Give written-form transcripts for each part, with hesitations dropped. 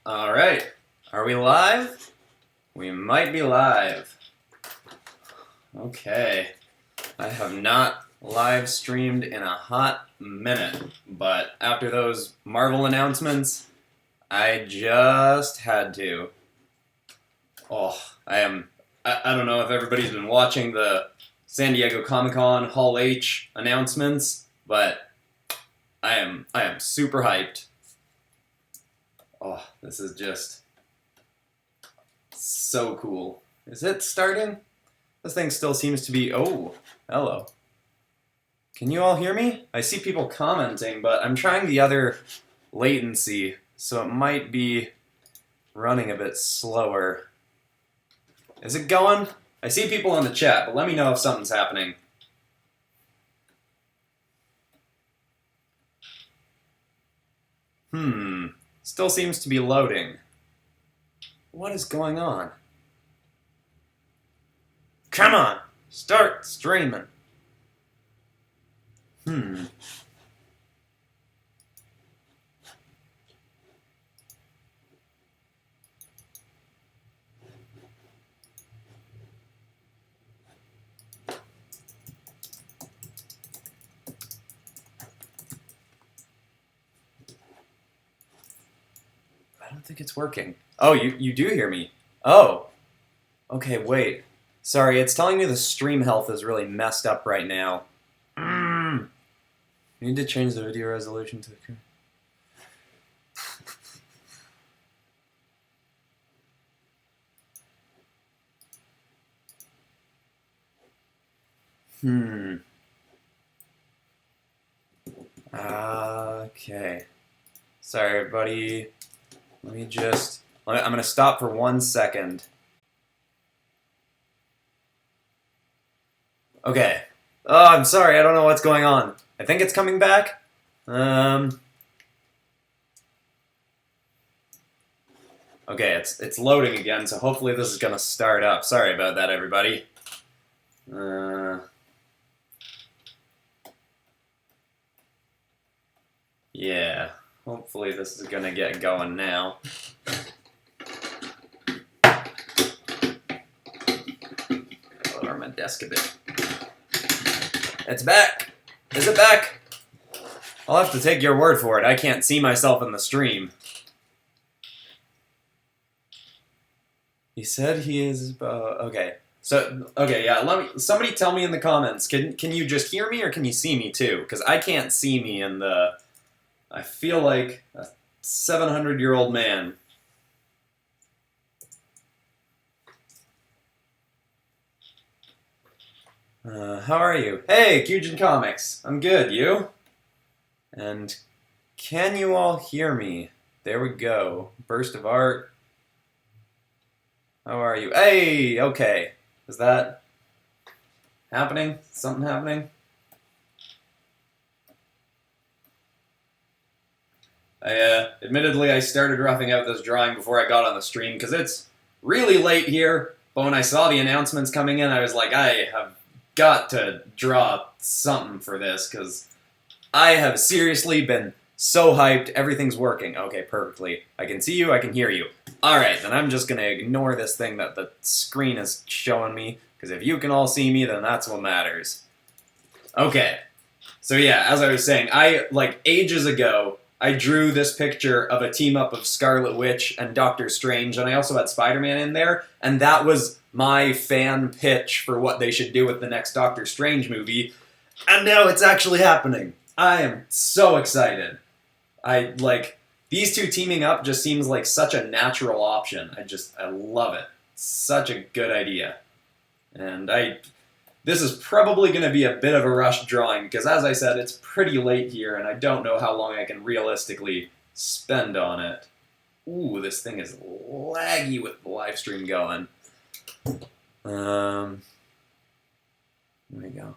Alright, are we live? We might be live. Okay, I have not live streamed in a hot minute, but after those Marvel announcements, I just had to. Oh, I don't know if everybody's been watching the San Diego Comic-Con Hall H announcements, but I am super hyped. Oh, this is just so cool. Is it starting? This thing still seems to be... Oh, hello. Can you all hear me? I see people commenting, but I'm trying the other latency, so it might be running a bit slower. Is it going? I see people in the chat, but let me know if something's happening. Still seems to be loading. What is going on? Come on! Start streaming! I don't think it's working. Oh, you do hear me. Oh. Okay, wait. Sorry, it's telling me the stream health is really messed up right now. You need to change the video resolution to... Okay. Sorry, everybody. Let me just... I'm going to stop for 1 second. Okay. Oh, I'm sorry. I don't know what's going on. I think it's coming back. Okay, it's loading again, so hopefully this is going to start up. Sorry about that, everybody. Yeah. Hopefully this is going to get going now. Lower my desk a bit. It's back! Is it back? I'll have to take your word for it. I can't see myself in the stream. He said he is... okay. So, okay, yeah, somebody tell me in the comments. Can you just hear me or can you see me too? Because I can't see me in the... I feel like a 700-year-old man. How are you? Hey, Kyujin Comics. I'm good. You? And can you all hear me? There we go. Burst of art. How are you? Hey, okay. Is that happening? Something happening? Admittedly, I started roughing out this drawing before I got on the stream because it's really late here, but when I saw the announcements coming in, I was like, I have got to draw something for this because I have seriously been so hyped. Everything's working. Okay, perfectly. I can see you, I can hear you. Alright, then I'm just going to ignore this thing that the screen is showing me, because if you can all see me, then that's what matters. Okay, so yeah, as I was saying, ages ago, I drew this picture of a team-up of Scarlet Witch and Doctor Strange, and I also had Spider-Man in there, and that was my fan pitch for what they should do with the next Doctor Strange movie, and now it's actually happening. I am so excited. These two teaming up just seems like such a natural option. I love it. Such a good idea. And this is probably going to be a bit of a rush drawing, because as I said, it's pretty late here, and I don't know how long I can realistically spend on it. Ooh, this thing is laggy with the live stream going. There we go.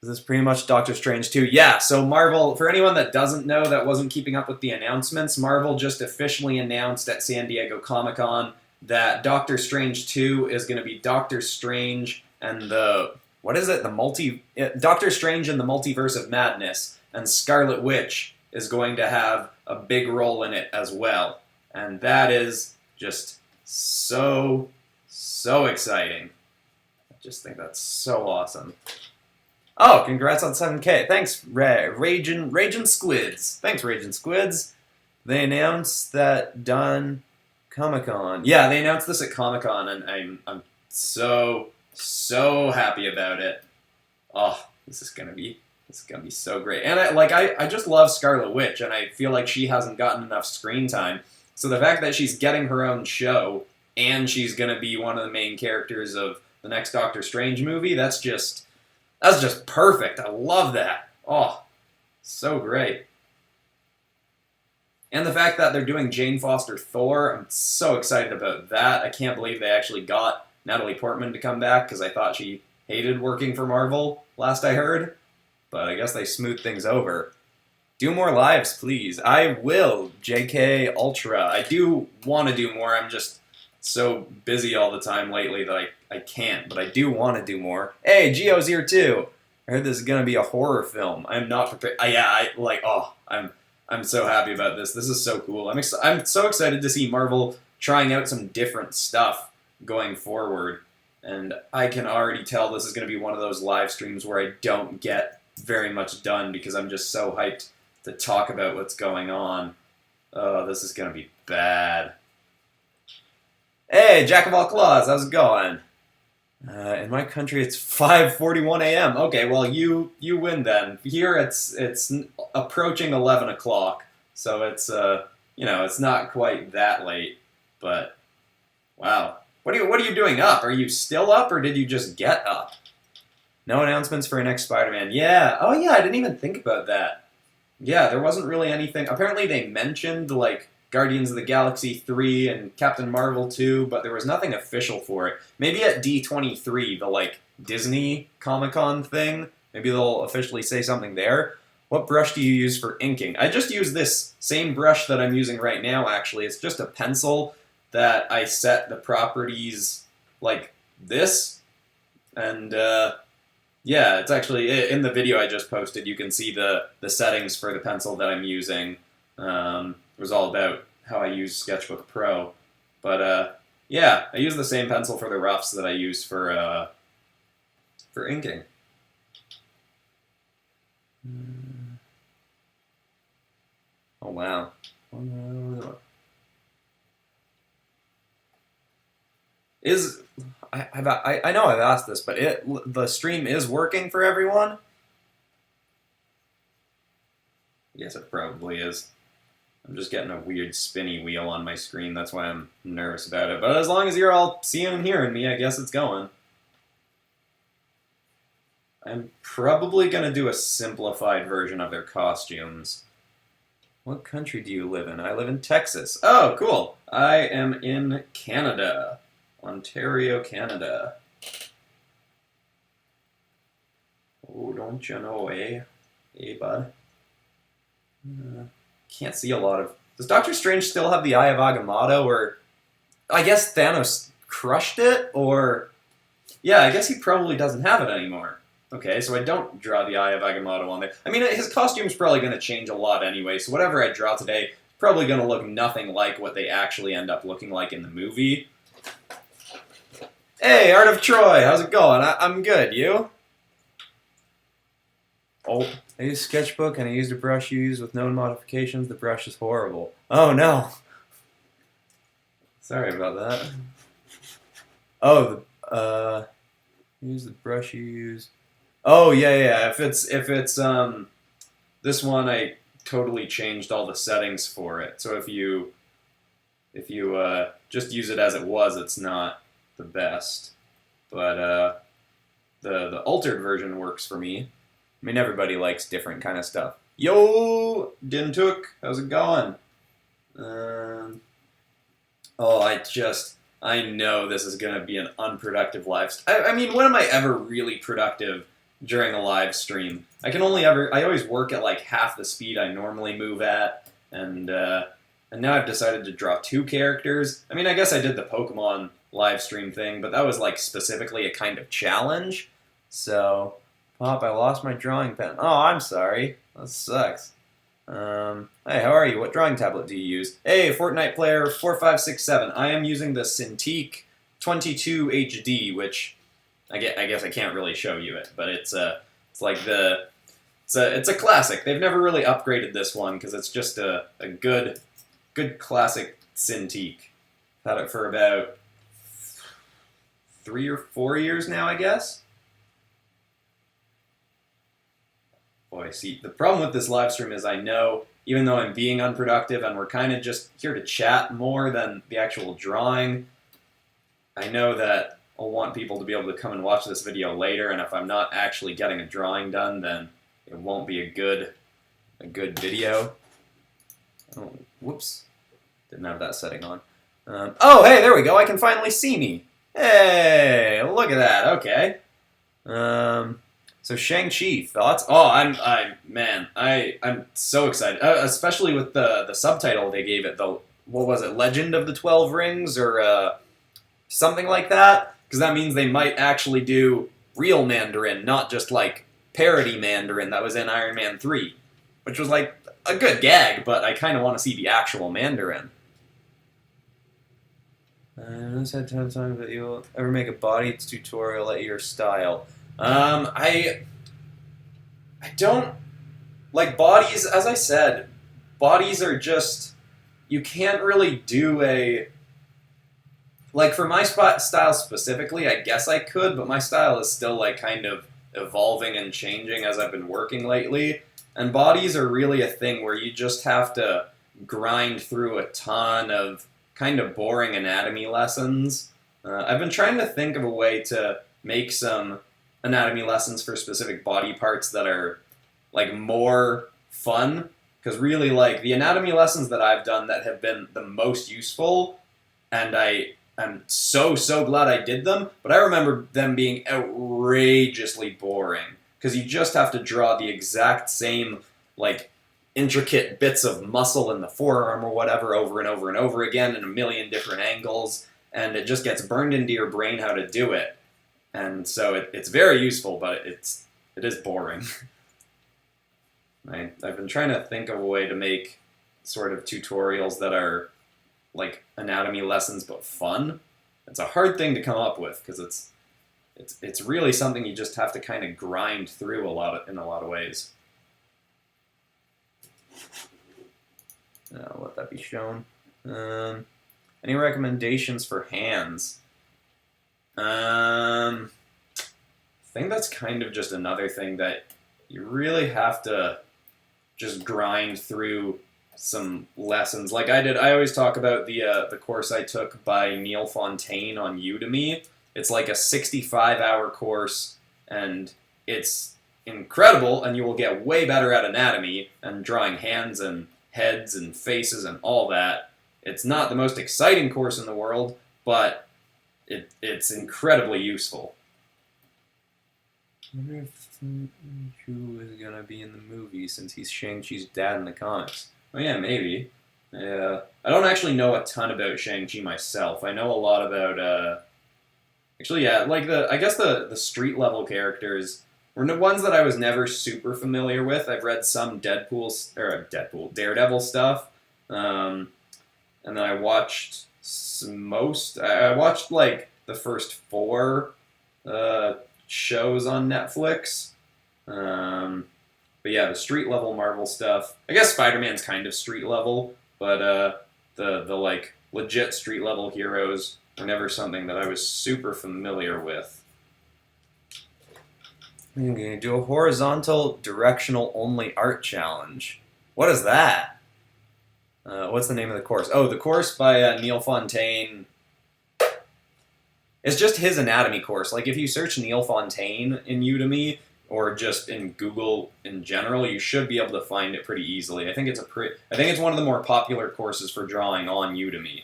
Is this pretty much Doctor Strange 2? Yeah, so Marvel, for anyone that doesn't know, that wasn't keeping up with the announcements, Marvel just officially announced at San Diego Comic-Con that Doctor Strange 2 is going to be Doctor Strange and Doctor Strange and the Multiverse of Madness, and Scarlet Witch is going to have a big role in it as well. and that is just so exciting. I just think that's so awesome. Oh, congrats on 7K. Thanks, Raging Squids. Thanks, Raging Squids. They announced that done Comic-Con. Yeah, they announced this at Comic-Con, and I'm so happy about it. Oh, this is gonna be so great. And I just love Scarlet Witch, and I feel like she hasn't gotten enough screen time. So the fact that she's getting her own show and she's gonna be one of the main characters of the next Doctor Strange movie, that's just perfect. I love that. Oh, so great. And the fact that they're doing Jane Foster Thor, I'm so excited about that. I can't believe they actually got Natalie Portman to come back, because I thought she hated working for Marvel, last I heard. But I guess they smoothed things over. Do more lives, please. I will, JK Ultra. I do want to do more. I'm just so busy all the time lately that I can't, but I do want to do more. Hey, Geo's here too. I heard this is gonna be a horror film. I'm not prepared. I'm so happy about this. This is so cool. I'm so excited to see Marvel trying out some different stuff going forward, and I can already tell this is gonna be one of those live streams where I don't get very much done because I'm just so hyped to talk about what's going on. Oh, this is gonna be bad. Hey, Jack of all claws, how's it going? In my country, it's 5:41 a.m. Okay, well, you win then. Here, it's approaching 11 o'clock, so it's it's not quite that late. But wow, what are you doing up? Are you still up, or did you just get up? No announcements for your next Spider-Man. Yeah. Oh yeah, I didn't even think about that. Yeah, there wasn't really anything. Apparently, they mentioned Guardians of the Galaxy 3 and Captain Marvel 2, but there was nothing official for it. Maybe at D23, the Disney Comic-Con thing, maybe they'll officially say something there. What brush do you use for inking? I just use this same brush that I'm using right now, actually. It's just a pencil that I set the properties like this. And yeah, it's actually, in the video I just posted, you can see the settings for the pencil that I'm using. It was all about how I use Sketchbook Pro. But yeah, I use the same pencil for the roughs that I use for inking. Oh wow. I know I've asked this, but the stream is working for everyone? Yes, it probably is. I'm just getting a weird spinny wheel on my screen, that's why I'm nervous about it. But as long as you're all seeing and hearing me, I guess it's going. I'm probably going to do a simplified version of their costumes. What country do you live in? I live in Texas. Oh, cool. I am in Canada. Ontario, Canada. Oh, don't you know, eh? Hey, bud. Can't see a lot of... Does Doctor Strange still have the Eye of Agamotto, or... I guess Thanos crushed it, or... Yeah, I guess he probably doesn't have it anymore. Okay, so I don't draw the Eye of Agamotto on there. I mean, his costume's probably going to change a lot anyway, so whatever I draw today is probably going to look nothing like what they actually end up looking like in the movie. Hey, Art of Troy, how's it going? I'm good, you? Oh, I used Sketchbook and I used a brush you use with no modifications. The brush is horrible. Oh no. Sorry about that. Oh, use the brush you use. Oh yeah. If it's this one, I totally changed all the settings for it. So if you just use it as it was, it's not the best. But the altered version works for me. I mean, everybody likes different kind of stuff. Yo, Dintook, how's it going? I know this is going to be an unproductive live stream. I mean, when am I ever really productive during a live stream? I always work at like half the speed I normally move at, and now I've decided to draw 2 characters. I mean, I guess I did the Pokemon live stream thing, but that was like specifically a kind of challenge, so... Pop, I lost my drawing pen. Oh, I'm sorry. That sucks. Hey, how are you? What drawing tablet do you use? Hey, Fortnite player 4567. I am using the Cintiq 22 HD, which I guess I can't really show you it, but it's like it's a classic. They've never really upgraded this one because it's just a good classic Cintiq. Had it for about 3 or 4 years now, I guess. Boy, see, the problem with this live stream is I know, even though I'm being unproductive and we're kind of just here to chat more than the actual drawing, I know that I'll want people to be able to come and watch this video later, and if I'm not actually getting a drawing done, then it won't be a good video. Oh, whoops. Didn't have that setting on. Oh, hey, there we go. I can finally see me. Hey, look at that. Okay. So Shang-Chi, thoughts? Oh, I'm so excited, especially with the subtitle they gave it. What was it, Legend of the 12 Rings or something like that? Because that means they might actually do real Mandarin, not just like parody Mandarin that was in Iron Man 3, which was like a good gag, but I kind of want to see the actual Mandarin. I said 10 times that you'll ever make a body tutorial at your style. I don't like bodies. As I said, bodies are just, you can't really do like for my style specifically. I guess I could, but my style is still like kind of evolving and changing as I've been working lately. And bodies are really a thing where you just have to grind through a ton of kind of boring anatomy lessons. I've been trying to think of a way to make some anatomy lessons for specific body parts that are like more fun, because really like the anatomy lessons that I've done that have been the most useful, and I'm so glad I did them, but I remember them being outrageously boring because you just have to draw the exact same like intricate bits of muscle in the forearm or whatever over and over and over again in a million different angles, and it just gets burned into your brain how to do it. And so it's very useful, but it is boring. I've been trying to think of a way to make sort of tutorials that are like anatomy lessons but fun. It's a hard thing to come up with because it's really something you just have to kind of grind through in a lot of ways. I'll let that be shown. Any recommendations for hands? I think that's kind of just another thing that you really have to just grind through some lessons. Like I did, I always talk about the course I took by Neil Fontaine on Udemy. It's like a 65-hour course, and it's incredible, and you will get way better at anatomy and drawing hands and heads and faces and all that. It's not the most exciting course in the world, but it's incredibly useful. I wonder if who is gonna be in the movie since he's Shang-Chi's dad in the comics. Oh yeah, maybe. Yeah, I don't actually know a ton about Shang-Chi myself. I know a lot about actually, yeah, like I guess the street level characters were the ones that I was never super familiar with. I've read some Daredevil stuff, and then I watched I watched like the first 4 shows on Netflix. But yeah, the street level Marvel stuff. I guess Spider-Man's kind of street level, but the like legit street level heroes were never something that I was super familiar with. I'm gonna do a horizontal directional only art challenge. What is that? What's the name of the course? Oh, the course by Neil Fontaine. It's just his anatomy course. Like if you search Neil Fontaine in Udemy or just in Google in general, you should be able to find it pretty easily. I think it's one of the more popular courses for drawing on Udemy.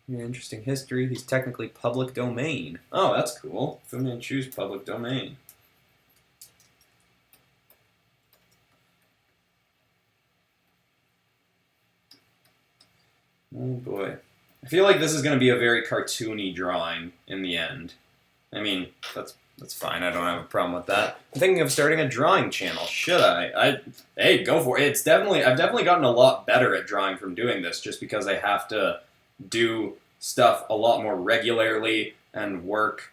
Yeah, interesting history. He's technically public domain. Oh, that's cool. Fu Manchu's public domain. Oh boy. I feel like this is going to be a very cartoony drawing in the end. I mean, that's That's fine. I don't have a problem with that. I'm thinking of starting a drawing channel. Should I? Hey, go for it. I've definitely gotten a lot better at drawing from doing this, just because I have to do stuff a lot more regularly and work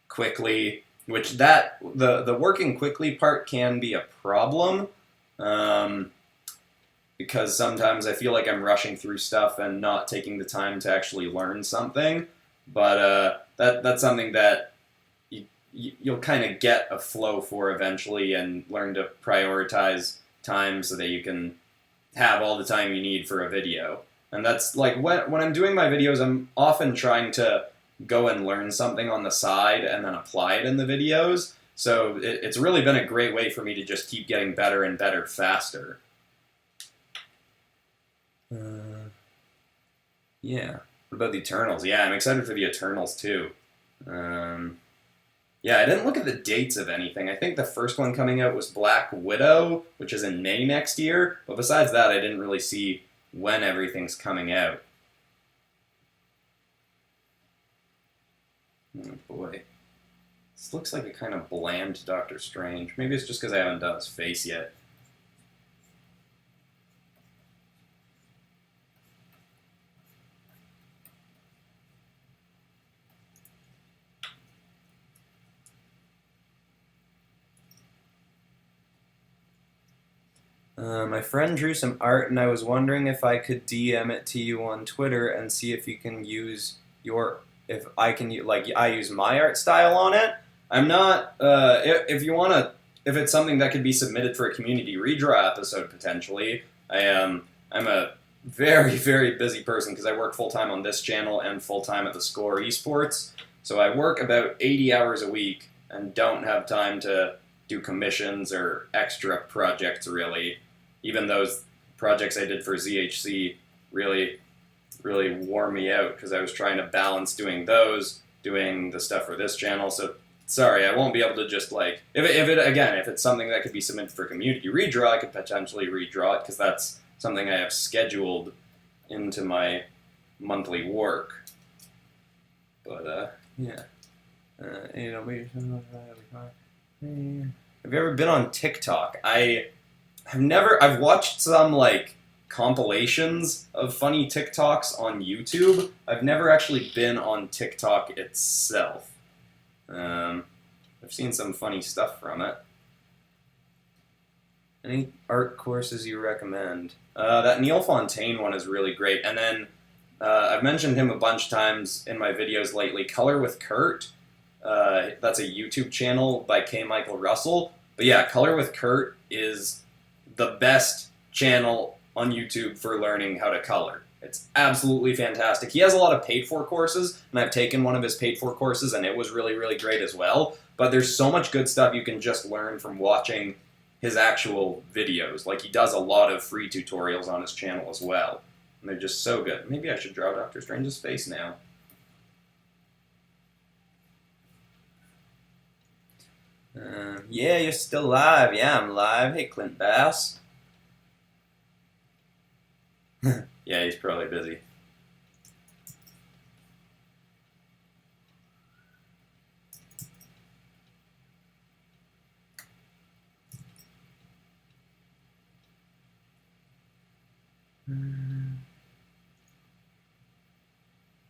quickly. Which the working quickly part can be a problem, because sometimes I feel like I'm rushing through stuff and not taking the time to actually learn something. But that's something that you'll kind of get a flow for eventually, and learn to prioritize time so that you can have all the time you need for a video. And that's like when I'm doing my videos, I'm often trying to go and learn something on the side and then apply it in the videos. So it's really been a great way for me to just keep getting better and better faster. Yeah. What about the Eternals? Yeah, I'm excited for the Eternals too. Yeah, I didn't look at the dates of anything. I think the first one coming out was Black Widow, which is in May next year. But besides that, I didn't really see when everything's coming out. Oh boy. This looks like a kind of bland Doctor Strange. Maybe it's just because I haven't done his face yet. My friend drew some art, and I was wondering if I could DM it to you on Twitter and see if you can use your, if I can, like, I use my art style on it. I'm not, if you want to, if it's something that could be submitted for a community redraw episode, potentially. I'm a very, very busy person because I work full-time on this channel and full-time at the Score Esports. So I work about 80 hours a week and don't have time to do commissions or extra projects, really. Even those projects I did for ZHC really wore me out because I was trying to balance doing those, doing the stuff for this channel. So sorry, I won't be able to just like, if it's something that could be submitted for community redraw, I could potentially redraw it because that's something I have scheduled into my monthly work. But yeah. Have you ever been on TikTok? I've watched some like compilations of funny TikToks on YouTube. I've never actually been on TikTok itself. I've seen some funny stuff from it. Any art courses you recommend? That Neil Fontaine one is really great. And then I've mentioned him a bunch of times in my videos lately. Color with Kurt. That's a YouTube channel by K. Michael Russell. But yeah, Color with Kurt is the best channel on YouTube for learning how to color. It's absolutely fantastic. He has a lot of paid-for courses, and I've taken one of his paid-for courses, and it was really, really great as well. But there's so much good stuff you can just learn from watching his actual videos. Like, he does a lot of free tutorials on his channel as well. And they're just so good. Maybe I should draw Doctor Strange's face now. Yeah, you're still live. Yeah, I'm live. Hey, Clint Bass. Yeah, he's probably busy.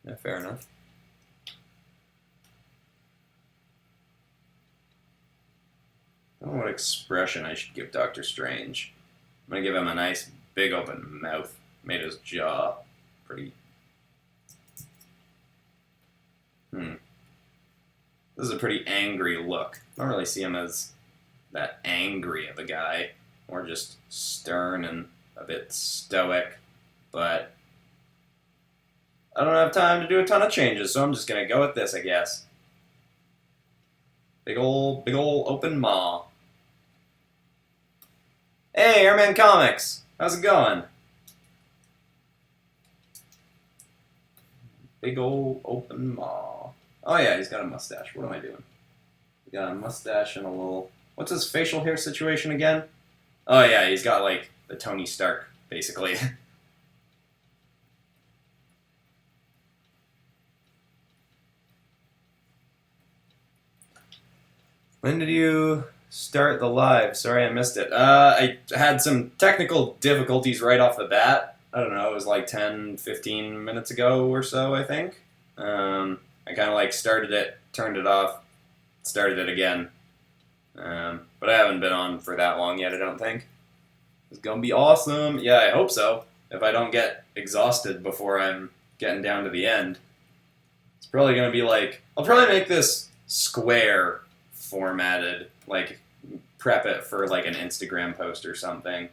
Yeah, fair enough. I don't know what expression I should give Doctor Strange. I'm going to give him a nice big open mouth. Made his jaw pretty... This is a pretty angry look. I don't really see him as that angry of a guy. More just stern and a bit stoic. But I don't have time to do a ton of changes, so I'm just going to go with this, I guess. Big ol' open maw. Hey, Airman Comics! How's it going? Big ol' open maw. Oh yeah, he's got a mustache. What am I doing? He got a mustache and a little... What's his facial hair situation again? Oh yeah, he's got like the Tony Stark, basically. When did you start the live? Sorry, I missed it. I had some technical difficulties right off the bat. I don't know, it was like 10, 15 minutes ago or so, I think. I kind of like started it, turned it off, started it again. But I haven't been on for that long yet, I don't think. It's gonna be awesome. Yeah, I hope so. If I don't get exhausted before I'm getting down to the end. It's probably gonna be like, I'll probably make this square formatted, like prep it for like an Instagram post or something.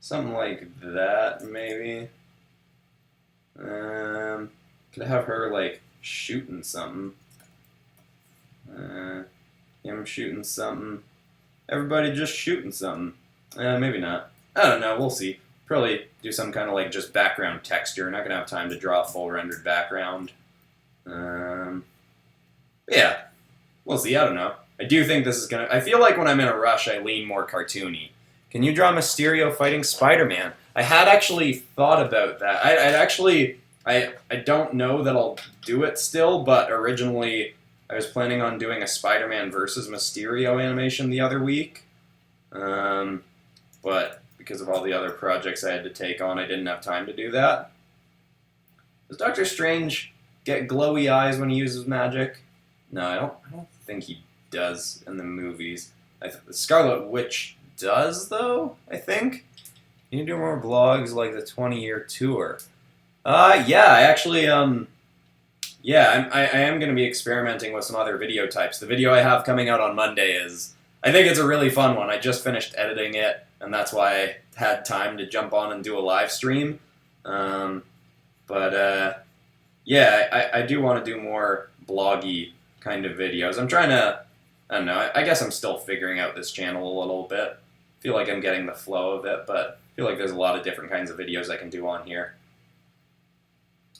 Something like that, maybe. Could have her like shooting something. Him shooting something. Everybody just shooting something. Maybe not. I don't know. We'll see. Probably do some kind of like just background texture. Not gonna have time to draw a full rendered background. Yeah, we'll see. I don't know. I do think this is gonna. I feel like when I'm in a rush, I lean more cartoony. Can you draw Mysterio fighting Spider-Man? I had actually thought about that. I don't know that I'll do it still, but originally I was planning on doing a Spider-Man versus Mysterio animation the other week. But because of all the other projects I had to take on, I didn't have time to do that. Does Doctor Strange get glowy eyes when he uses magic? No, I don't think he does in the movies. The Scarlet Witch does, though, I think. Can you do more vlogs like the 20-year tour? Yeah, I actually, yeah, I am going to be experimenting with some other video types. The video I have coming out on Monday is, I think it's a really fun one. I just finished editing it, and that's why I had time to jump on and do a live stream. Yeah, I do want to do more bloggy kind of videos. I'm trying to, I don't know, I guess I'm still figuring out this channel a little bit. I feel like I'm getting the flow of it, but I feel like there's a lot of different kinds of videos I can do on here. I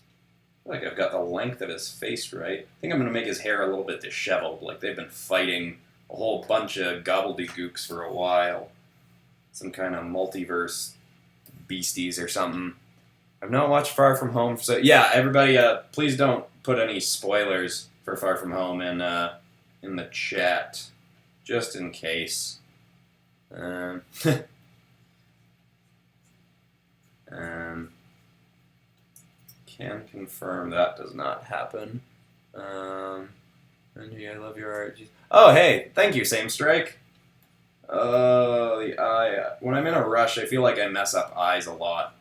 feel like I've got the length of his face right. I think I'm going to make his hair a little bit disheveled, like they've been fighting a whole bunch of gobbledygooks for a while. Some kind of multiverse beasties or something. I've not watched Far From Home, so yeah, everybody, please don't put any spoilers for Far From Home in the chat, just in case. Can confirm that does not happen. Angie, I love your art. Oh, hey, thank you, Same Strike. Oh, the eye. When I'm in a rush, I feel like I mess up eyes a lot.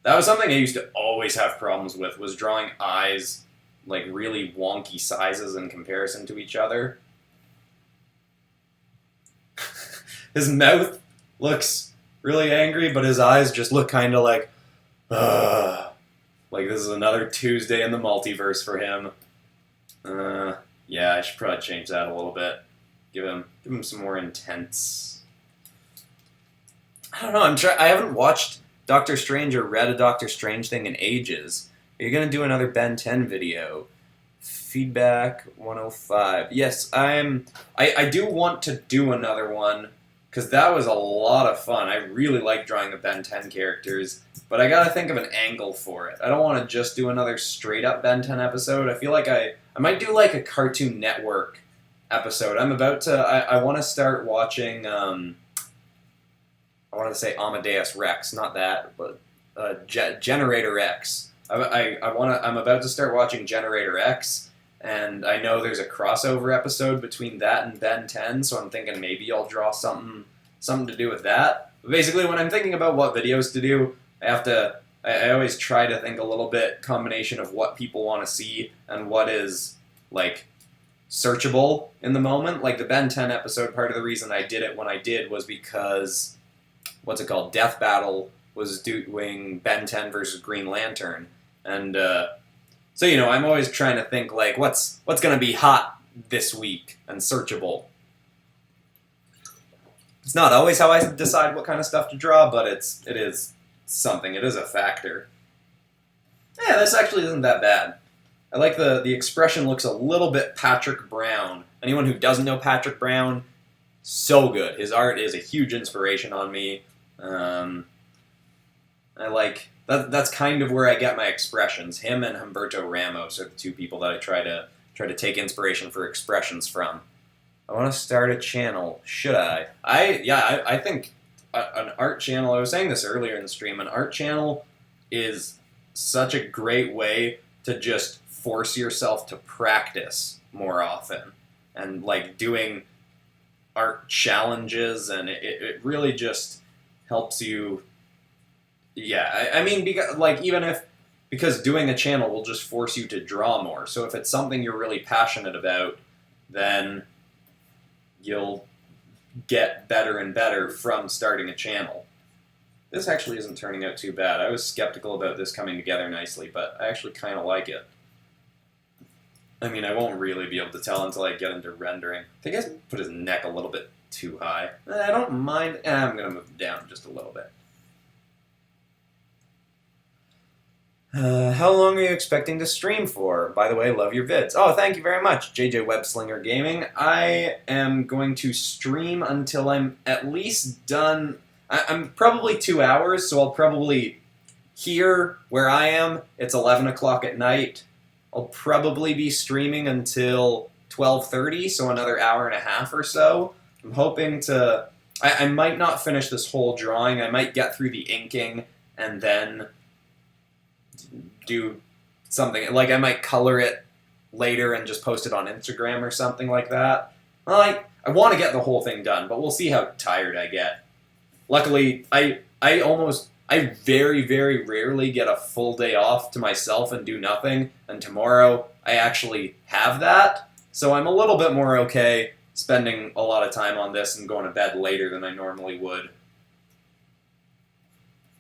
That was something I used to always have problems with, was drawing eyes like really wonky sizes in comparison to each other. His mouth looks really angry, but his eyes just look kind of like this is another Tuesday in the multiverse for him. Yeah, I should probably change that a little bit. Give him some more intense. I don't know. I haven't watched Doctor Strange or read a Doctor Strange thing in ages. Are you gonna do another Ben 10 video? Feedback 105. Yes, I do want to do another one, because that was a lot of fun. I really like drawing the Ben 10 characters, but I gotta think of an angle for it. I don't want to just do another straight up Ben 10 episode. I feel like I might do like a Cartoon Network episode. I'm about to, I want to start watching, I want to say Amadeus Rex, not that, but Generator X. I'm about to start watching Generator X, and I know there's a crossover episode between that and Ben 10, so I'm thinking maybe I'll draw something to do with that. But basically, when I'm thinking about what videos to do, I always try to think a little bit combination of what people want to see and what is, like, searchable in the moment. Like the Ben 10 episode, part of the reason I did it when I did was because, Death Battle was doing Ben 10 versus Green Lantern. And, so, I'm always trying to think, like, what's going to be hot this week and searchable. It's not always how I decide what kind of stuff to draw, but it is something. It is a factor. Yeah, this actually isn't that bad. I like the expression looks a little bit Patrick Brown. Anyone who doesn't know Patrick Brown, so good. His art is a huge inspiration on me. I like that's kind of where I get my expressions. Him and Humberto Ramos are the two people that I try to take inspiration for expressions from. I want to start a channel. Should I? I think an art channel, I was saying this earlier in the stream, an art channel is such a great way to just force yourself to practice more often. And like doing art challenges, and it really just helps you. Yeah, I mean, because doing a channel will just force you to draw more. So if it's something you're really passionate about, then you'll get better and better from starting a channel. This actually isn't turning out too bad. I was skeptical about this coming together nicely, but I actually kind of like it. I mean, I won't really be able to tell until I get into rendering. I think I put his neck a little bit too high. I don't mind. I'm going to move him down just a little bit. How long are you expecting to stream for? By the way, love your vids. Oh, thank you very much, JJ Webslinger Gaming. I am going to stream until I'm at least done. I'm probably 2 hours, so I'll probably, here where I am, it's 11 o'clock at night. I'll probably be streaming until 12:30, so another hour and a half or so. I'm hoping to... I might not finish this whole drawing. I might get through the inking and then do something. Like, I might color it later and just post it on Instagram or something like that. Well, I want to get the whole thing done, but we'll see how tired I get. Luckily, I very, very rarely get a full day off to myself and do nothing, and tomorrow I actually have that, so I'm a little bit more okay spending a lot of time on this and going to bed later than I normally would.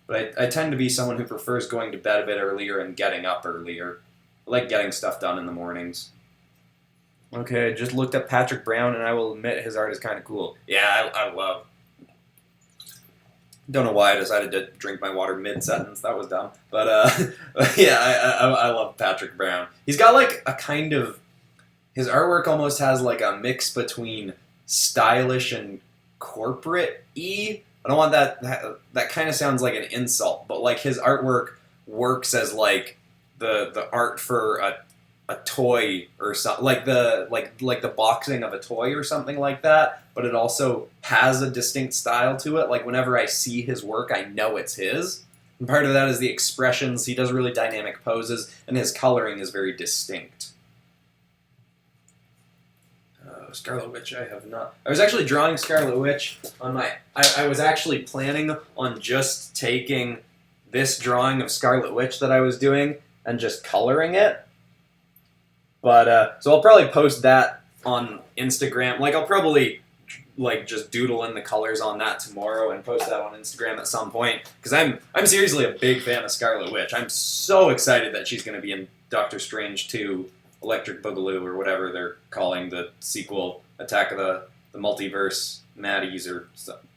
But I tend to be someone who prefers going to bed a bit earlier and getting up earlier. I like getting stuff done in the mornings. Okay, I just looked up Patrick Brown, and I will admit his art is kind of cool. Yeah, I love... Don't know why I decided to drink my water mid-sentence. That was dumb. But, yeah, I love Patrick Brown. He's got, like, a kind of... His artwork almost has, like, a mix between stylish and corporate-y. I don't want that kind of sounds like an insult, but, like, his artwork works as, like, the art for a toy or something, like the boxing of a toy or something like that, but it also has a distinct style to it. Like, whenever I see his work, I know it's his. And part of that is the expressions. He does really dynamic poses, and his coloring is very distinct. Scarlet Witch, I have not. I was actually drawing Scarlet Witch on my... I was actually planning on just taking this drawing of Scarlet Witch that I was doing and just coloring it. But, so I'll probably post that on Instagram. Like, I'll probably, like, just doodle in the colors on that tomorrow and post that on Instagram at some point. Because I'm seriously a big fan of Scarlet Witch. I'm so excited that she's going to be in Doctor Strange 2, Electric Boogaloo, or whatever they're calling the sequel, Attack of the Multiverse Maddies, or something.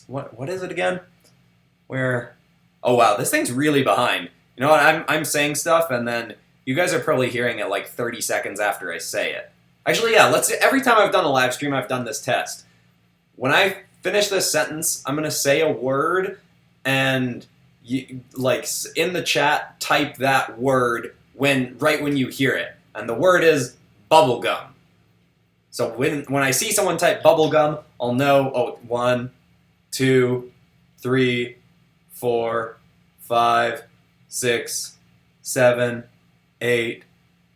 What is it again? Where... Oh, wow, this thing's really behind. You know what, I'm saying stuff, and then you guys are probably hearing it like 30 seconds after I say it. Actually, yeah, every time I've done a live stream, I've done this test. When I finish this sentence, I'm going to say a word, and you, like, in the chat, type that word right when you hear it. And the word is bubblegum. So when I see someone type bubblegum, I'll know, oh, 1, 2, 3, 4, 5, 6, 7, 8,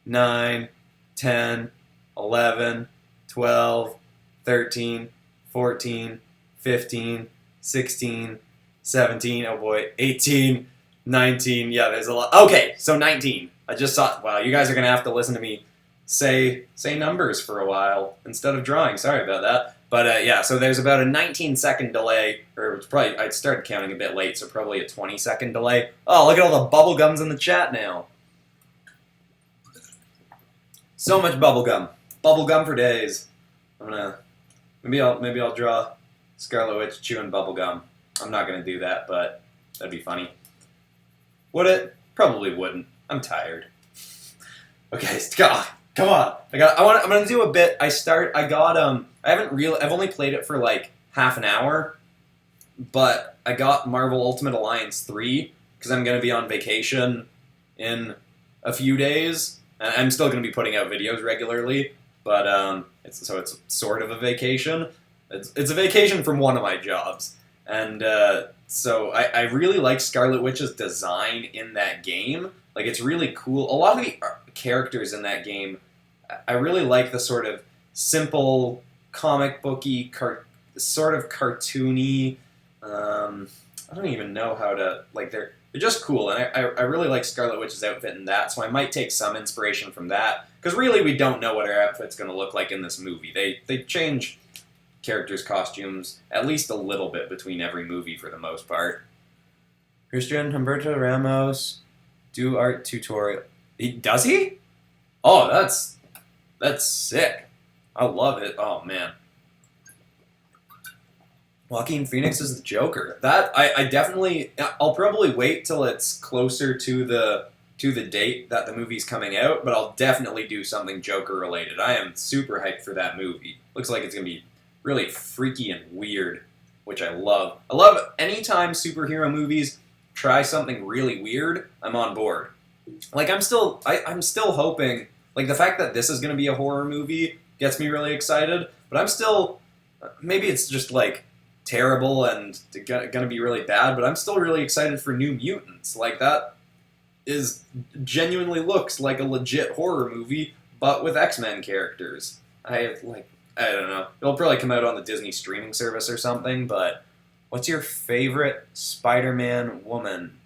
9, 10, 11, 12, 13, 14, 15, 16, 17, oh boy, 18, 19, yeah, there's a lot. Okay, so 19. I just thought, wow, you guys are going to have to listen to me say numbers for a while instead of drawing. Sorry about that. But yeah, so there's about a 19-second delay, or it's probably, I started counting a bit late, so probably a 20-second delay. Oh, look at all the bubble gums in the chat now. So much bubble gum. Bubble gum for days. Maybe I'll draw Scarlet Witch chewing bubble gum. I'm not going to do that, but that'd be funny. Would it? Probably wouldn't. I'm tired. Okay, come on. I'm gonna do a bit. I've only played it for like half an hour, but I got Marvel Ultimate Alliance 3 because I'm going to be on vacation in a few days. And I'm still going to be putting out videos regularly, but it's sort of a vacation. It's a vacation from one of my jobs. And so I really like Scarlet Witch's design in that game. Like, it's really cool. A lot of the characters in that game, I really like the sort of simple, comic booky, sort of cartoony. I don't even know how to, like, they're just cool, and I really like Scarlet Witch's outfit in that, so I might take some inspiration from that, because really we don't know what her outfit's going to look like in this movie. They change characters' costumes at least a little bit between every movie for the most part. Christian Humberto Ramos, do art tutorial. Does he? Oh, that's sick. I love it. Oh, man. Joaquin Phoenix is the Joker. That I definitely. I'll probably wait till it's closer to the date that the movie's coming out, but I'll definitely do something Joker related. I am super hyped for that movie. Looks like it's gonna be really freaky and weird, which I love. I love anytime superhero movies try something really weird. I'm on board. Like, I'm still hoping. Like, the fact that this is gonna be a horror movie gets me really excited. But I'm still. Maybe it's just like terrible and gonna be really bad, but I'm still really excited for New Mutants. Like, that is genuinely looks like a legit horror movie, but with X-Men characters. I don't know. It'll probably come out on the Disney streaming service or something, but what's your favorite Spider-Man woman?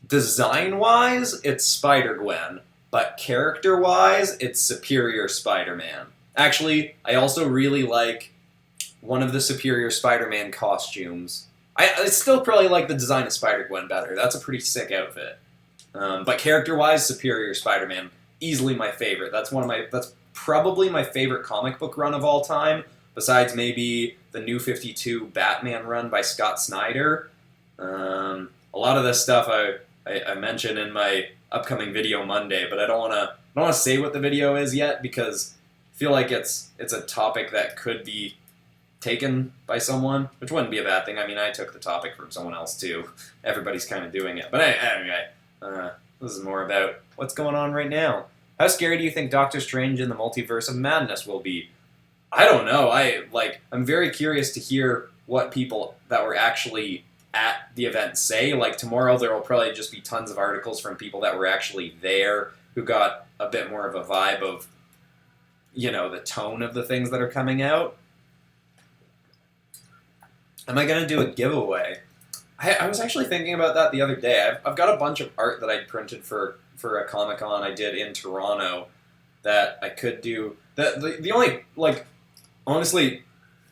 Design-wise, it's Spider-Gwen, but character-wise, it's Superior Spider-Man. Actually, I also really like one of the Superior Spider-Man costumes. I still probably like the design of Spider-Gwen better. That's a pretty sick outfit. But character-wise, Superior Spider-Man, easily my favorite. That's probably my favorite comic book run of all time, besides maybe the New 52 Batman run by Scott Snyder. A lot of this stuff I mentioned in my upcoming video Monday, but I don't want to say what the video is yet, because I feel like it's a topic that could be taken by someone, which wouldn't be a bad thing. I mean, I took the topic from someone else too. Everybody's kind of doing it. But anyway, this is more about what's going on right now. How scary do you think Doctor Strange in the Multiverse of Madness will be? I don't know. I'm very curious to hear what people that were actually at the event say. Like, tomorrow there will probably just be tons of articles from people that were actually there who got a bit more of a vibe of, the tone of the things that are coming out. Am I going to do a giveaway? I was actually thinking about that the other day. I've got a bunch of art that I printed for a Comic-Con I did in Toronto that I could do. The only, honestly,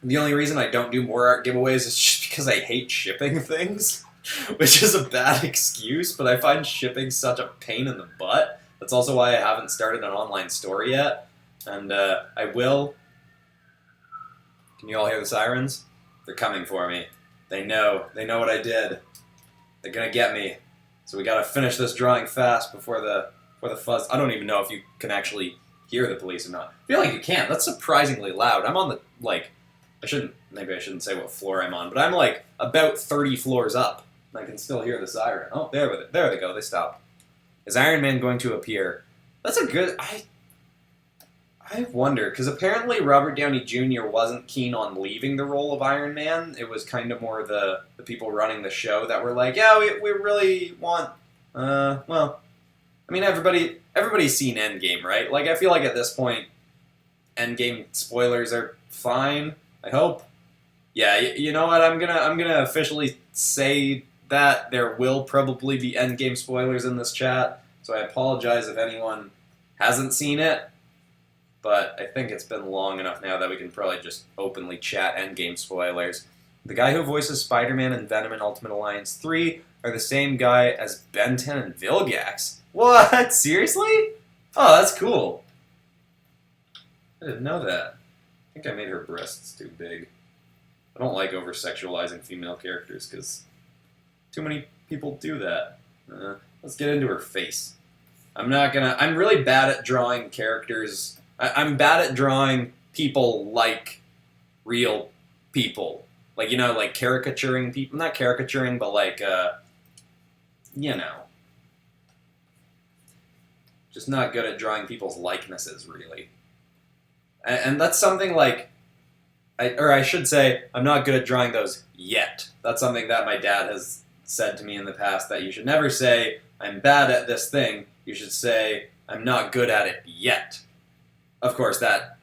the only reason I don't do more art giveaways is just because I hate shipping things, which is a bad excuse, but I find shipping such a pain in the butt. That's also why I haven't started an online store yet, and I will. Can you all hear the sirens? They're coming for me. They know what I did. They're gonna get me. So we gotta finish this drawing fast before the fuzz. I don't even know if you can actually hear the police or not. I feel like you can. That's surprisingly loud. I'm on the, maybe I shouldn't say what floor I'm on, but I'm about 30 floors up. And I can still hear the siren. Oh, there they go. They stopped. Is Iron Man going to appear? That's a good. I wonder, because apparently Robert Downey Jr. wasn't keen on leaving the role of Iron Man. It was kind of more the people running the show that were like, yeah, we really want, well, I mean, everybody's seen Endgame, right? Like, I feel like at this point, Endgame spoilers are fine, I hope. Yeah, you know what, I'm gonna officially say that there will probably be Endgame spoilers in this chat, so I apologize if anyone hasn't seen it. But I think it's been long enough now that we can probably just openly chat Endgame spoilers. The guy who voices Spider-Man and Venom in Ultimate Alliance 3 are the same guy as Ben 10 and Vilgax. What? Seriously? Oh, that's cool. I didn't know that. I think I made her breasts too big. I don't like over-sexualizing female characters because too many people do that. Let's get into her face. I'm really bad at drawing characters. I'm bad at drawing people like real people. like, you know, like caricaturing people, not caricaturing, but like, you know, just not good at drawing people's likenesses, really. And that's something like, I should say, I'm not good at drawing those yet. That's something that my dad has said to me in the past, that you should never say, I'm bad at this thing. You should say, I'm not good at it yet. Of course, that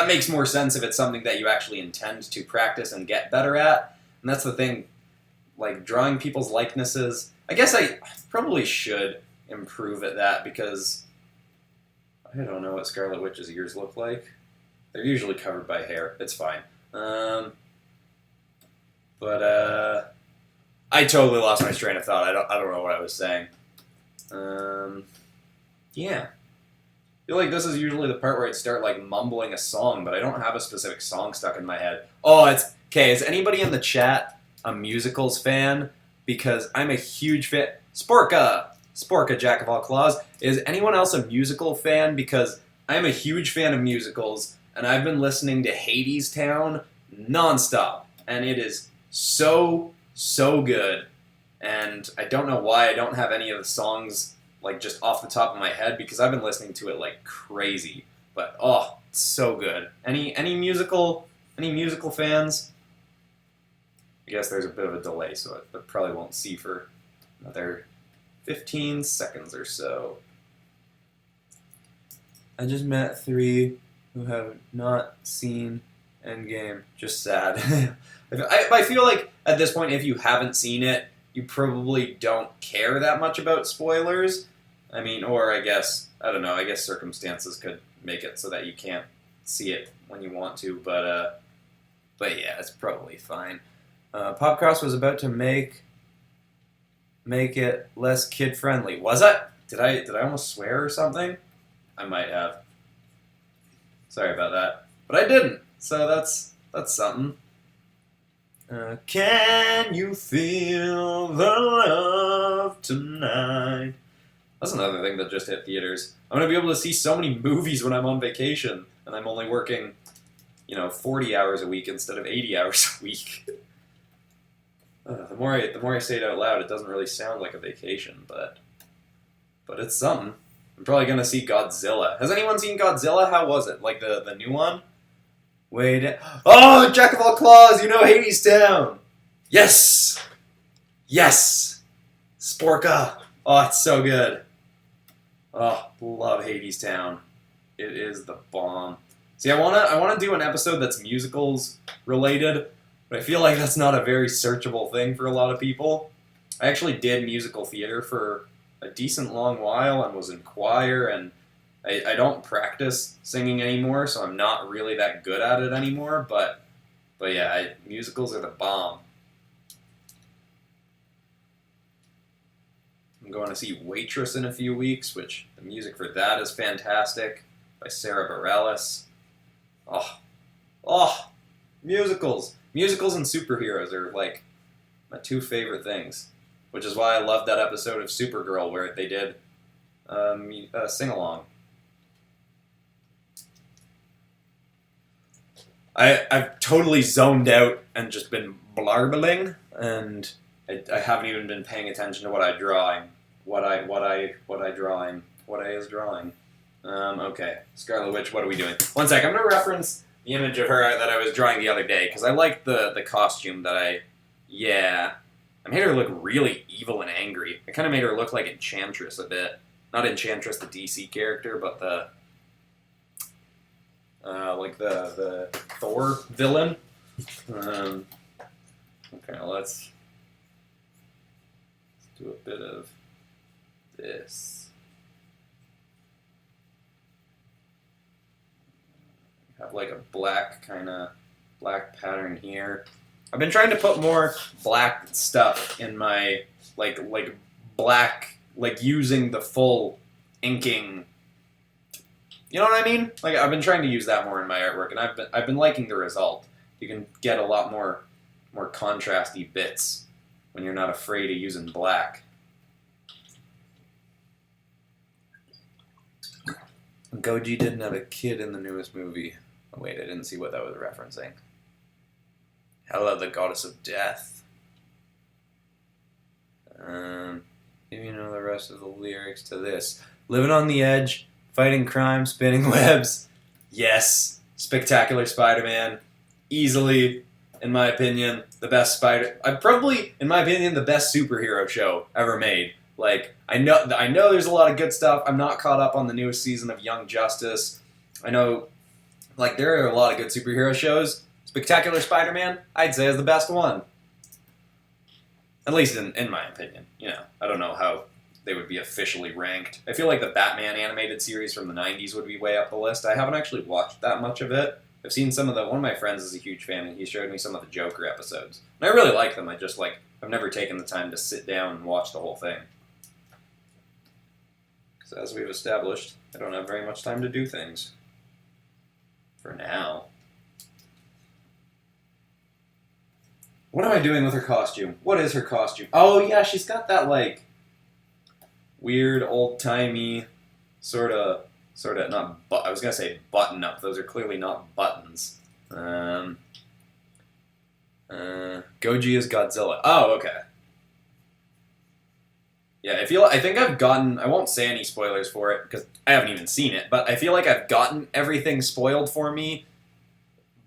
makes more sense if it's something that you actually intend to practice and get better at. And that's the thing, like drawing people's likenesses. I guess I probably should improve at that, because I don't know what Scarlet Witch's ears look like. They're usually covered by hair. It's fine. But I totally lost my train of thought. I don't know what I was saying. Yeah. I feel like this is usually the part where I'd start like mumbling a song, but I don't have a specific song stuck in my head. Oh, it's okay. Is anybody in the chat a musicals fan? Because I'm a huge fan. Sporka, Jack of all claws. Is anyone else a musical fan? Because I'm a huge fan of musicals, and I've been listening to Hadestown nonstop, and it is so good. And I don't know why I don't have any of the songs like just off the top of my head, because I've been listening to it like crazy. But oh, it's so good. Any musical fans? I guess there's a bit of a delay, so I probably won't see for another 15 seconds or so. I just met 3 who have not seen Endgame. Just sad. I feel like at this point, if you haven't seen it, you probably don't care that much about spoilers. I mean, or I guess, I don't know, I guess circumstances could make it so that you can't see it when you want to, but yeah, it's probably fine. Popcross was about to make it less kid-friendly. Was it? Did I almost swear or something? I might have. Sorry about that. But I didn't, so that's something. Can you feel the love tonight? That's another thing that just hit theaters. I'm going to be able to see so many movies when I'm on vacation, and I'm only working, 40 hours a week instead of 80 hours a week. The more I say it out loud, it doesn't really sound like a vacation, but it's something. I'm probably going to see Godzilla. Has anyone seen Godzilla? How was it? Like the new one? Wait. Oh, Jack of all claws! Hadestown! Yes! Yes! Sporka! Oh, it's so good. Oh, love Hadestown. It is the bomb. See, I wanna do an episode that's musicals related, but I feel like that's not a very searchable thing for a lot of people. I actually did musical theater for a decent long while and was in choir, and I don't practice singing anymore, so I'm not really that good at it anymore, but yeah, musicals are the bomb. I'm going to see Waitress in a few weeks, which the music for that is fantastic, by Sarah Bareilles. Oh, musicals. Musicals and superheroes are like my 2 favorite things, which is why I loved that episode of Supergirl where they did a sing-along. I've totally zoned out and just been blarbling, and I haven't even been paying attention to what I is drawing. Okay, Scarlet Witch, what are we doing? One sec, I'm going to reference the image of her that I was drawing the other day, because I liked the costume that I made her look really evil and angry. I kind of made her look like Enchantress a bit. Not Enchantress, the DC character, but the Thor villain. Okay, let's do a bit of this. Have like a black pattern here. I've been trying to put more black stuff in my like black, like using the full inking. You know what I mean? Like I've been trying to use that more in my artwork, and I've been liking the result. You can get a lot more contrasty bits when you're not afraid of using black. Goji didn't have a kid in the newest movie. Oh wait, I didn't see what that was referencing. Hela, the goddess of death. Maybe you know the rest of the lyrics to this. Living on the edge, fighting crime, spinning webs. Yes. Spectacular Spider-Man. Easily, in my opinion, the best probably, in my opinion, the best superhero show ever made. Like, I know there's a lot of good stuff. I'm not caught up on the newest season of Young Justice. I know, like, there are a lot of good superhero shows. Spectacular Spider-Man, I'd say, is the best one. At least in my opinion. You know, I don't know how they would be officially ranked. I feel like the Batman animated series from the 90s would be way up the list. I haven't actually watched that much of it. I've seen some of one of my friends is a huge fan, and he showed me some of the Joker episodes. And I really like them. I've never taken the time to sit down and watch the whole thing. Because as we've established, I don't have very much time to do things. For now. What am I doing with her costume? What is her costume? Oh, yeah, she's got that, like, weird, old-timey, sort of, not, I was going to say button-up. Those are clearly not buttons. Goji is Godzilla. Oh, okay. Yeah, I think I've gotten, I won't say any spoilers for it, because I haven't even seen it, but I feel like I've gotten everything spoiled for me,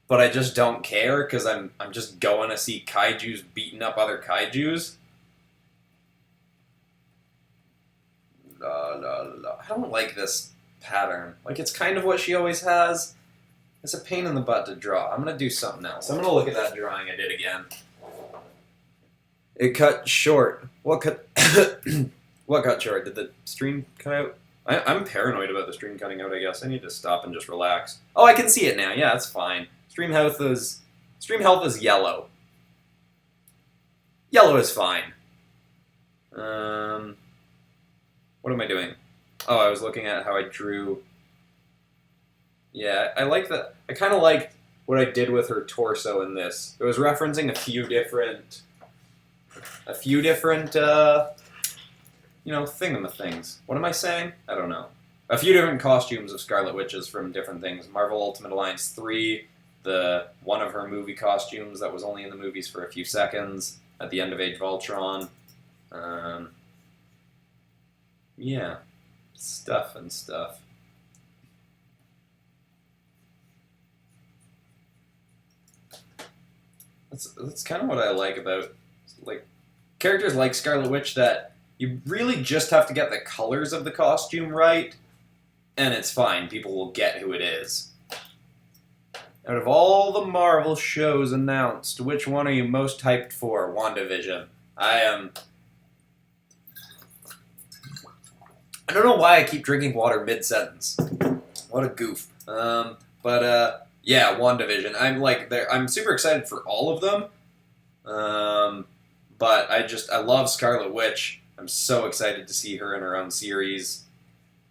but I just don't care, because I'm just going to see kaijus beating up other kaijus. I don't like this pattern. Like, it's kind of what she always has. It's a pain in the butt to draw. I'm going to do something else. I'm going to look at that drawing I did again. It cut short. What cut... What cut short? Did the stream cut out? I'm paranoid about the stream cutting out, I guess. I need to stop and just relax. Oh, I can see it now. Yeah, that's fine. Stream health is yellow. Yellow is fine. What am I doing? Oh, I was looking at how I drew. Yeah, I like that. I kind of liked what I did with her torso in this. It was referencing a few different, thingamathings. What am I saying? I don't know. A few different costumes of Scarlet Witches from different things. Marvel Ultimate Alliance 3, one of her movie costumes that was only in the movies for a few seconds at the end of Age of Ultron. Yeah. Stuff. That's kind of what I like about, like, characters like Scarlet Witch, that you really just have to get the colors of the costume right, and it's fine. People will get who it is. Out of all the Marvel shows announced, which one are you most hyped for? WandaVision. I don't know why I keep drinking water mid-sentence. What a goof. Yeah, WandaVision. I'm super excited for all of them. But I love Scarlet Witch. I'm so excited to see her in her own series.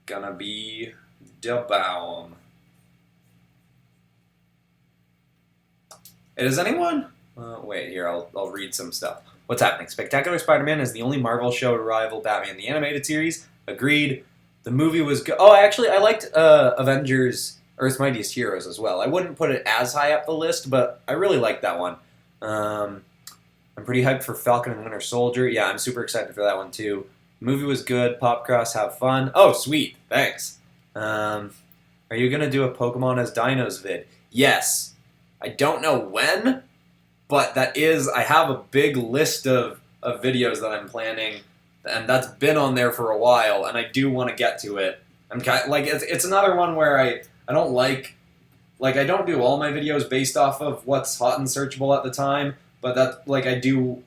Gonna be the bomb. Does anyone? Wait, here, I'll read some stuff. What's happening? Spectacular Spider-Man is the only Marvel show to rival Batman the Animated Series. Agreed. The movie was good. Oh, actually, I liked Avengers Earth's Mightiest Heroes as well. I wouldn't put it as high up the list, but I really liked that one. I'm pretty hyped for Falcon and Winter Soldier. Yeah, I'm super excited for that one too. The movie was good. Popcross, have fun. Oh, sweet. Thanks. Are you going to do a Pokemon as Dinos vid? Yes. I don't know when, but I have a big list of videos that I'm planning, and that's been on there for a while, and I do want to get to it. It's another one where I don't I don't do all my videos based off of what's hot and searchable at the time, but I do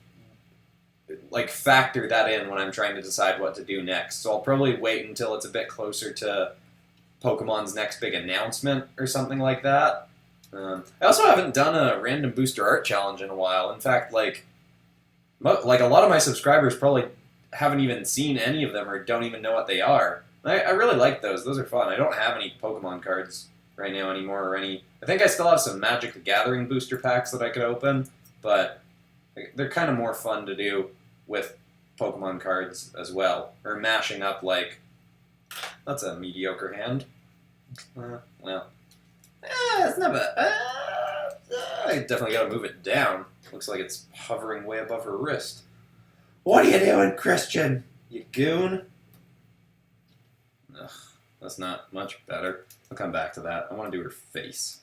factor that in when I'm trying to decide what to do next. So I'll probably wait until it's a bit closer to Pokemon's next big announcement or something like that. I also haven't done a random booster art challenge in a while. In fact, a lot of my subscribers probably haven't even seen any of them or don't even know what they are. I really like those. Those are fun. I don't have any Pokemon cards right now anymore I think I still have some Magic the Gathering booster packs that I could open, but they're kind of more fun to do with Pokemon cards as well. Or mashing up, that's a mediocre hand. It's not bad. I definitely gotta move it down. Looks like it's hovering way above her wrist. What are you doing, Christian? You goon? Ugh, that's not much better. I'll come back to that. I want to do her face.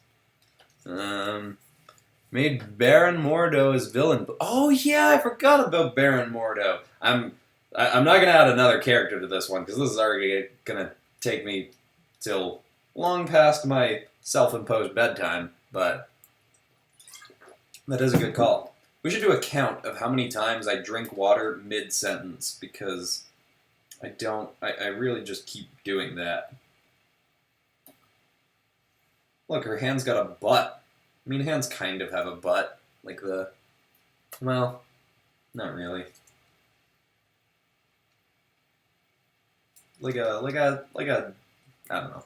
Made Baron Mordo as villain. Oh yeah, I forgot about Baron Mordo. I'm not gonna add another character to this one because this is already gonna take me till long past my self-imposed bedtime. But that is a good call. We should do a count of how many times I drink water mid-sentence because I really just keep doing that. Look, her hand's got a butt. I mean, hands kind of have a butt, like well, not really. Like a, I don't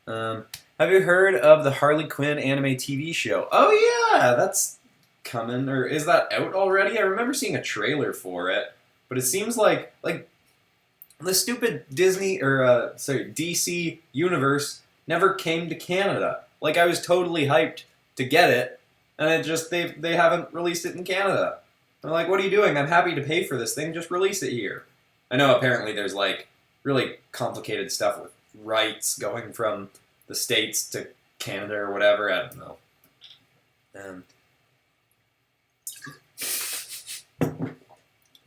know. Have you heard of the Harley Quinn anime TV show? Oh yeah, that's coming, or is that out already? I remember seeing a trailer for it, but it seems like the stupid Disney, or DC universe never came to Canada. Like, I was totally hyped to get it, and it just, they haven't released it in Canada. I'm like, what are you doing? I'm happy to pay for this thing, just release it here. I know apparently there's like really complicated stuff with rights going from the States to Canada or whatever, I don't know.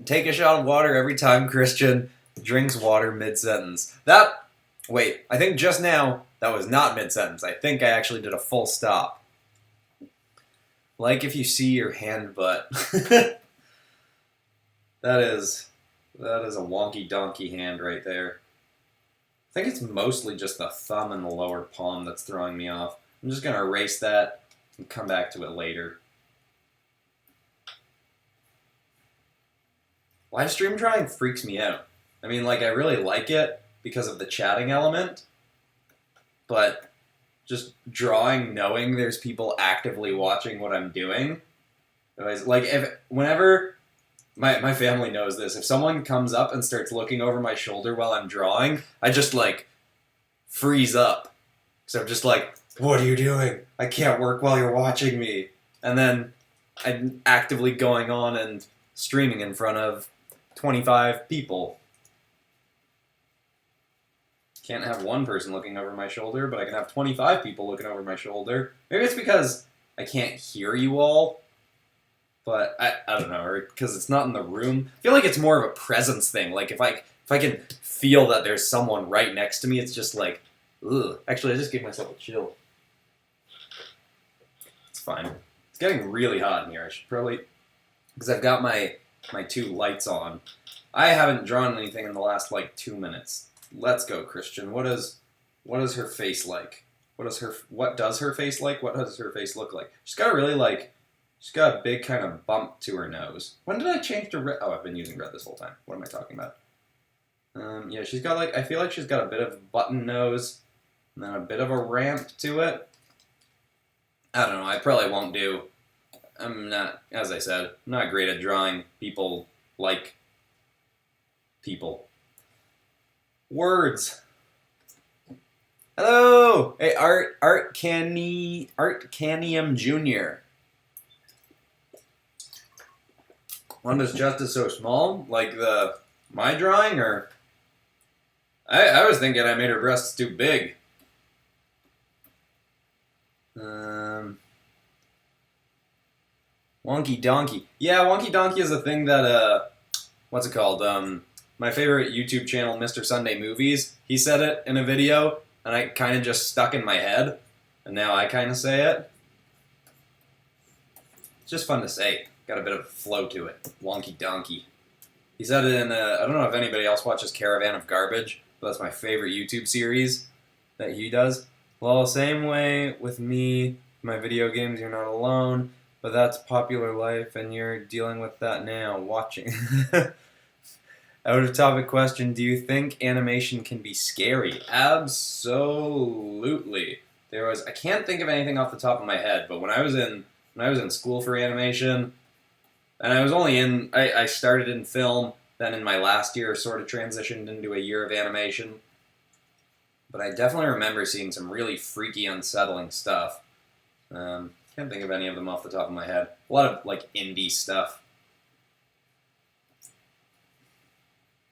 Take a shot of water every time Christian drinks water mid-sentence. Wait, I think just now that was not mid-sentence. I think I actually did a full stop. Like if you see your hand butt. That is a wonky donkey hand right there. I think it's mostly just the thumb and the lower palm that's throwing me off. I'm just going to erase that and come back to it later. Livestream drawing freaks me out. I mean, like, I really like it because of the chatting element, but just drawing knowing there's people actively watching what I'm doing. Like, whenever... My family knows this. If someone comes up and starts looking over my shoulder while I'm drawing, I just, like, freeze up. So I'm just like, what are you doing? I can't work while you're watching me. And then I'm actively going on and streaming in front of 25 people. Can't have one person looking over my shoulder, but I can have 25 people looking over my shoulder. Maybe it's because I can't hear you all. But I don't know, or because it's not in the room. I feel like it's more of a presence thing. Like if I can feel that there's someone right next to me, it's just like, ugh. Actually, I just gave myself a chill. It's fine. It's getting really hot in here. I should probably, because I've got my two lights on. I haven't drawn anything in the last like 2 minutes. Let's go, Christian. What is her face like? What does her face like? What does her face look like? She's got a really like. She's got a big kind of bump to her nose. When did I change to red? Oh, I've been using red this whole time. What am I talking about? Yeah, she's got like, I feel like she's got a bit of button nose, and then a bit of a ramp to it. I don't know, I probably won't do. I'm not, as I said, I'm not great at drawing people like people. Words. Hello! Hey, Art Canium Jr. One that's just as so small, like my drawing, or I was thinking I made her breasts too big. Wonky Donkey. Yeah, Wonky Donkey is a thing that what's it called? My favorite YouTube channel, Mr. Sunday Movies. He said it in a video, and I kind of just stuck in my head, and now I kind of say it. It's just fun to say. Got a bit of flow to it. Wonky Donkey. He said it in I don't know if anybody else watches Caravan of Garbage, but that's my favorite YouTube series that he does. Well, same way with me, my video games, you're not alone, but that's popular life, and you're dealing with that now, watching. Out of topic question, do you think animation can be scary? Absolutely. I can't think of anything off the top of my head, but when I was in school for animation, and I started in film, then in my last year sort of transitioned into a year of animation. But I definitely remember seeing some really freaky, unsettling stuff. Can't think of any of them off the top of my head. A lot of, like, indie stuff,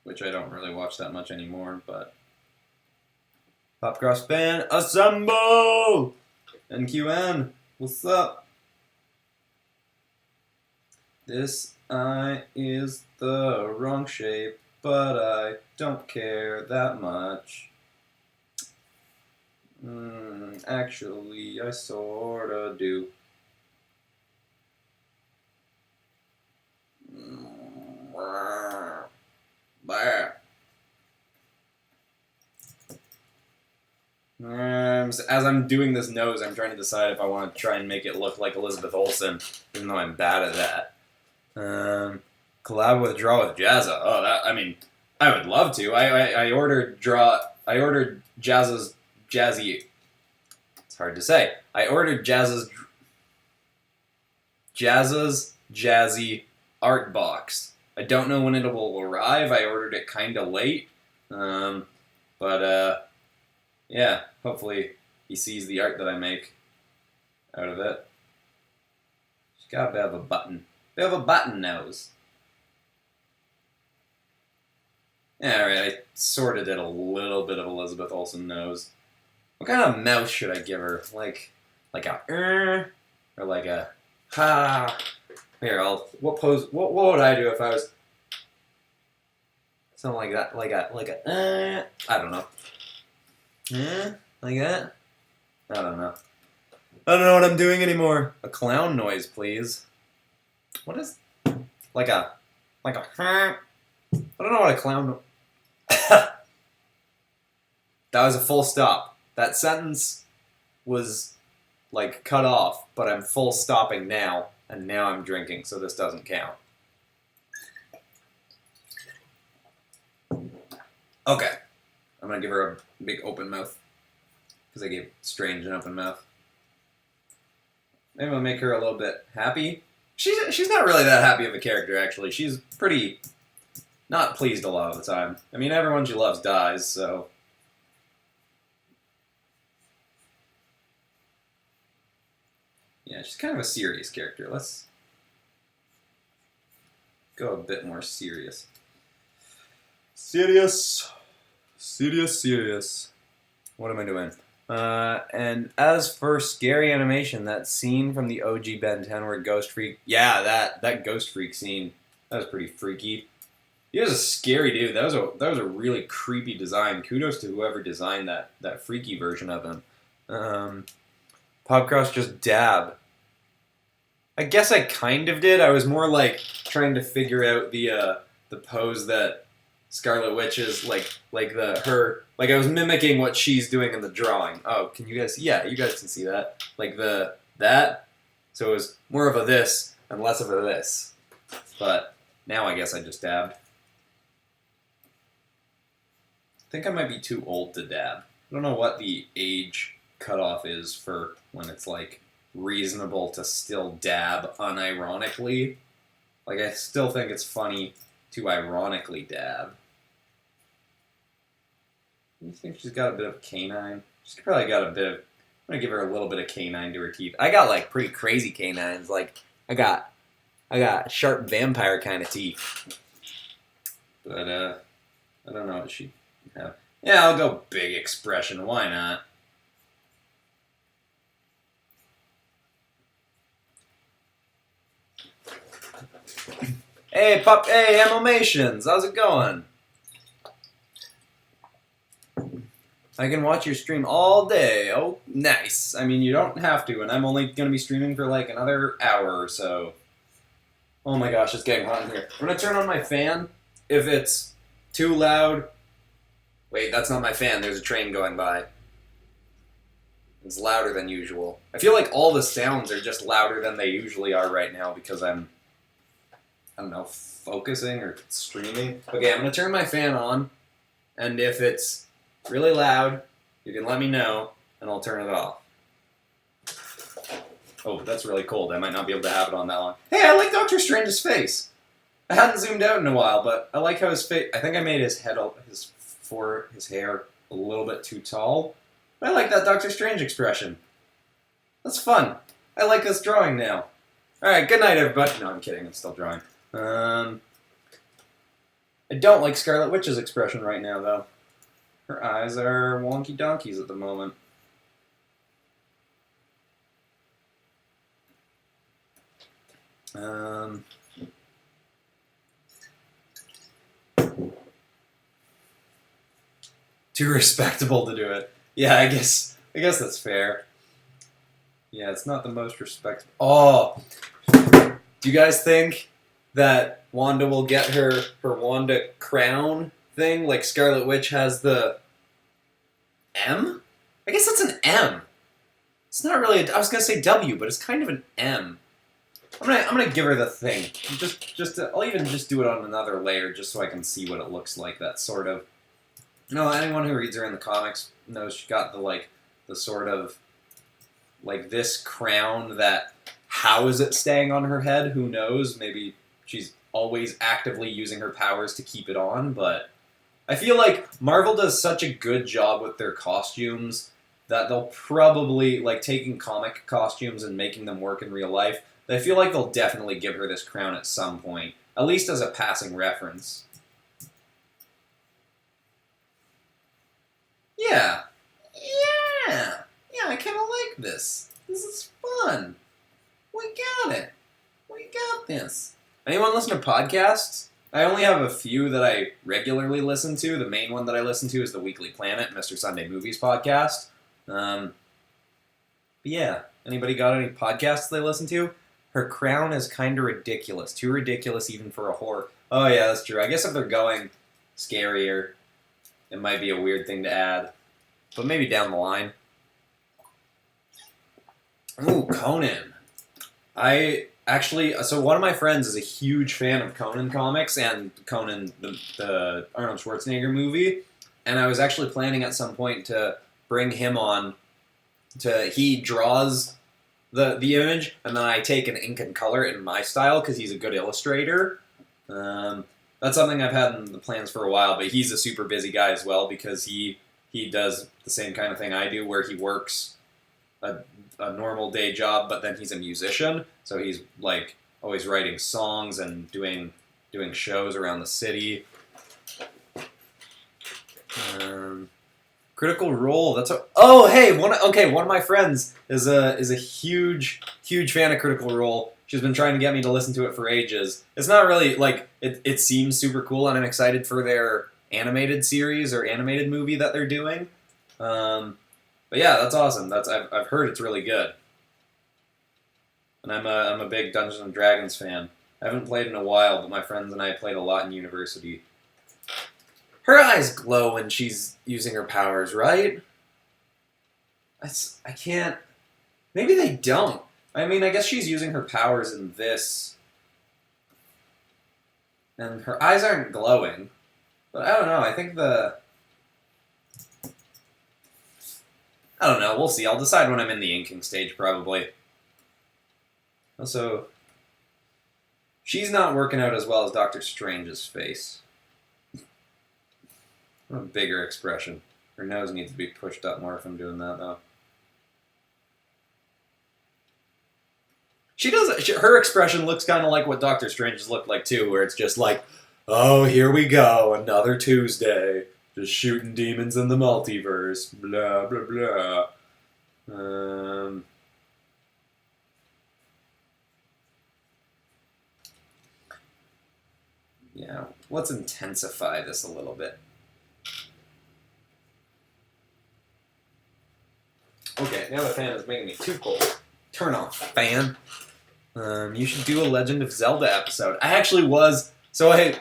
which I don't really watch that much anymore, but... Popcross fan, assemble! NQN, what's up? This eye is the wrong shape, but I don't care that much. Actually, I sorta do. As I'm doing this nose, I'm trying to decide if I want to try and make it look like Elizabeth Olsen, even though I'm bad at that. Collab with Draw with Jazza. Oh, that, I mean, I would love to. I ordered Jazza's Jazzy. It's hard to say. I ordered Jazza's Jazzy art box. I don't know when it will arrive. I ordered it kind of late, but yeah. Hopefully he sees the art that I make out of it. She's got a bit of a button. Bit of a button nose. Yeah, alright, I sort of did a little bit of Elizabeth Olsen nose. What kind of mouth should I give her? Like a or like a ha. Here, what would I do if I was something like that? Like a I don't know. Like that? I don't know. I don't know what I'm doing anymore. A clown noise, please. What is like a I don't know what a clown. That was a full stop. That sentence was like cut off, but I'm full stopping now, and now I'm drinking, so this doesn't count. Okay. I'm gonna give her a big open mouth. Because I gave Strange an open mouth. Maybe I'll make her a little bit happy. She's not really that happy of a character, actually. She's pretty not pleased a lot of the time. I mean, everyone she loves dies, so... Yeah, she's kind of a serious character. Let's go a bit more serious. Serious. What am I doing? And as for scary animation, that scene from the OG Ben 10 where Ghost Freak... Yeah, that Ghost Freak scene, that was pretty freaky. He was a scary dude. That was a really creepy design. Kudos to whoever designed that freaky version of him. Popcross just dab. I guess I kind of did. I was more like trying to figure out the pose that Scarlet Witch is like I was mimicking what she's doing in the drawing. Oh, can you guys see? Yeah, you guys can see that. Like that. So it was more of a this and less of a this. But now I guess I just dabbed. I think I might be too old to dab. I don't know what the age cutoff is for when it's like reasonable to still dab unironically. Like, I still think it's funny to ironically dab. You think she's got a bit of canine? She's probably got a bit of... I'm gonna give her a little bit of canine to her teeth. I got like pretty crazy canines. Like, I got sharp vampire kind of teeth. But I don't know what she have. Yeah, I'll go big expression. Why not? Hey, hey, Animations, how's it going? I can watch your stream all day. Oh, nice. I mean, you don't have to, and I'm only going to be streaming for like another hour or so. Oh my gosh, it's getting hot in here. I'm going to turn on my fan. If it's too loud... Wait, that's not my fan. There's a train going by. It's louder than usual. I feel like all the sounds are just louder than they usually are right now because I'm, I don't know, focusing or streaming. Okay, I'm going to turn my fan on, and if it's really loud, you can let me know, and I'll turn it off. Oh, that's really cold. I might not be able to have it on that long. Hey, I like Doctor Strange's face. I hadn't zoomed out in a while, but I like how his face... I think I made his head, his hair a little bit too tall. But I like that Doctor Strange expression. That's fun. I like this drawing now. Alright, good night, everybody. No, I'm kidding. I'm still drawing. I don't like Scarlet Witch's expression right now, though. Her eyes are wonky donkeys at the moment. Too respectable to do it. Yeah, I guess that's fair. Yeah, it's not the most respectable. Oh, do you guys think that Wanda will get her Wanda crown thing? Like Scarlet Witch has the M? I guess that's an M. It's not really. I was gonna say W, but it's kind of an M. I'm gonna give her the thing. I'll even just do it on another layer just so I can see what it looks like. That sort of. No, anyone who reads her in the comics knows she got the sort of like this crown that. How is it staying on her head? Who knows? Maybe she's always actively using her powers to keep it on, but I feel like Marvel does such a good job with their costumes that they'll probably, like, taking comic costumes and making them work in real life, I feel like they'll definitely give her this crown at some point, at least as a passing reference. Yeah. Yeah, I kind of like this. This is fun. We got it. We got this. Anyone listen to podcasts? I only have a few that I regularly listen to. The main one that I listen to is the Weekly Planet, Mr. Sunday Movies podcast. But yeah, anybody got any podcasts they listen to? Her crown is kind of ridiculous. Too ridiculous even for a horror. Oh yeah, that's true. I guess if they're going scarier, it might be a weird thing to add. But maybe down the line. Ooh, Conan. So one of my friends is a huge fan of Conan comics and Conan, the Arnold Schwarzenegger movie, and I was actually planning at some point to bring him on. He draws the image, and then I take an ink and color it in my style because he's a good illustrator. That's something I've had in the plans for a while, but he's a super busy guy as well because he does the same kind of thing I do, where he works a normal day job, but then he's a musician, so he's like always writing songs and doing shows around the city. Critical Role. That's one of my friends is a huge fan of Critical Role. She's been trying to get me to listen to it for ages. It's not really like it seems super cool, and I'm excited for their animated series or animated movie that they're doing. But yeah, that's awesome. I've heard it's really good, and I'm a big Dungeons and Dragons fan. I haven't played in a while, but my friends and I played a lot in university. Her eyes glow when she's using her powers, right? I can't. Maybe they don't. I mean, I guess she's using her powers in this, and her eyes aren't glowing. But I don't know. I think I don't know. We'll see. I'll decide when I'm in the inking stage, probably. Also, she's not working out as well as Doctor Strange's face. A bigger expression. Her nose needs to be pushed up more if I'm doing that, though. She does. Her expression looks kind of like what Doctor Strange's looked like, too, where it's just like, oh, here we go, another Tuesday. Just shooting demons in the multiverse. Blah, blah, blah. Yeah, let's intensify this a little bit. Okay, now the fan is making me too cold. Turn off, fan. You should do a Legend of Zelda episode. I actually was... So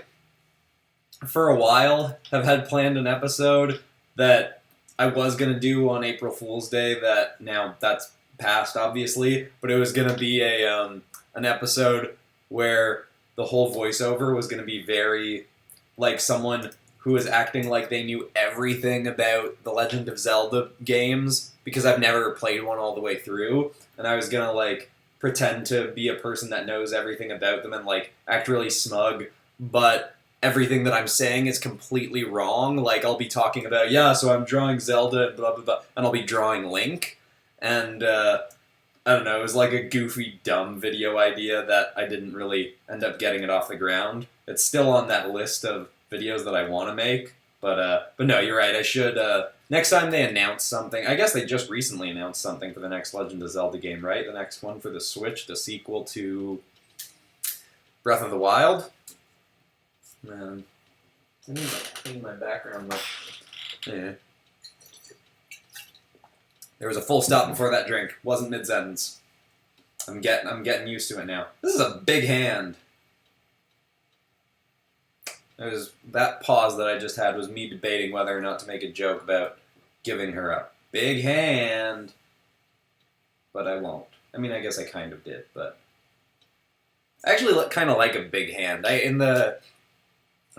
for a while, have had planned an episode that I was going to do on April Fool's Day that now that's passed, obviously, but it was going to be an episode where the whole voiceover was going to be very, like, someone who was acting like they knew everything about the Legend of Zelda games, because I've never played one all the way through, and I was going to, like, pretend to be a person that knows everything about them and, like, act really smug, but everything that I'm saying is completely wrong. Like, I'll be talking about, yeah, so I'm drawing Zelda and blah, blah, blah, and I'll be drawing Link. And I don't know, it was like a goofy, dumb video idea that I didn't really end up getting it off the ground. It's still on that list of videos that I want to make, but no, you're right, I should, next time they announce something, I guess they just recently announced something for the next Legend of Zelda game, right? The next one for the Switch, the sequel to Breath of the Wild? Man, I need to clean my background up. Yeah. There was a full stop before that drink. Wasn't mid-sentence. I'm getting used to it now. This is a big hand. That pause that I just had was me debating whether or not to make a joke about giving her a big hand. But I won't. I mean, I guess I kind of did, but I actually kind of like a big hand. I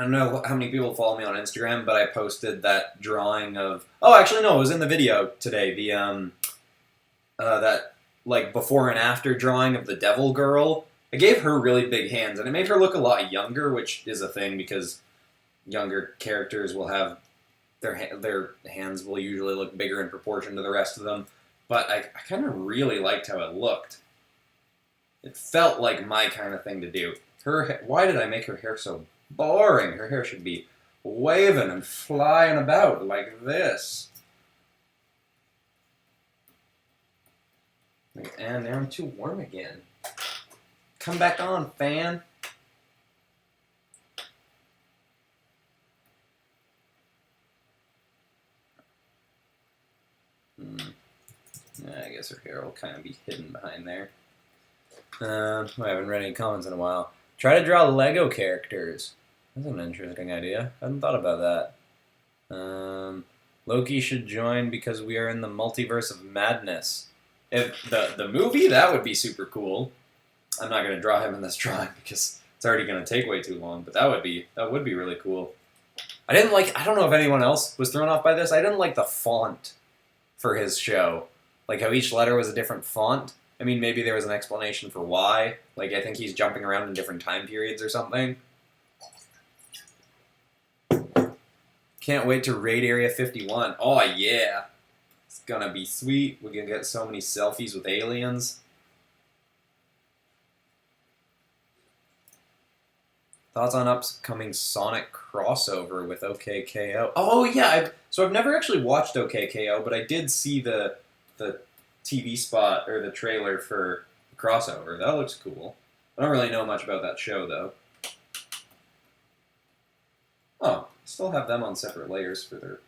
don't know how many people follow me on Instagram, but I posted that drawing of... Oh, actually, no, it was in the video today. The, that, like, before and after drawing of the devil girl. I gave her really big hands, and it made her look a lot younger, which is a thing, because younger characters will have... Their hands will usually look bigger in proportion to the rest of them. But I kind of really liked how it looked. It felt like my kind of thing to do. Why did I make her hair so boring? Her hair should be waving and flying about like this. And now I'm too warm again. Come back on, fan. I guess her hair will kind of be hidden behind there. I haven't read any comments in a while. Try to draw Lego characters. That's an interesting idea. I hadn't thought about that. Loki should join because we are in the Multiverse of Madness. If the movie, that would be super cool. I'm not going to draw him in this drawing because it's already going to take way too long, but that would be really cool. I don't know if anyone else was thrown off by this. I didn't like the font for his show. Like how each letter was a different font. I mean, maybe there was an explanation for why. Like, I think he's jumping around in different time periods or something. Can't wait to raid Area 51. Oh, yeah. It's gonna be sweet. We're gonna get so many selfies with aliens. Thoughts on upcoming Sonic crossover with OKKO? Oh, yeah. So I've never actually watched OKKO, but I did see the TV spot, or the trailer for the crossover. That looks cool. I don't really know much about that show, though. Oh, still have them on separate layers for their...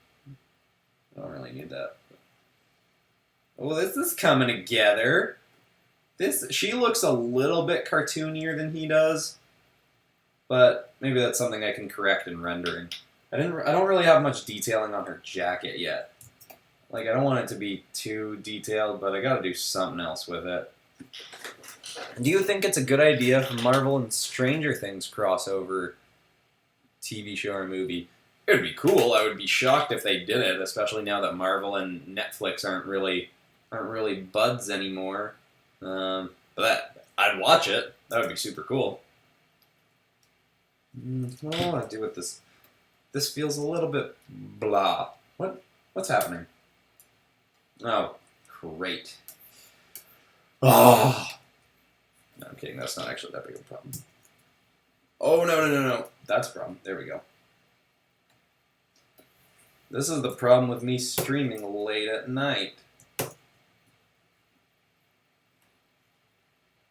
I don't really need that. Oh, this is coming together. She looks a little bit cartoonier than he does, but maybe that's something I can correct in rendering. I don't really have much detailing on her jacket yet. Like, I don't want it to be too detailed, but I gotta do something else with it. Do you think it's a good idea for Marvel and Stranger Things crossover TV show or movie? It would be cool. I would be shocked if they did it, especially now that Marvel and Netflix aren't really buds anymore. But I'd watch it. That would be super cool. What do I want to do with this? This feels a little bit blah. What's happening? Oh, great. Oh! No, I'm kidding. That's not actually that big of a problem. Oh, no. That's a problem. There we go. This is the problem with me streaming late at night.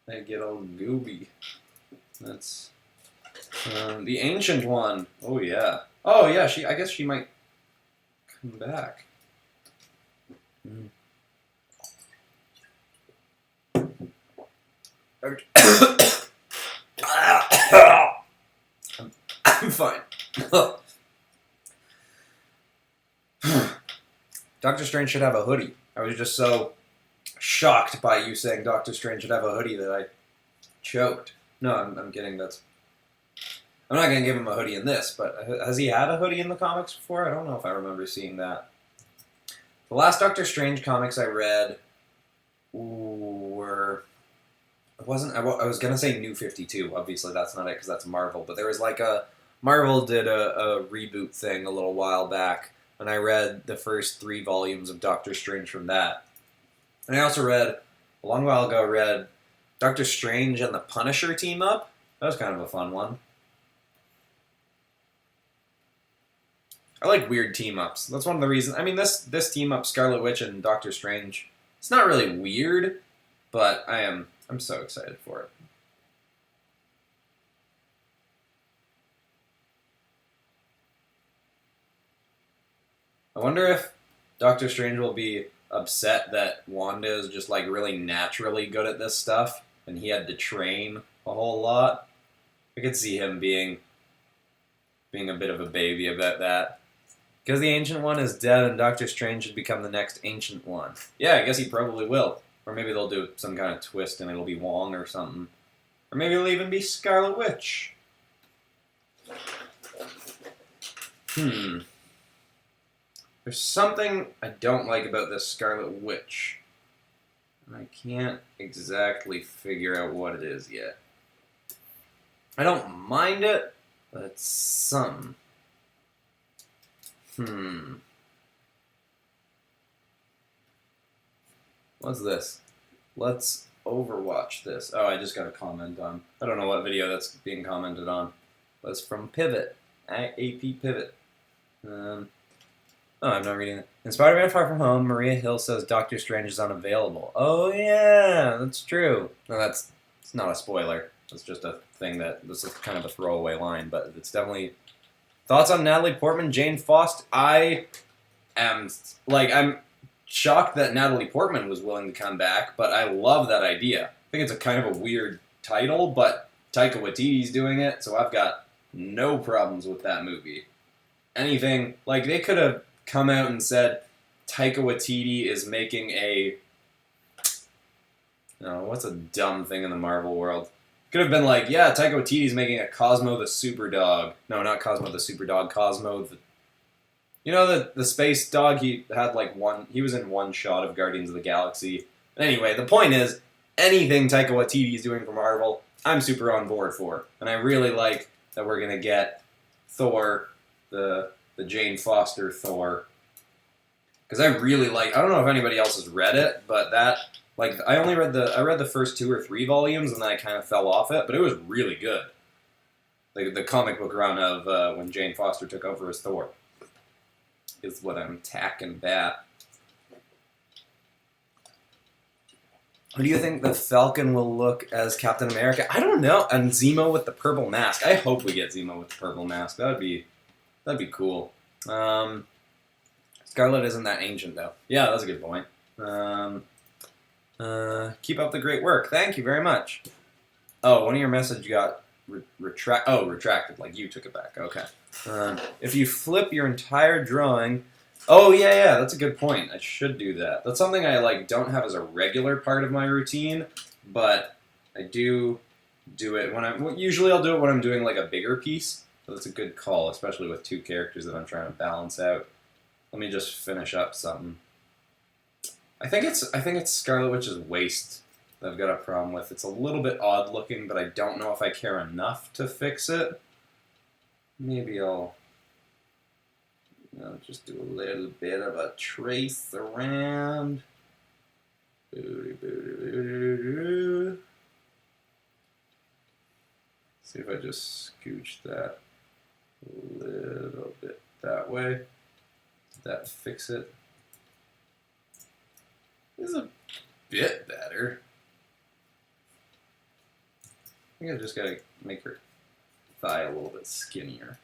I get all gooby. That's... the Ancient One. Oh, yeah. Oh, yeah, I guess she might come back. I'm fine. Doctor Strange should have a hoodie. I was just so shocked by you saying Doctor Strange should have a hoodie that I choked. No, I'm kidding. I'm not going to give him a hoodie in this, but has he had a hoodie in the comics before? I don't know if I remember seeing that. The last Doctor Strange comics I read were... I was going to say New 52. Obviously, that's not it, because that's Marvel. But there was like Marvel did a reboot thing a little while back, and I read the first 3 volumes of Doctor Strange from that. And I also read a long while ago read Doctor Strange and the Punisher team up. That was kind of a fun one. I like weird team-ups. That's one of the reasons. I mean, this team-up, Scarlet Witch and Doctor Strange, it's not really weird, but I'm so excited for it. I wonder if Doctor Strange will be upset that Wanda is just like really naturally good at this stuff, and he had to train a whole lot. I could see him being a bit of a baby about that. Because the Ancient One is dead and Doctor Strange should become the next Ancient One. Yeah, I guess he probably will. Or maybe they'll do some kind of twist and it'll be Wong or something. Or maybe it'll even be Scarlet Witch. There's something I don't like about this Scarlet Witch. And I can't exactly figure out what it is yet. I don't mind it, but it's some. What's this? Let's Overwatch this. Oh, I just got a comment on. I don't know what video that's being commented on. That's from Pivot. AP Pivot. Oh, I'm not reading it. In Spider-Man Far From Home, Maria Hill says Doctor Strange is unavailable. Oh, yeah, that's true. No, it's not a spoiler. It's just a thing this is kind of a throwaway line, but it's definitely... Thoughts on Natalie Portman, Jane Foster? I'm shocked that Natalie Portman was willing to come back, but I love that idea. I think it's a kind of a weird title, but Taika Waititi's doing it, so I've got no problems with that movie. Anything, like, they could have come out and said, Taika Waititi is making a... No, what's a dumb thing in the Marvel world? Could have been like, yeah, Taika Waititi's making a Cosmo the Superdog. No, not Cosmo the Superdog, Cosmo the... You know the space dog, he had like he was in one shot of Guardians of the Galaxy. Anyway, the point is, anything Taika Waititi is doing for Marvel, I'm super on board for. And I really like that we're going to get Thor, the Jane Foster Thor. Because I really like, I don't know if anybody else has read it, but that, like, I read the first 2 or 3 volumes and then I kind of fell off it, but it was really good. Like the comic book run of when Jane Foster took over as Thor is what I'm tacking that. How do you think the Falcon will look as Captain America? I don't know. And Zemo with the purple mask. I hope we get Zemo with the purple mask. That'd be cool. Scarlet isn't that ancient though. Yeah, that's a good point. Keep up the great work. Thank you very much. Oh, one of your messages got retracted. Like you took it back. Okay. If you flip your entire drawing... Oh, yeah, that's a good point. I should do that. That's something I don't have as a regular part of my routine, but I do it when usually I'll do it when I'm doing like a bigger piece. So that's a good call, especially with 2 characters that I'm trying to balance out. Let me just finish up something. I think it's Scarlet Witch's waist that I've got a problem with. It's a little bit odd looking, but I don't know if I care enough to fix it. Maybe I'll just do a little bit of a trace around. See if I just scooch that a little bit that way. Did that fix it? This is a bit better. I think I just gotta make her thigh a little bit skinnier.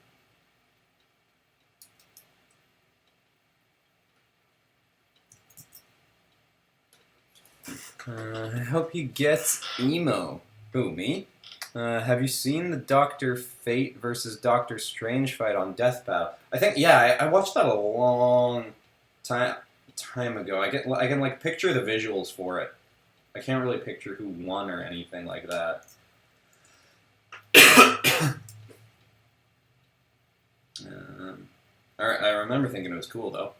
I hope he gets emo. Who, me? Have you seen the Dr. Fate versus Doctor Strange fight on Death Battle? I think, yeah, I watched that a long time ago. I can like picture the visuals for it. I can't really picture who won or anything like that. I remember thinking it was cool though.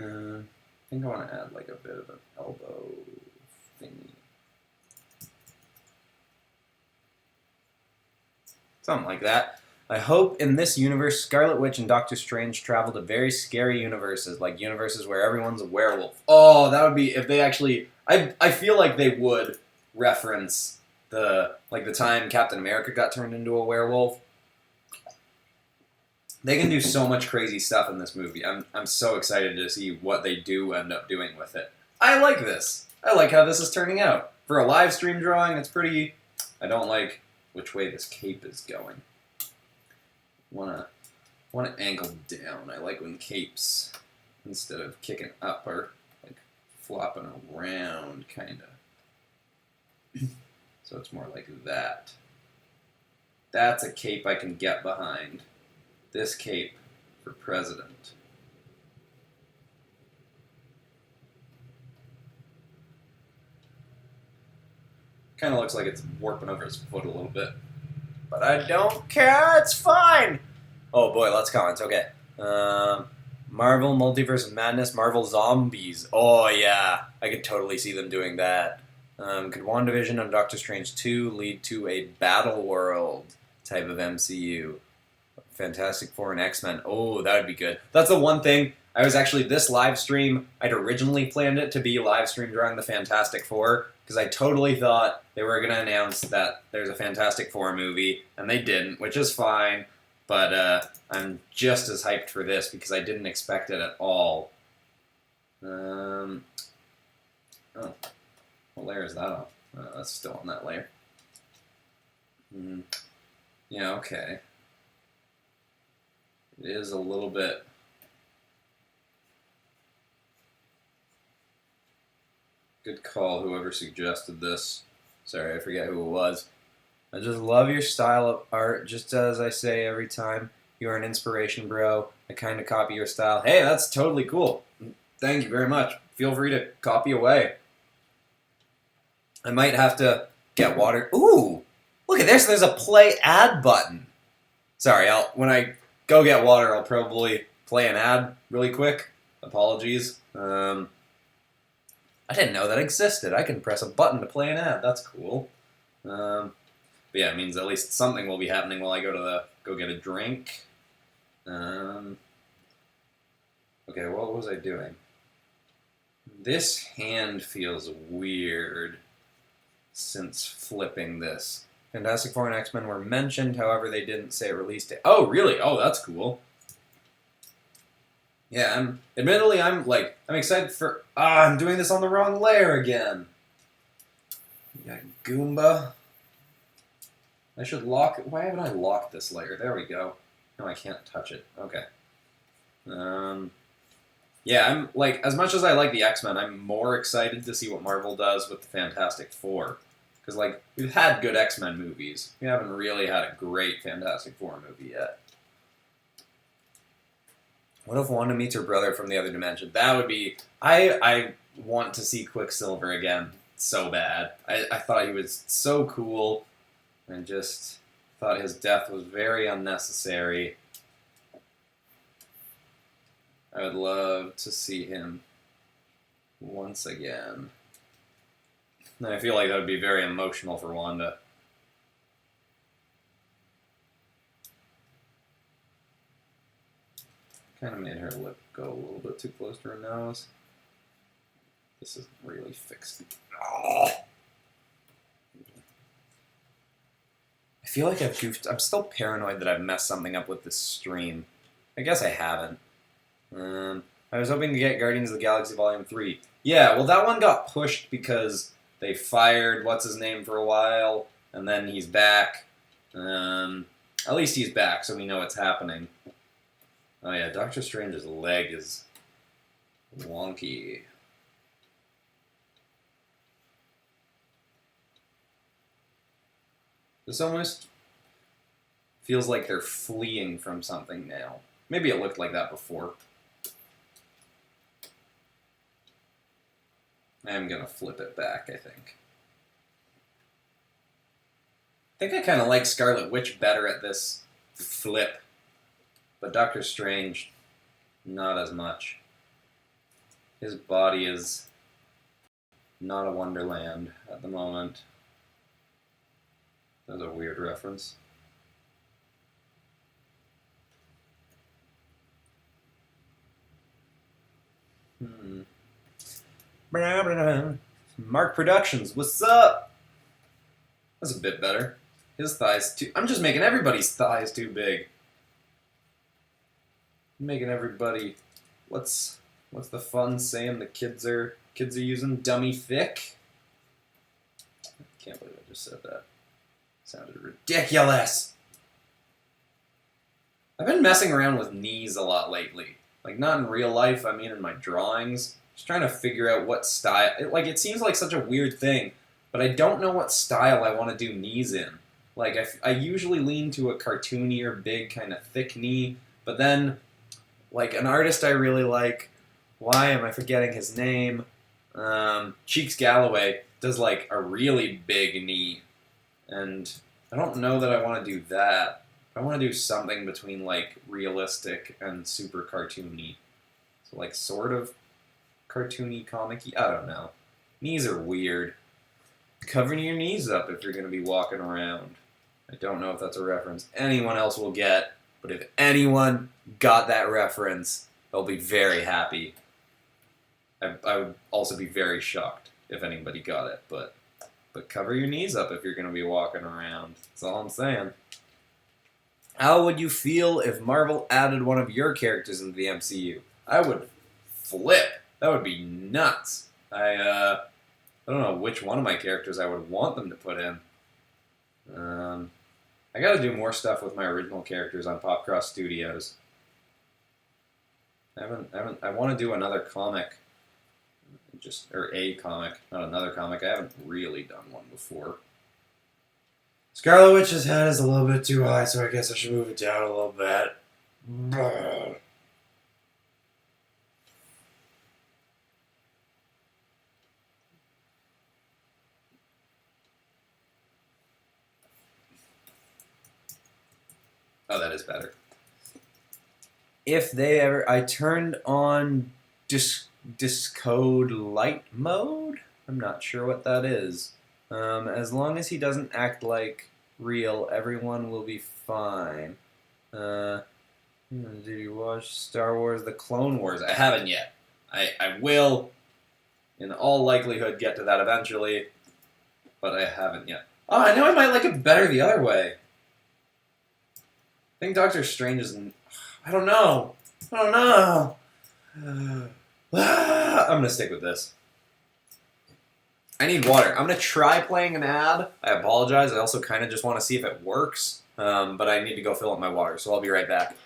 I think I want to add like a bit of an elbow thingy. Something like that. I hope in this universe, Scarlet Witch and Doctor Strange travel to very scary universes, like universes where everyone's a werewolf. Oh, that would be if they actually. I feel like they would reference the time Captain America got turned into a werewolf. They can do so much crazy stuff in this movie. I'm so excited to see what they do end up doing with it. I like this. I like how this is turning out. For a live stream drawing, it's pretty. I don't like which way this cape is going. Wanna angle down. I like when capes, instead of kicking up, are like flopping around, kinda. So it's more like that. That's a cape I can get behind. This cape for president. Kind of looks like it's warping over his foot a little bit. But I don't care, it's fine! Oh boy, lots of comments, okay. Marvel, Multiverse of Madness, Marvel Zombies. Oh yeah, I could totally see them doing that. Could WandaVision and Doctor Strange 2 lead to a Battle World type of MCU? Fantastic Four and X-Men. Oh, that would be good. That's the one thing. I was actually, this live stream, I'd originally planned it to be live stream drawing the Fantastic Four, because I totally thought they were going to announce that there's a Fantastic Four movie, and they didn't, which is fine, but I'm just as hyped for this, because I didn't expect it at all. Oh, what layer is that on? That's still on that layer. Yeah, okay. It is a little bit... Good call, whoever suggested this. Sorry, I forget who it was. I just love your style of art, just as I say every time. You are an inspiration, bro. I kind of copy your style. Hey, that's totally cool. Thank you very much. Feel free to copy away. I might have to get water. Ooh! Look at this, there's a play ad button. Sorry, when I go get water, I'll probably play an ad really quick. Apologies. I didn't know that existed. I can press a button to play an ad. That's cool. But yeah, it means at least something will be happening while I go get a drink. Okay, what was I doing? This hand feels weird since flipping this. Fantastic Four and X-Men were mentioned, however, they didn't say release date. Oh, really? Oh, that's cool. Yeah, admittedly, I'm excited for... I'm doing this on the wrong layer again. We got Goomba. I should lock... Why haven't I locked this layer? There we go. No, I can't touch it. Okay. Yeah, I'm, as much as I like the X-Men, I'm more excited to see what Marvel does with the Fantastic Four. Because, we've had good X-Men movies. We haven't really had a great Fantastic Four movie yet. What if Wanda meets her brother from the other dimension? That would be... I want to see Quicksilver again so bad. I thought he was so cool, and just thought his death was very unnecessary. I would love to see him once again. And I feel like that would be very emotional for Wanda. Kind of made her lip go a little bit too close to her nose. This isn't really fixed. Oh. I feel like I've goofed. I'm still paranoid that I've messed something up with this stream. I guess I haven't. I was hoping to get Guardians of the Galaxy Volume 3. Yeah, well that one got pushed because they fired what's-his-name for a while, and then he's back. At least he's back, so we know what's happening. Oh yeah, Doctor Strange's leg is wonky. This almost feels like they're fleeing from something now. Maybe it looked like that before. I'm gonna flip it back, I think. I think I kind of like Scarlet Witch better at this flip. But Doctor Strange, not as much. His body is not a wonderland at the moment. That's a weird reference. Mark Productions, what's up? That's a bit better. His thighs too. I'm just making everybody's thighs too big. I'm making everybody. What's the fun saying the kids are using? Dummy thick. I can't believe I just said that. Sounded ridiculous. I've been messing around with knees a lot lately. Like, not in real life, I mean in my drawings. Just trying to figure out what style. It seems like such a weird thing, but I don't know what style I want to do knees in. Like, I usually lean to a cartoonier, big, kind of thick knee, but then, like, an artist I really like, why am I forgetting his name? Cheeks Galloway does, like, a really big knee, and I don't know that I want to do that. I want to do something between, like, realistic and super cartoony. So, like, sort of cartoony, comic-y. I don't know. Knees are weird. Covering your knees up if you're going to be walking around. I don't know if that's a reference anyone else will get, but if anyone got that reference, they'll be very happy. I would also be very shocked if anybody got it, but cover your knees up if you're going to be walking around. That's all I'm saying. How would you feel if Marvel added one of your characters into the MCU? I would flip. That would be nuts. I don't know which one of my characters I would want them to put in. I gotta do more stuff with my original characters on Popcross Studios. I want to do another comic. Or a comic, not another comic. I haven't really done one before. Scarlet Witch's head is a little bit too high, so I guess I should move it down a little bit. Oh, that is better. If they ever... I turned on Discode light mode? I'm not sure what that is. As long as he doesn't act like real, everyone will be fine. Did you watch Star Wars The Clone Wars? I haven't yet. I will, in all likelihood, get to that eventually, but I haven't yet. Oh, I know I might like it better the other way. I think Doctor Strange is... I don't know. I'm gonna stick with this. I need water. I'm gonna try playing an ad. I apologize. I also kind of just want to see if it works. But I need to go fill up my water, so I'll be right back.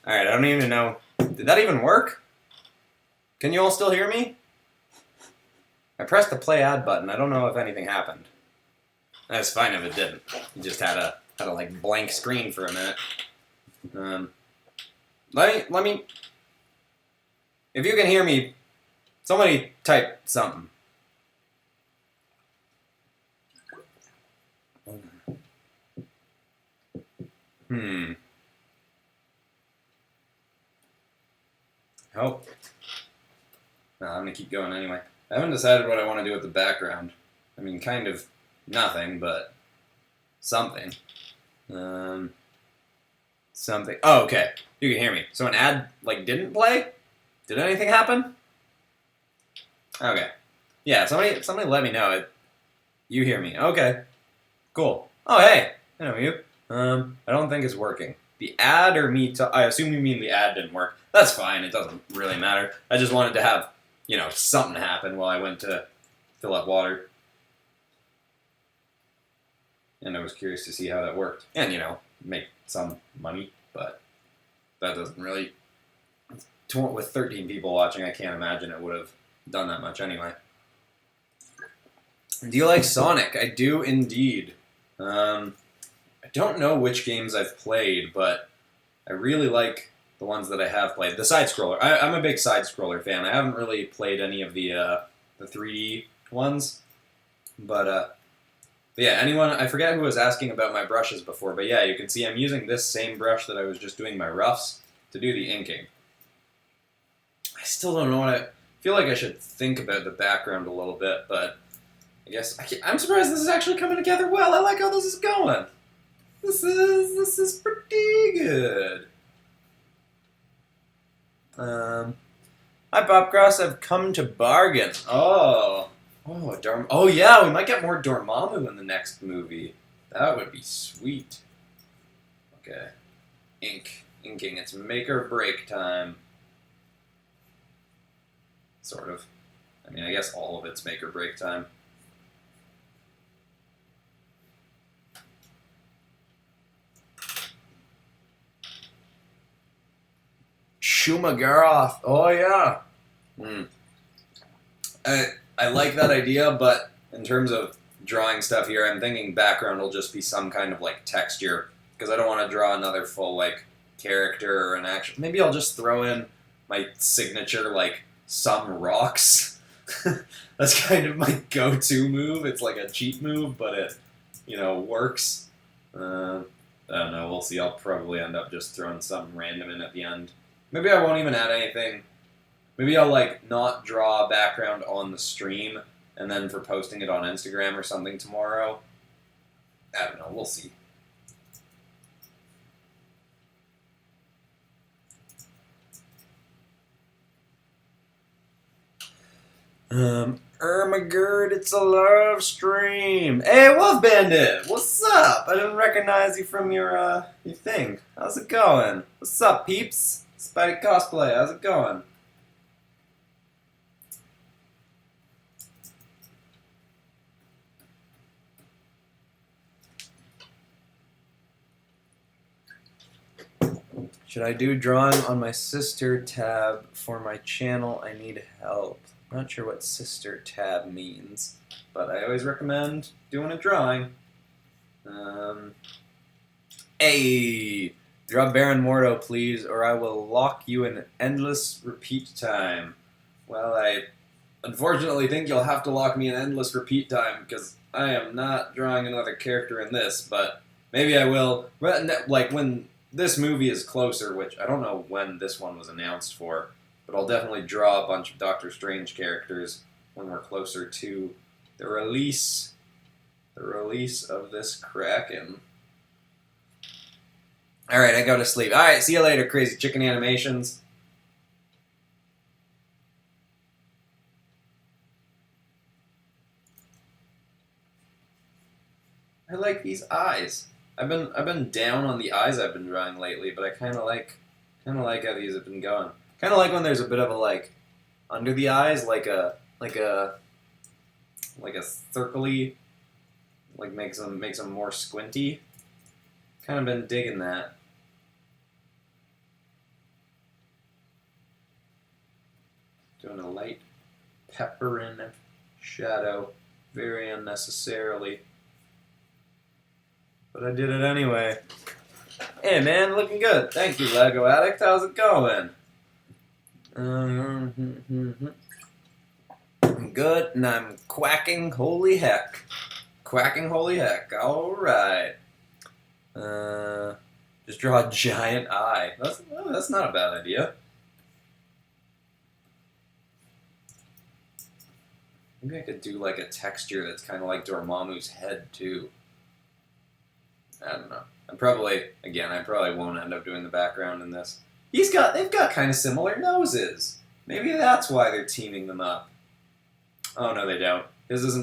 Alright, I don't even know. Did that even work? Can you all still hear me? I pressed the play ad button. I don't know if anything happened. That's fine if it didn't. You just had a like blank screen for a minute. Let me. If you can hear me, somebody type something. Oh. No, I'm gonna keep going anyway. I haven't decided what I want to do with the background. I mean, kind of nothing, but something. Something. Oh, okay. You can hear me. So an ad, like, didn't play? Did anything happen? Okay. Yeah, somebody let me know. You hear me. Okay. Cool. Oh, hey. I know you. I don't think it's working. The ad or me... I assume you mean the ad didn't work. That's fine. It doesn't really matter. I just wanted to have, something happen while I went to fill up water. And I was curious to see how that worked. And, make some money, but that doesn't really... With 13 people watching, I can't imagine it would have done that much anyway. Do you like Sonic? I do indeed. I don't know which games I've played, but I really like the ones that I have played. The side-scroller. I'm a big side-scroller fan. I haven't really played any of the 3D ones, but yeah, I forget who was asking about my brushes before, but yeah, you can see I'm using this same brush that I was just doing my roughs to do the inking. I still don't know what I feel like I should think about the background a little bit, but I guess I'm surprised this is actually coming together well. I like how this is going. This is pretty good. Hi, Popcross. I've come to bargain. Oh, yeah, we might get more Dormammu in the next movie. That would be sweet. Okay, inking. It's make or break time. Sort of. I mean, I guess all of it's make or break time. Shumagaroth. Oh yeah. I like that idea, but in terms of drawing stuff here, I'm thinking background will just be some kind of like texture, because I don't want to draw another full like character or an action. Maybe I'll just throw in my signature like some rocks. That's kind of my go-to move. It's like a cheat move, but it, works. I don't know. We'll see. I'll probably end up just throwing something random in at the end. Maybe I won't even add anything. Maybe I'll like not draw a background on the stream, and then for posting it on Instagram or something tomorrow. I don't know. We'll see. Ermagerd, it's a love stream. Hey, Wolf Bandit, what's up? I didn't recognize you from your thing. How's it going? What's up, peeps? Spidey Cosplay, how's it going? Should I do drawing on my sister tab for my channel? I need help. Not sure what sister tab means, but I always recommend doing a drawing. Hey, draw Baron Mordo, please, or I will lock you in endless repeat time. Well, I unfortunately think you'll have to lock me in endless repeat time, because I am not drawing another character in this, but maybe I will. Like, when this movie is closer, which I don't know when this one was announced for, but I'll definitely draw a bunch of Doctor Strange characters when we're closer to the release of this Kraken. Alright, I go to sleep. Alright, see you later, Crazy Chicken Animations. I like these eyes. I've been down on the eyes I've been drawing lately, but I kind of like how these have been going. Kind of like when there's a bit of a like under the eyes, like a circly, like makes them more squinty. Kind of been digging that. Doing a light pepper in shadow, very unnecessarily. But I did it anyway. Hey man, looking good. Thank you, Lego Addict. How's it going? I'm good, and I'm quacking holy heck. Quacking holy heck. Alright. Just draw a giant eye. That's not a bad idea. Maybe I could do like a texture that's kind of like Dormammu's head too. I don't know. I probably won't end up doing the background in this. They've got kind of similar noses. Maybe that's why they're teaming them up. Oh no, they don't. His is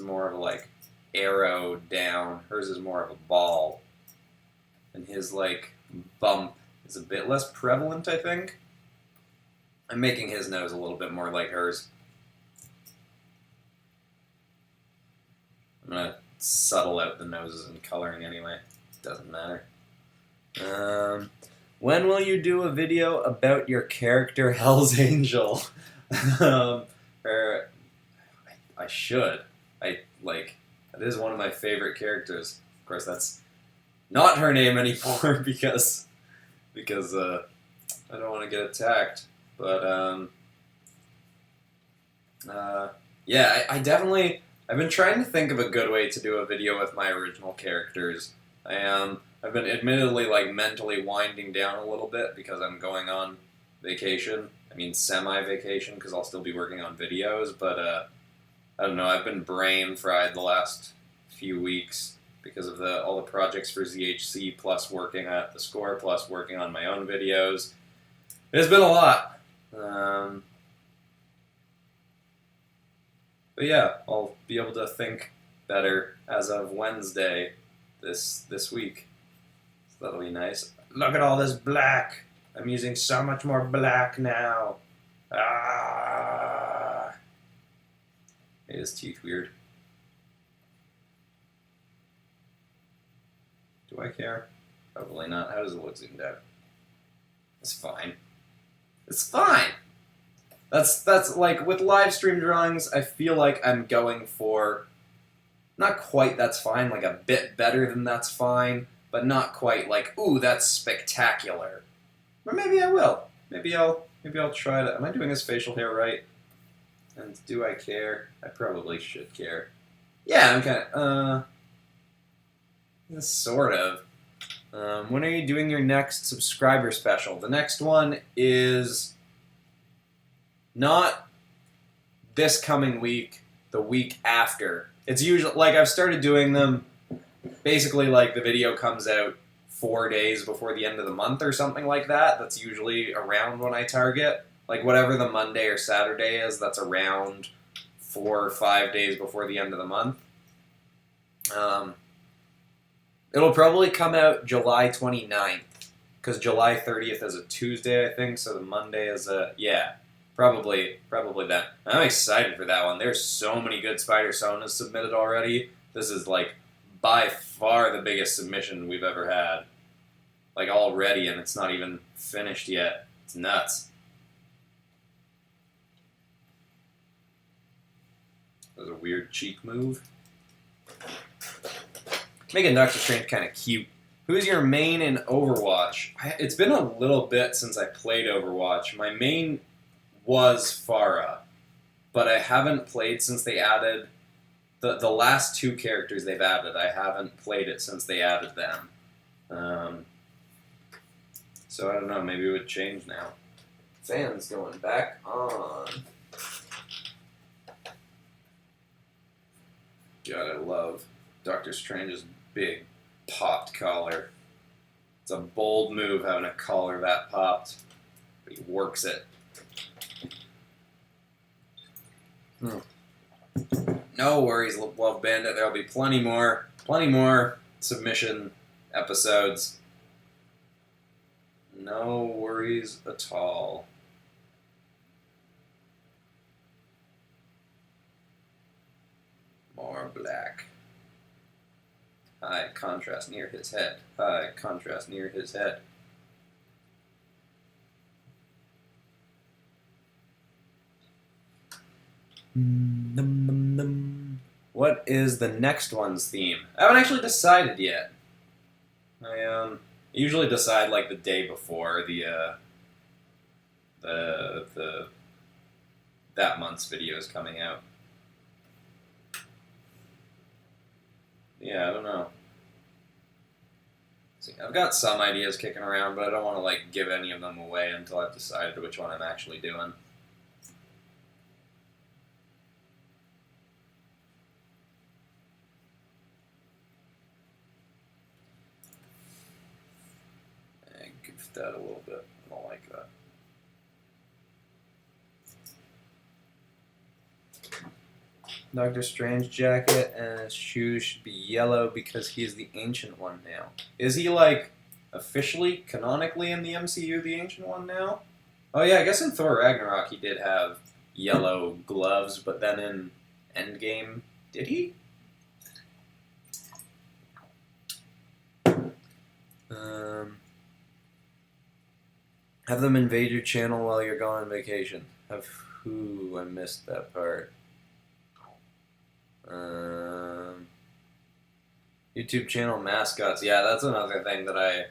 more of a like arrow down. Hers is more of a ball. And his like bump is a bit less prevalent, I think. I'm making his nose a little bit more like hers. I'm gonna subtle out the noses and coloring anyway. Doesn't matter. When will you do a video about your character Hell's Angel? I should. That is one of my favorite characters. Of course, that's not her name anymore because I don't want to get attacked. But yeah, I definitely I've been trying to think of a good way to do a video with my original characters. I've been admittedly like mentally winding down a little bit because I'm going on vacation. I mean semi-vacation because I'll still be working on videos, but I don't know. I've been brain fried the last few weeks because of all the projects for ZHC, plus working at the score, plus working on my own videos. It's been a lot. But yeah, I'll be able to think better as of Wednesday this week. So that'll be nice. Look at all this black. I'm using so much more black now. Ah. Made his teeth weird. Do I care? Probably not. How does it look zoomed out? It's fine. It's fine! That's like, with live stream drawings, I feel like I'm going for, not quite that's fine, like a bit better than that's fine, but not quite like, ooh, that's spectacular. Or maybe I will. Maybe I'll try to, am I doing his facial hair right? And do I care? I probably should care. Yeah, I'm kind of, sort of. When are you doing your next subscriber special? The next one is not this coming week, the week after. It's usually, like, I've started doing them, basically, like, the video comes out 4 days before the end of the month or something like that. That's usually around when I target. Like, whatever the Monday or Saturday is, that's around 4 or 5 days before the end of the month. It'll probably come out July 29th, because July 30th is a Tuesday, I think, so the Monday is a, yeah, probably that. I'm excited for that one. There's so many good Spider-Sonas submitted already. This is, like, by far the biggest submission we've ever had. Like, already, and it's not even finished yet. It's nuts. That was a weird cheek move. Making Doctor Strange kind of cute. Who's your main in Overwatch? It's been a little bit since I played Overwatch. My main was Pharah, but I haven't played since they added the last 2 characters they've added. I haven't played it since they added them. So I don't know, maybe it would change now. Fan's going back on. God, I love Doctor Strange's big popped collar. It's a bold move having a collar that popped, but he works it. No worries, Love Bandit. There'll be plenty more submission episodes. No worries at all. More black. High contrast near his head. High contrast near his head. What is the next one's theme? I haven't actually decided yet. I usually decide like the day before that month's video is coming out. Yeah, I don't know. See, I've got some ideas kicking around, but I don't want to like give any of them away until I've decided which one I'm actually doing. I goofed that a little bit. I don't like that. Doctor Strange jacket and his shoes should be yellow because he's the Ancient One now. Is he, like, officially, canonically in the MCU the Ancient One now? Oh yeah, I guess in Thor Ragnarok he did have yellow gloves, but then in Endgame, did he? Have them invade your channel while you're gone on vacation. I missed YouTube channel mascots. Yeah, that's another thing that I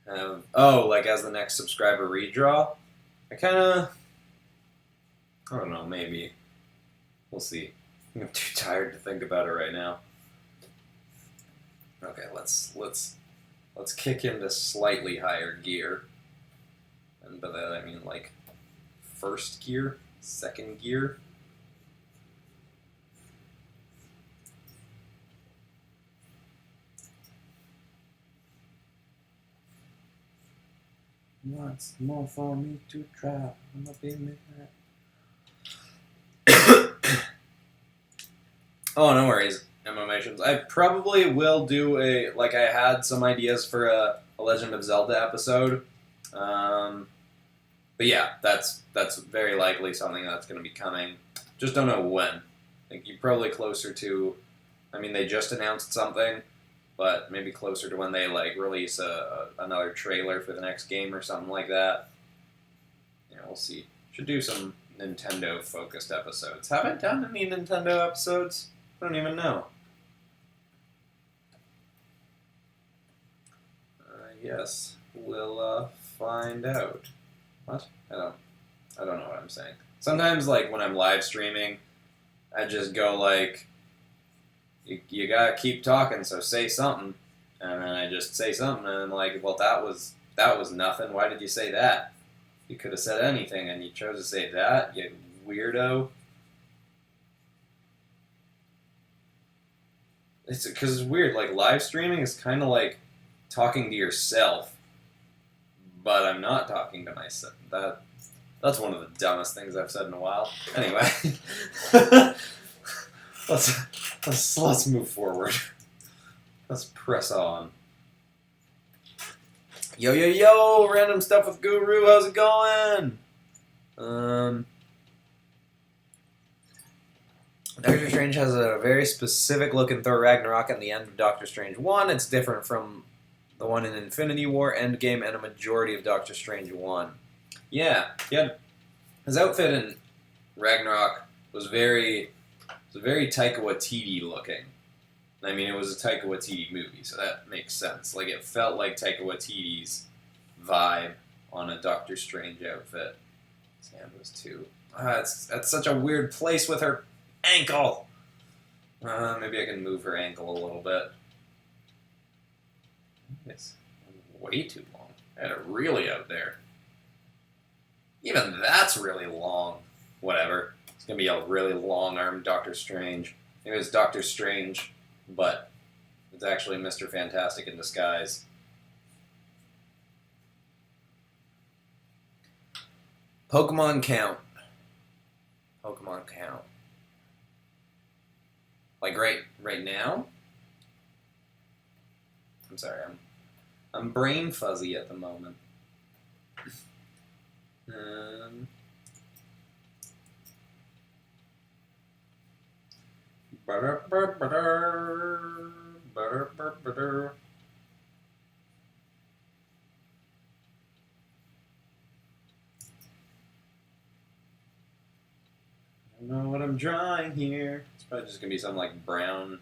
have. Oh, like as the next subscriber redraw. I don't know, maybe. We'll see. I'm too tired to think about it right now. Okay, let's kick into slightly higher gear. And by that I mean like first gear, second gear. What's more for me to try? I'm a big man. Oh, no worries. Emotions. I probably will do I had some ideas for a Legend of Zelda episode. But yeah, that's very likely something that's going to be coming. Just don't know when. I think you're probably closer to, I mean, they just announced something, but maybe closer to when they like release another trailer for the next game or something like that. Yeah, we'll see. Should do some Nintendo-focused episodes. Haven't done any Nintendo episodes? I don't even know. Yes, we'll find out. What? I don't know what I'm saying. Sometimes, like, when I'm live streaming, I just go, like, you gotta keep talking, so say something. And then I just say something, and I'm like, well, that was nothing. Why did you say that? You could have said anything, and you chose to say that, you weirdo. It's because it's weird. Like, live streaming is kind of like talking to yourself, but I'm not talking to myself. That's one of the dumbest things I've said in a while. Anyway, let's move forward. Let's press on. Yo, random stuff with Guru. How's it going? Doctor Strange has a very specific look in Thor Ragnarok and the end of Doctor Strange 1. It's different from the one in Infinity War, Endgame, and a majority of Doctor Strange 1. Yeah, his outfit in Ragnarok was very Taika Waititi looking. I mean, it was a Taika Waititi movie, so that makes sense. Like, it felt like Taika Waititi's vibe on a Doctor Strange outfit. His hand was too. That's such a weird place with her ankle. Maybe I can move her ankle a little bit. It's way too long. I had it really out there. Even that's really long. Whatever. It's gonna be a really long-armed Doctor Strange. Maybe it's Doctor Strange, but it's actually Mr. Fantastic in disguise. Pokemon count. Pokemon count. Like right now? I'm sorry, I'm brain fuzzy at the moment. I don't know what I'm drawing here. It's probably just gonna be some like brown,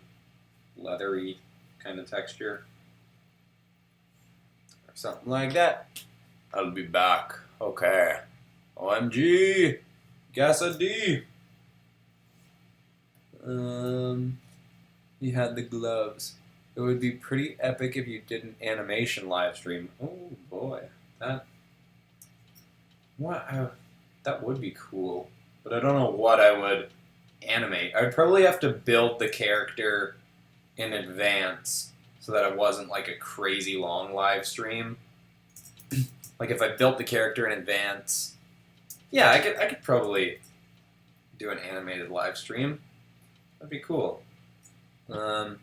leathery kind of texture. Or something like that. I'll be back. Okay. OMG! Gas a D! You had the gloves. It would be pretty epic if you did an animation live stream. Oh boy. That would be cool. But I don't know what I would animate. I would probably have to build the character in advance so that it wasn't like a crazy long live stream. Like if I built the character in advance, yeah, I could probably do an animated live stream. That'd be cool. My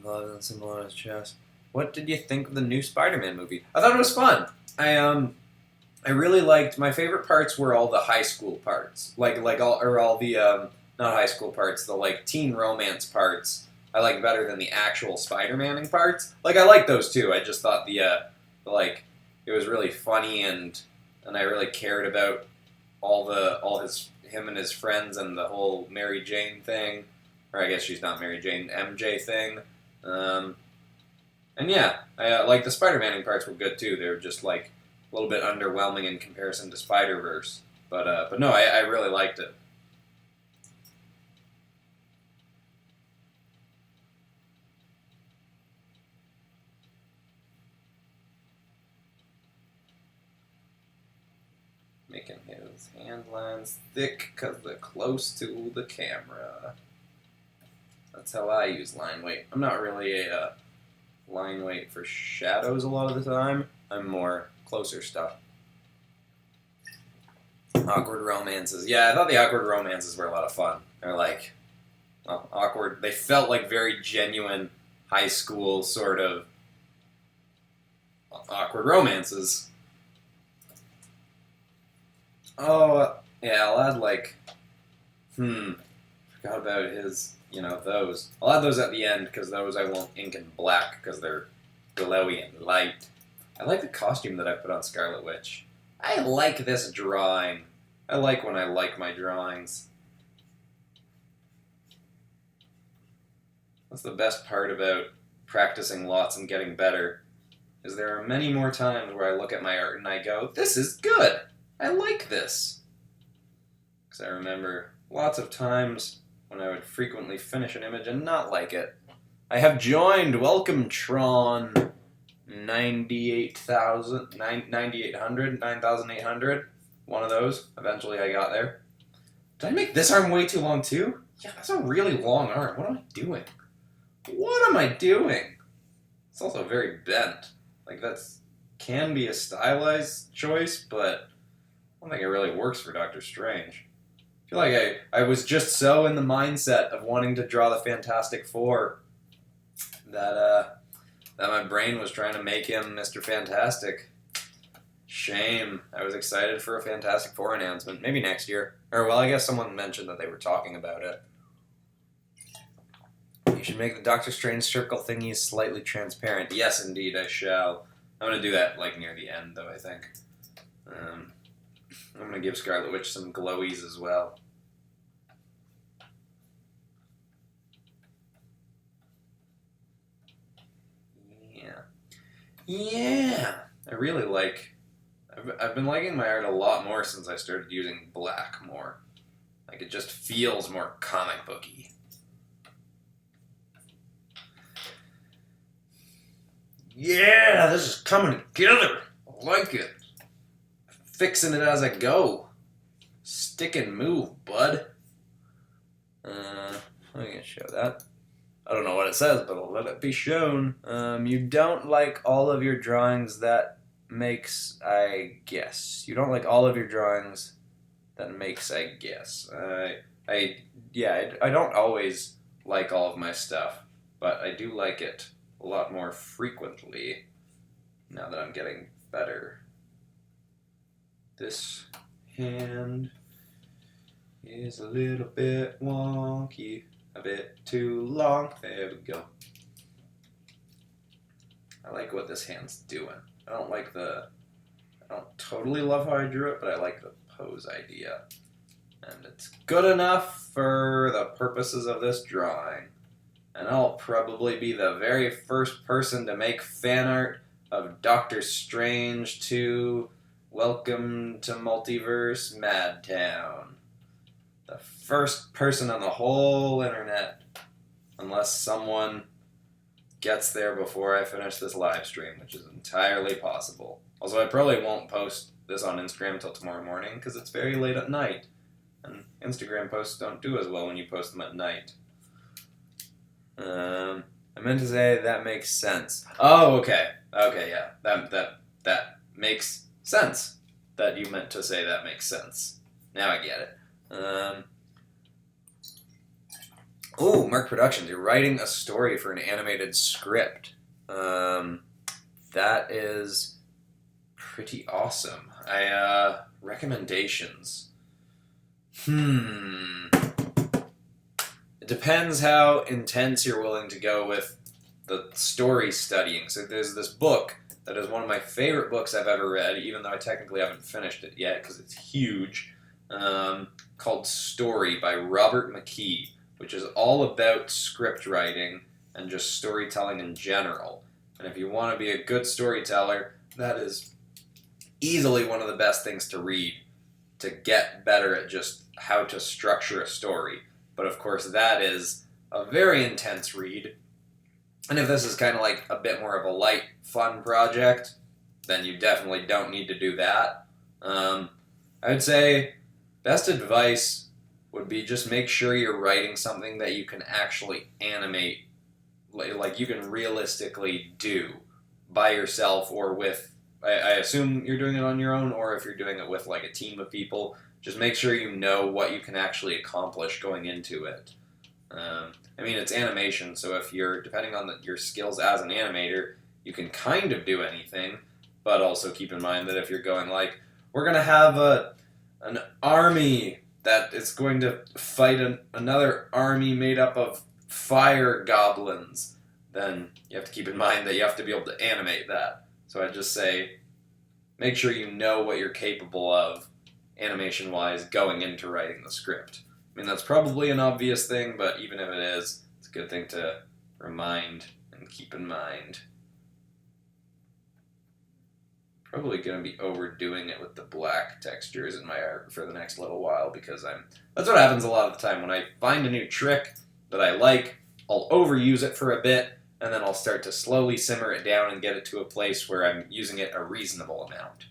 gloves and symbol on his chest. What did you think of the new Spider-Man movie? I thought it was fun. I really liked, my favorite parts were all the high school parts. Like all the, not high school parts, the like teen romance parts I like better than the actual Spider-Man-ing parts. Like I like those too. I just thought the like, it was really funny and I really cared about him and his friends and the whole Mary Jane thing. or I guess she's not Mary Jane, MJ thing. And yeah, I like the Spider-Man parts were good too. They were just like a little bit underwhelming in comparison to Spider-Verse, but no, I really liked it. Making his hand lines thick because they're close to the camera. That's how I use line weight. I'm not really a line weight for shadows a lot of the time. I'm more closer stuff. Awkward romances. Yeah, I thought the awkward romances were a lot of fun. They're like, well, awkward. They felt like very genuine high school sort of awkward romances. Oh, yeah, I'll add like, forgot about his, those. I'll add those at the end because those I won't ink in black because they're glowy and light. I like the costume that I put on Scarlet Witch. I like this drawing. I like when I like my drawings. That's the best part about practicing lots and getting better, is there are many more times where I look at my art and I go, this is good. I like this. Because I remember lots of times when I would frequently finish an image and not like it. I have joined. Welcome, Tron 98,000, 9,800, 9,800. One of those. Eventually I got there. Did I make this arm way too long too? Yeah, that's a really long arm. What am I doing? What am I doing? It's also very bent. Like, that's can be a stylized choice, but I don't think it really works for Doctor Strange. I feel like I was just so in the mindset of wanting to draw the Fantastic Four that my brain was trying to make him Mr. Fantastic. Shame. I was excited for a Fantastic Four announcement. Maybe next year. Or, well, I guess someone mentioned that they were talking about it. You should make the Doctor Strange circle thingies slightly transparent. Yes, indeed, I shall. I'm going to do that, like, near the end, though, I think. I'm going to give Scarlet Witch some glowies as well. Yeah. I really like... I've been liking my art a lot more since I started using black more. Like, it just feels more comic booky. Yeah, this is coming together. I like it. Fixing it as I go. Stick and move, bud. I'm gonna show that. I don't know what it says, but I'll let it be shown. You don't like all of your drawings, that makes, I guess. You don't like all of your drawings, that makes, I guess. I don't always like all of my stuff, but I do like it a lot more frequently now that I'm getting better. This hand is a little bit wonky, a bit too long. There we go. I like what this hand's doing. I don't totally love how I drew it, but I like the pose idea. And it's good enough for the purposes of this drawing. And I'll probably be the very first person to make fan art of Doctor Strange to Welcome to Multiverse Madtown. The first person on the whole internet, unless someone gets there before I finish this live stream, which is entirely possible. Also, I probably won't post this on Instagram until tomorrow morning because it's very late at night. And Instagram posts don't do as well when you post them at night. I meant to say that makes sense. Oh, okay. Okay, yeah. That makes sense. That you meant to say that makes sense. Now I get it. Oh, Mark Productions, you're writing a story for an animated script. That is pretty awesome. Recommendations. It depends how intense you're willing to go with the story studying. So there's this book that is one of my favorite books I've ever read, even though I technically haven't finished it yet because it's huge, called Story by Robert McKee, which is all about script writing and just storytelling in general. And if you want to be a good storyteller, that is easily one of the best things to read to get better at just how to structure a story. But of course, that is a very intense read. And if this is kind of like a bit more of a light, fun project, then you definitely don't need to do that. I would say best advice would be just make sure you're writing something that you can actually animate, like you can realistically do by yourself or with, I assume you're doing it on your own, or if you're doing it with like a team of people, just make sure you know what you can actually accomplish going into it. I mean, it's animation, so if you're, depending on your skills as an animator, you can kind of do anything, but also keep in mind that if you're going like, we're going to have an army that is going to fight another army made up of fire goblins, then you have to keep in mind that you have to be able to animate that. So I'd just say, make sure you know what you're capable of animation-wise going into writing the script. I mean, that's probably an obvious thing, but even if it is, it's a good thing to remind and keep in mind. Probably going to be overdoing it with the black textures in my art for the next little while, because that's what happens a lot of the time. When I find a new trick that I like, I'll overuse it for a bit, and then I'll start to slowly simmer it down and get it to a place where I'm using it a reasonable amount.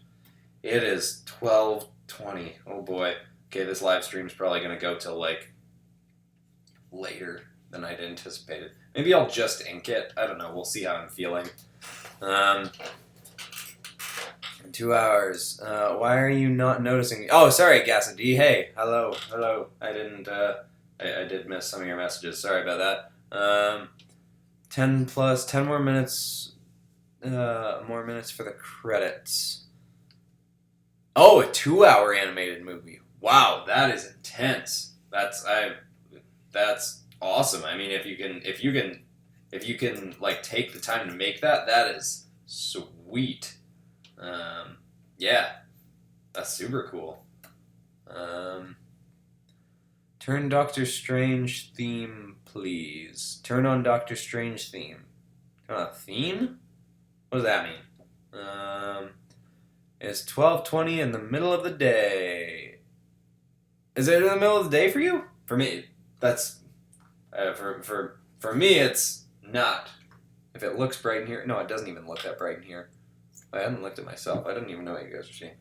It is 12:20. Oh boy. Okay, this live stream is probably going to go till like later than I'd anticipated. Maybe I'll just ink it. I don't know. We'll see how I'm feeling. 2 hours. Why are you not noticing me? Oh, sorry, Gassady. Hey, hello. I didn't, I did miss some of your messages. Sorry about that. 10 more minutes, more minutes for the credits. Oh, a 2-hour animated movie. Wow, that is intense. That's awesome. I mean, if you can like take the time to make that, that is sweet. Yeah, that's super cool. Turn Doctor Strange theme, please. Turn on Doctor Strange theme. Turn on theme? What does that mean? It's 12:20 in the middle of the day. Is it in the middle of the day for you? For me, that's for me, it's not. If it looks bright in here, no, it doesn't even look that bright in here. I hadn't looked at myself. I didn't even know what you guys were seeing.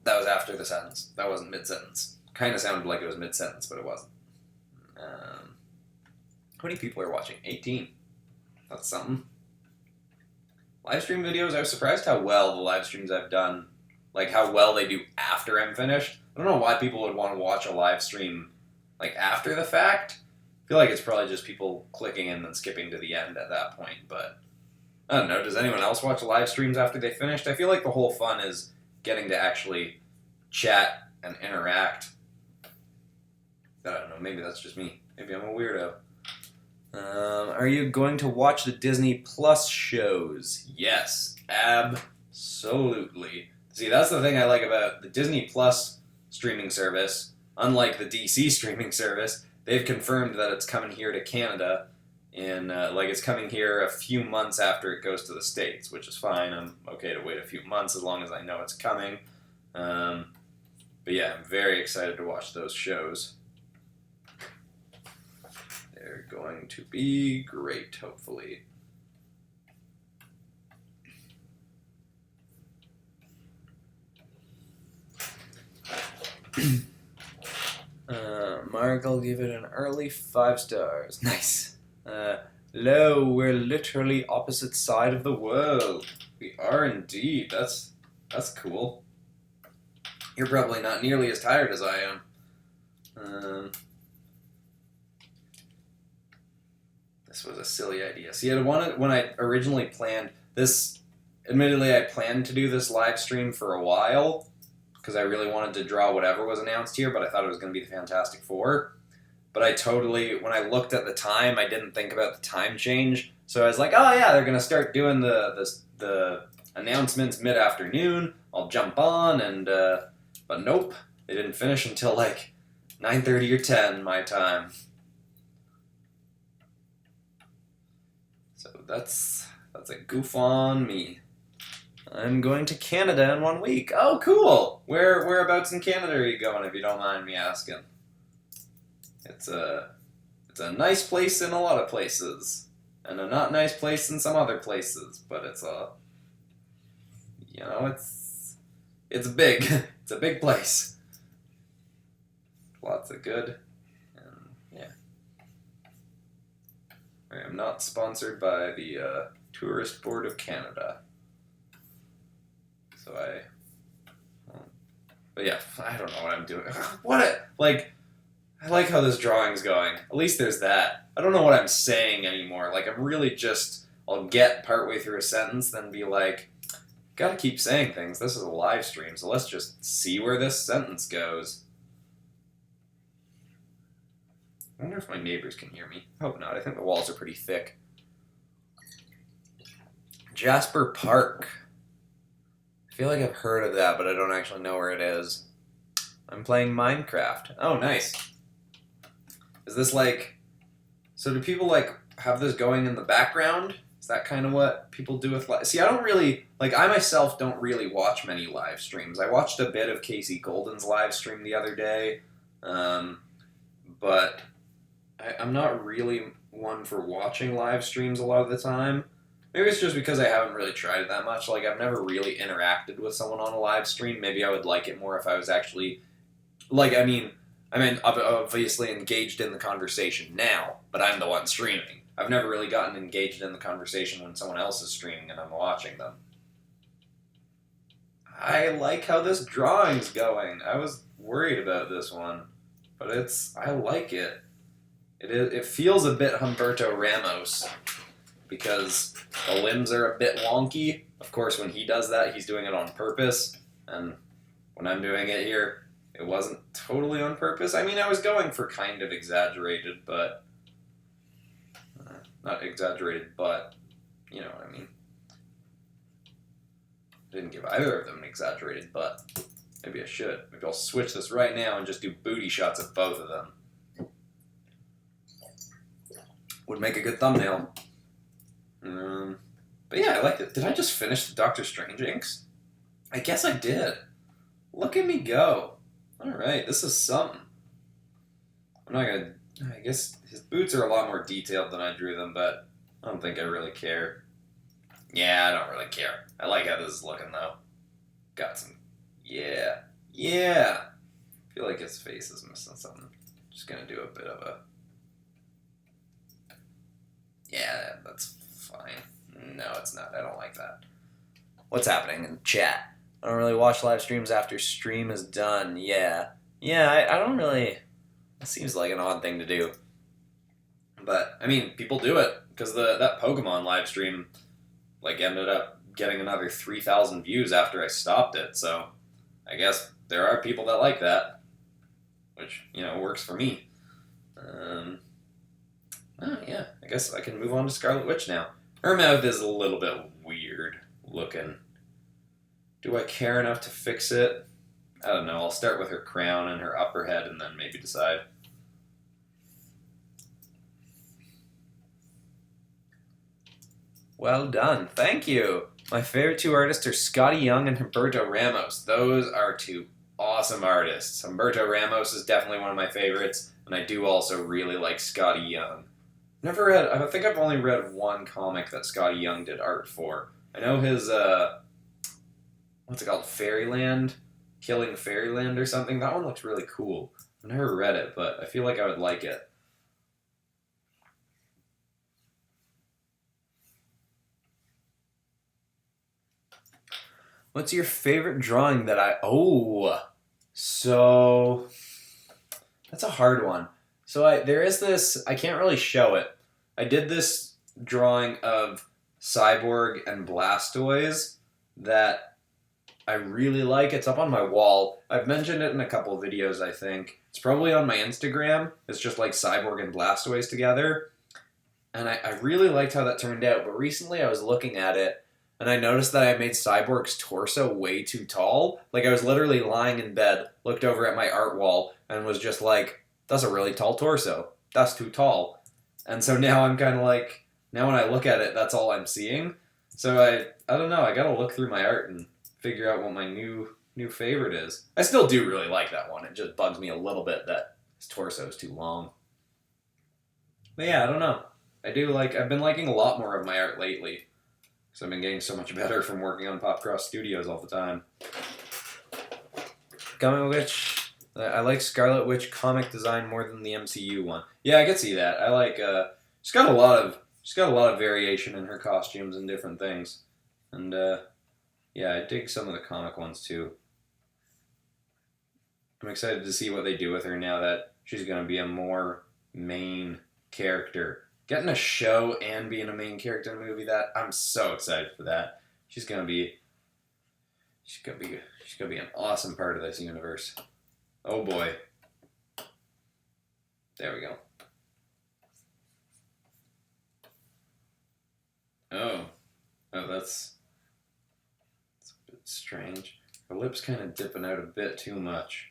That was after the sentence. That wasn't mid-sentence. Kind of sounded like it was mid-sentence, but it wasn't. How many people are watching? 18. That's something. Live stream videos, I was surprised how well the live streams I've done, like how well they do after I'm finished. I don't know why people would want to watch a live stream like after the fact. I feel like it's probably just people clicking and then skipping to the end at that point, but I don't know. Does anyone else watch live streams after they finished? I feel like the whole fun is getting to actually chat and interact. I don't know. Maybe that's just me. Maybe I'm a weirdo. Are you going to watch the Disney Plus shows? Yes, absolutely. See, that's the thing I like about the Disney Plus streaming service. Unlike the DC streaming service, they've confirmed that it's coming here to Canada. It's coming here a few months after it goes to the States, which is fine. I'm okay to wait a few months as long as I know it's coming. But yeah, I'm very excited to watch those shows. They're going to be great, hopefully. Mark, I'll give it an early 5 stars. Nice. Lo, we're literally opposite side of the world. We are indeed. That's cool. You're probably not nearly as tired as I am. This was a silly idea. See, when I originally planned this, admittedly, I planned to do this live stream for a while because I really wanted to draw whatever was announced here, but I thought it was going to be the Fantastic Four. But when I looked at the time, I didn't think about the time change. So I was like, oh yeah, they're going to start doing the announcements mid-afternoon. I'll jump on, but nope. They didn't finish until like 9:30 or 10 my time. So that's a goof on me. I'm going to Canada in 1 week. Oh, cool! Whereabouts in Canada are you going, if you don't mind me asking? It's a nice place in a lot of places, and a not nice place in some other places. But it's it's big. It's a big place. Lots of good, and yeah. I am not sponsored by the Tourist Board of Canada. So but yeah, I don't know what I'm doing. I like how this drawing's going. At least there's that. I don't know what I'm saying anymore. Like, I'm really just, I'll get partway through a sentence, then be like, gotta keep saying things. This is a live stream, so let's just see where this sentence goes. I wonder if my neighbors can hear me. I hope not. I think the walls are pretty thick. Jasper Park. I feel like I've heard of that, but I don't actually know where it is. I'm playing Minecraft. Oh, nice. Is this like... So do people, like, have this going in the background? Is that kind of what people do with live... See, I don't really... Like, I myself don't really watch many live streams. I watched a bit of Casey Golden's live stream the other day, but I'm not really one for watching live streams a lot of the time. Maybe it's just because I haven't really tried it that much. Like, I've never really interacted with someone on a live stream. Maybe I would like it more if I was actually... Like, I mean, obviously engaged in the conversation now, but I'm the one streaming. I've never really gotten engaged in the conversation when someone else is streaming and I'm watching them. I like how this drawing's going. I was worried about this one, but I like it. It feels a bit Humberto Ramos, because the limbs are a bit wonky. Of course, when he does that, he's doing it on purpose, and when I'm doing it here, it wasn't totally on purpose. I mean, I was going for kind of exaggerated, but... not exaggerated, but... You know what I mean. I didn't give either of them an exaggerated butt. Maybe I should. Maybe I'll switch this right now and just do booty shots of both of them. Would make a good thumbnail. But yeah, I liked it. Did I just finish the Doctor Strange inks? I guess I did. Look at me go. Alright, this is something. I'm not gonna... I guess his boots are a lot more detailed than I drew them, but I don't think I really care. Yeah, I don't really care. I like how this is looking, though. Got some... Yeah. Yeah! I feel like his face is missing something. Just gonna do a bit of a... Yeah, that's fine. No, it's not. I don't like that. What's happening in chat? I don't really watch live streams after stream is done. Yeah. Yeah, I don't really... It seems like an odd thing to do. But, I mean, people do it. Because that Pokemon live stream, like, ended up getting another 3,000 views after I stopped it. So, I guess there are people that like that. Which, you know, works for me. Oh, yeah. I guess I can move on to Scarlet Witch now. Her mouth is a little bit weird looking. Do I care enough to fix it? I don't know. I'll start with her crown and her upper head and then maybe decide. Well done. Thank you. My favorite two artists are Scotty Young and Humberto Ramos. Those are two awesome artists. Humberto Ramos is definitely one of my favorites, and I do also really like Scotty Young. Never read... I think I've only read one comic that Scotty Young did art for. I know his, what's it called? Fairyland? Killing Fairyland or something? That one looks really cool. I've never read it, but I feel like I would like it. What's your favorite drawing that I... Oh! So... That's a hard one. So there is this... I can't really show it. I did this drawing of Cyborg and Blastoise that I really like. It's up on my wall. I've mentioned it in a couple of videos, I think. It's probably on my Instagram. It's just like Cyborg and Blastoise together. And I really liked how that turned out. But recently I was looking at it, and I noticed that I made Cyborg's torso way too tall. Like, I was literally lying in bed, looked over at my art wall, and was just like, that's a really tall torso. That's too tall. And so now I'm kind of like, now when I look at it, that's all I'm seeing. So I don't know, I gotta look through my art and figure out what my new favorite is. I still do really like that one. It just bugs me a little bit that his torso is too long. But yeah, I don't know. I've been liking a lot more of my art lately. Because I've been getting so much better from working on Popcross Studios all the time. Comic Witch. I like Scarlet Witch comic design more than the MCU one. Yeah, I can see that. I like, she's got a lot of variation in her costumes and different things. And, yeah, I dig some of the comic ones too. I'm excited to see what they do with her now that she's going to be a more main character. Getting a show and being a main character in a movie, that I'm so excited for that. She's gonna be an awesome part of this universe. Oh boy. There we go. Oh, that's a bit strange. Her lips kind of dipping out a bit too much.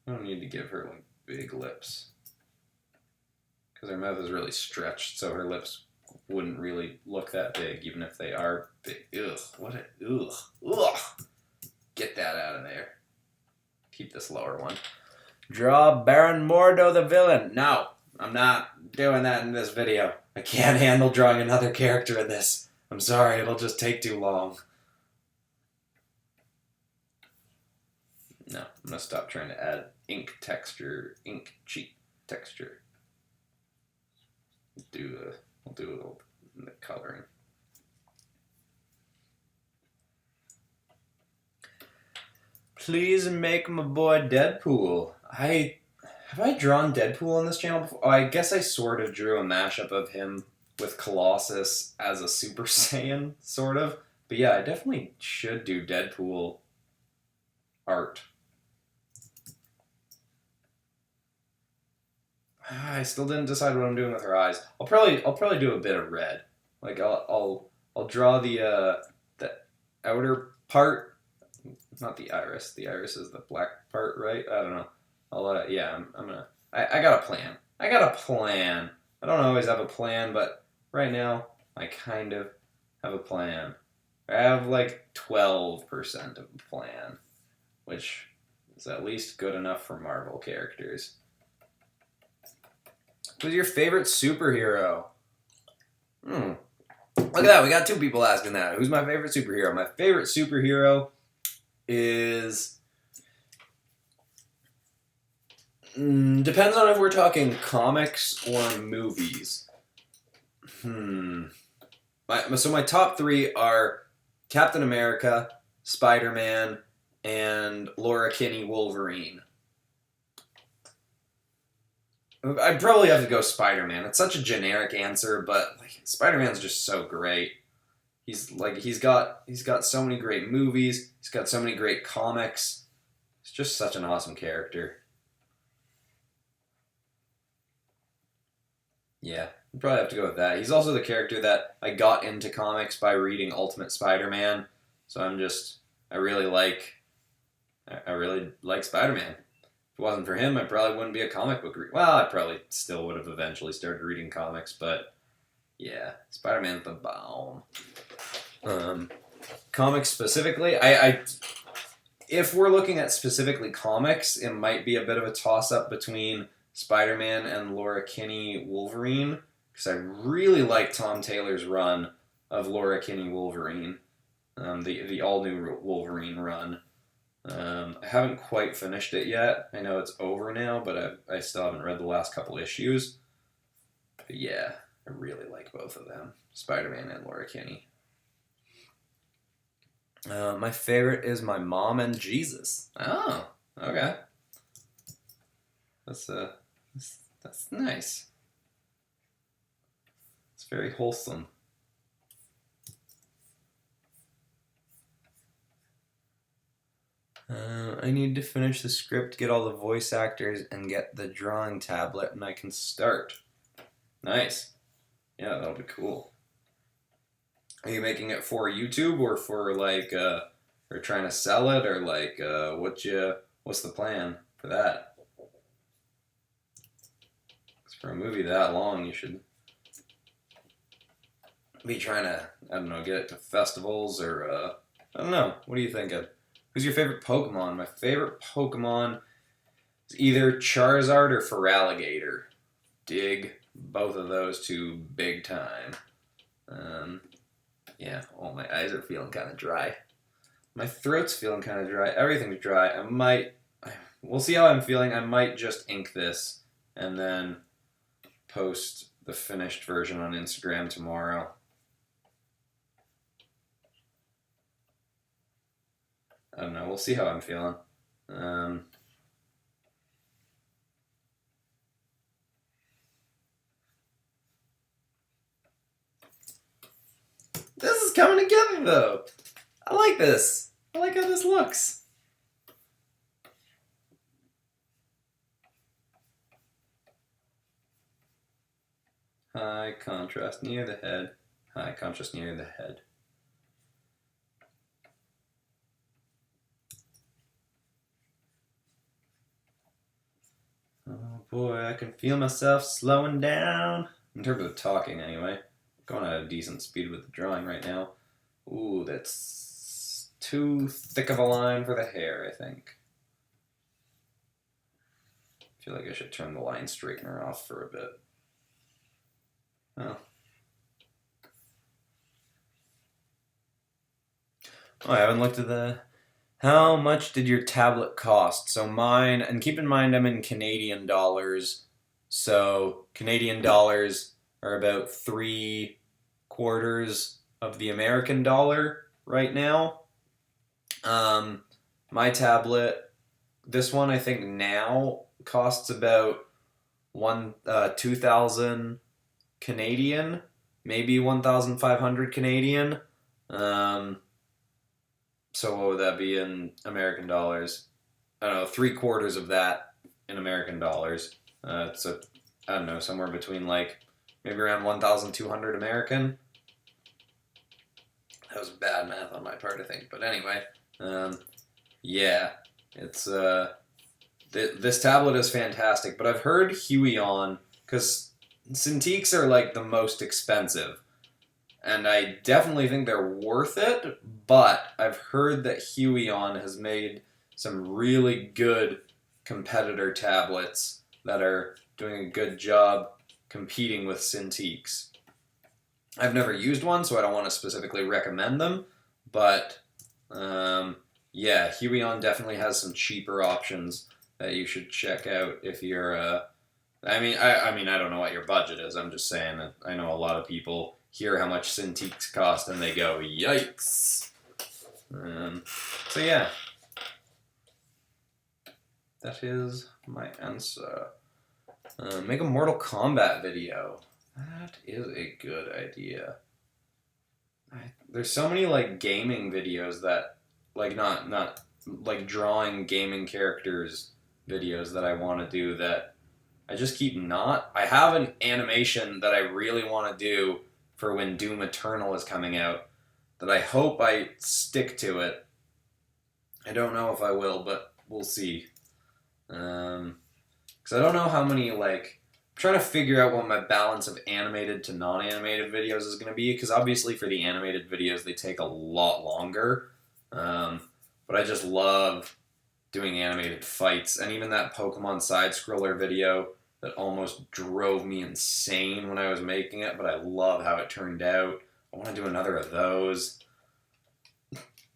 I don't need to give her like big lips because her mouth is really stretched, so her lips wouldn't really look that big, even if they are big. Ugh, what a ugh. Get that out of there. Keep this lower one. Draw Baron Mordo the villain. No, I'm not doing that in this video. I can't handle drawing another character in this. I'm sorry, it'll just take too long. No, I'm gonna stop trying to add ink cheek texture. I'll do it in the coloring. Please make my boy Deadpool. Have I drawn Deadpool on this channel before? Oh, I guess I sort of drew a mashup of him with Colossus as a Super Saiyan, sort of. But yeah, I definitely should do Deadpool art. I still didn't decide what I'm doing with her eyes. I'll probably do a bit of red. Like I'll draw the outer part, not the iris. The iris is the black part, right? I don't know. I got a plan. I don't always have a plan, but right now I kind of have a plan. I have like 12% of a plan, which is at least good enough for Marvel characters. Who's your favorite superhero? Look at that, we got two people asking that. Who's my favorite superhero? My favorite superhero is... depends on if we're talking comics or movies. So my top three are Captain America, Spider-Man, and Laura Kinney Wolverine. I'd probably have to go Spider-Man. It's such a generic answer, but like Spider-Man's just so great. He's got so many great movies. He's got so many great comics. He's just such an awesome character. Yeah, I'd probably have to go with that. He's also the character that I got into comics by reading Ultimate Spider-Man. So I really like Spider-Man. If it wasn't for him, I probably wouldn't be a comic book reader. Well, I probably still would have eventually started reading comics, but yeah, Spider-Man's the bomb. Comics specifically, if we're looking at specifically comics, it might be a bit of a toss-up between Spider-Man and Laura Kinney Wolverine, because I really like Tom Taylor's run of Laura Kinney Wolverine, the all-new Wolverine run. I haven't quite finished it yet. I know it's over now, but I still haven't read the last couple issues. But yeah, I really like both of them, Spider-Man and Laura Kinney. My favorite is my mom and Jesus. Oh, okay. That's nice. It's very wholesome. I need to finish the script, get all the voice actors, and get the drawing tablet, and I can start. Nice. Yeah, that'll be cool. Are you making it for YouTube or for like, or trying to sell it, or like, what's the plan for that? 'Cause for a movie that long, you should be trying to, I don't know, get it to festivals or, I don't know. What are you thinking? Who's your favorite Pokemon? My favorite Pokemon is either Charizard or Feraligatr. Dig both of those two big time. Yeah, oh, my eyes are feeling kind of dry. My throat's feeling kind of dry. Everything's dry. We'll see how I'm feeling. I might just ink this and then post the finished version on Instagram tomorrow. I don't know. We'll see how I'm feeling. This is coming together, though. I like this. I like how this looks. High contrast near the head. High contrast near the head. Oh boy, I can feel myself slowing down. In terms of talking, anyway. Going at a decent speed with the drawing right now. Ooh, that's too thick of a line for the hair, I think. I feel like I should turn the line straightener off for a bit. Oh. Oh, I haven't looked at the... How much did your tablet cost? So mine, and keep in mind I'm in Canadian dollars, so Canadian dollars are about 3/4 of the American dollar right now. My tablet, this one I think now costs about 2,000 Canadian, maybe 1,500 Canadian. So what would that be in American dollars? I don't know, 3/4 of that in American dollars. So I don't know, somewhere between like maybe around 1,200 American. That was bad math on my part, I think. But anyway, yeah, it's this tablet is fantastic. But I've heard Huion, because Cintiqs are like the most expensive. And I definitely think they're worth it, but I've heard that Huion has made some really good competitor tablets that are doing a good job competing with Cintiqs. I've never used one, so I don't want to specifically recommend them, but yeah, Huion definitely has some cheaper options that you should check out if you're, I mean, I don't know what your budget is, I'm just saying that I know a lot of people hear how much Cintiqs cost and they go, yikes. So yeah, that is my answer. Make a Mortal Kombat video. That is a good idea. There's so many like gaming videos that, like not like drawing gaming characters videos that I want to do that I just keep not. I have an animation that I really want to do for when Doom Eternal is coming out, that I hope I stick to it. I don't know if I will, but we'll see. Because I don't know how many, like, I'm trying to figure out what my balance of animated to non-animated videos is going to be, because obviously for the animated videos, they take a lot longer. But I just love doing animated fights, and even that Pokemon side-scroller video that almost drove me insane when I was making it, but I love how it turned out. I want to do another of those.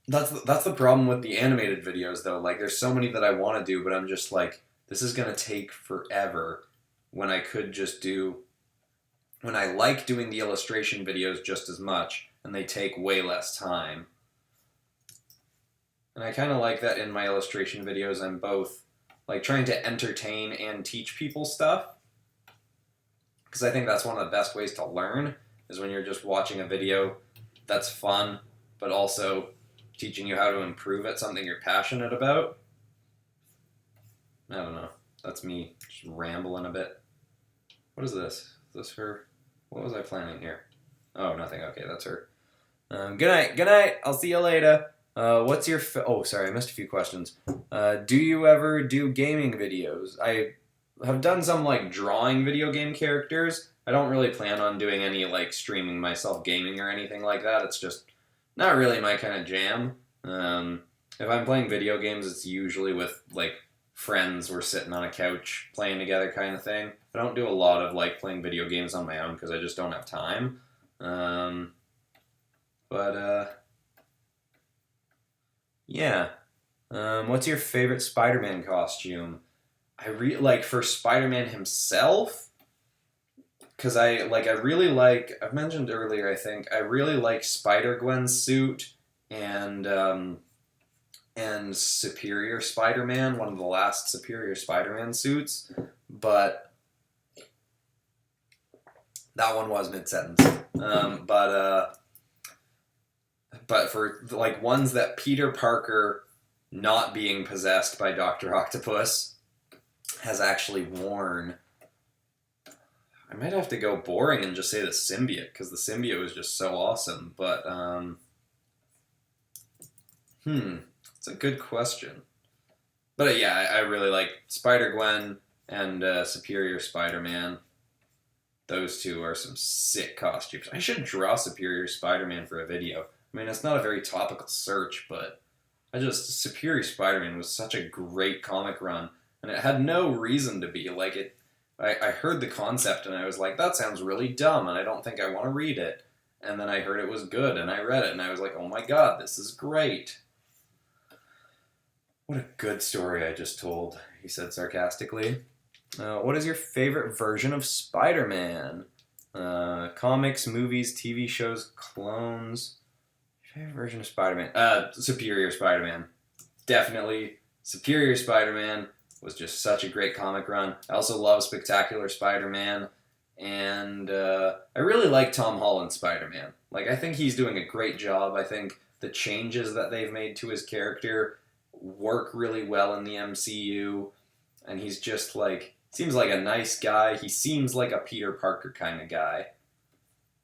That's the problem with the animated videos, though. Like, there's so many that I want to do, but I'm just like, this is going to take forever when I could just do... When I like doing the illustration videos just as much, and they take way less time. And I kind of like that in my illustration videos, I'm both like trying to entertain and teach people stuff, because I think that's one of the best ways to learn, is when you're just watching a video that's fun, but also teaching you how to improve at something you're passionate about. I don't know. That's me just rambling a bit. What is this? Is this her? What was I planning here? Oh, nothing. Okay, that's her. Good night. Good night. I'll see you later. What's your... oh, sorry. I missed a few questions. Do you ever do gaming videos? I have done some, like, drawing video game characters. I don't really plan on doing any, like, streaming myself gaming or anything like that. It's just not really my kind of jam. If I'm playing video games, it's usually with, like, friends. We're sitting on a couch playing together kind of thing. I don't do a lot of, like, playing video games on my own because I just don't have time. Yeah. What's your favorite Spider-Man costume? I like for Spider-Man himself, because I really like, I've mentioned earlier, I think, I really like Spider-Gwen's suit and Superior Spider-Man, one of the last Superior Spider-Man suits, but that one was mid-sentence. But for, like, ones that Peter Parker, not being possessed by Dr. Octopus, has actually worn, I might have to go boring and just say the symbiote, because the symbiote was just so awesome, but, it's a good question. But, yeah, I really like Spider-Gwen and Superior Spider-Man. Those two are some sick costumes. I should draw Superior Spider-Man for a video. I mean, it's not a very topical search, but Superior Spider-Man was such a great comic run, and it had no reason to be. Like, I heard the concept, and I was like, that sounds really dumb, and I don't think I want to read it. And then I heard it was good, and I read it, and I was like, oh my god, this is great. What a good story I just told, he said sarcastically. What is your favorite version of Spider-Man? Comics, movies, TV shows, clones... Favorite version of Spider-Man? Superior Spider-Man. Definitely. Superior Spider-Man was just such a great comic run. I also love Spectacular Spider-Man. And I really like Tom Holland's Spider-Man. Like, I think he's doing a great job. I think the changes that they've made to his character work really well in the MCU. And he's just, like, seems like a nice guy. He seems like a Peter Parker kind of guy.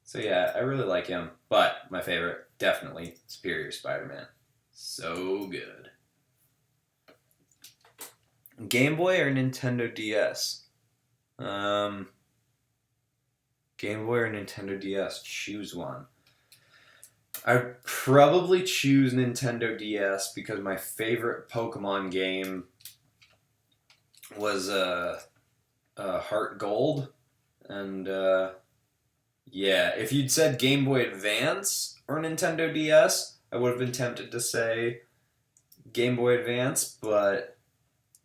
So yeah, I really like him. But my favorite, definitely Superior Spider-Man. So good. Game Boy or Nintendo DS? Game Boy or Nintendo DS? Choose one. I'd probably choose Nintendo DS because my favorite Pokemon game was Heart Gold. And yeah, if you'd said Game Boy Advance or Nintendo DS, I would have been tempted to say Game Boy Advance, but